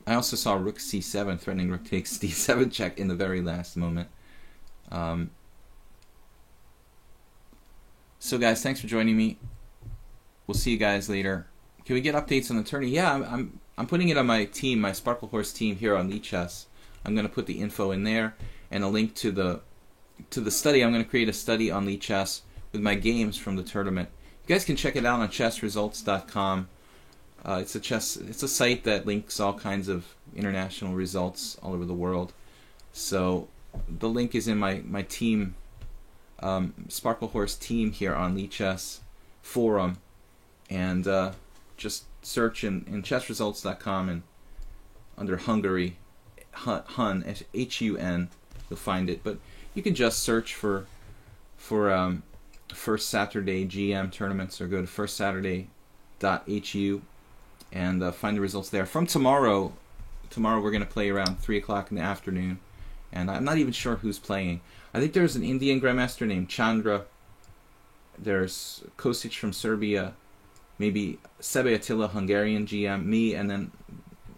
also saw rook c7 threatening rook takes d7 check in the very last moment. So guys, thanks for joining me. We'll see you guys later. Can we get updates on the tourney? Yeah, I'm putting it on my team, my Sparkle Horse team here on Lichess. I'm going to put the info in there and a link to the study. I'm going to create a study on Lichess with my games from the tournament. You guys can check it out on chessresults.com. It's a site that links all kinds of international results all over the world. So the link is in my team, Sparkle Horse team here on Lichess forum, and just search in chessresults.com and under Hungary, Hun, H-U-N, you'll find it. But you can just search for First Saturday GM tournaments, or go to firstsaturday.hu and find the results there. From tomorrow we're going to play around 3 o'clock in the afternoon, and I'm not even sure who's playing. I think there's an Indian grandmaster named Chandra. There's Kosic from Serbia, maybe Sebe Attila, Hungarian GM, me, and then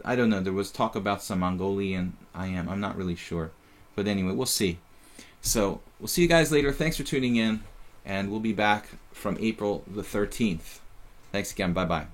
I don't know. There was talk about some Mongolian IM. I'm not really sure, but anyway, we'll see. So we'll see you guys later. Thanks for tuning in, and we'll be back from April the 13th. Thanks again. Bye-bye.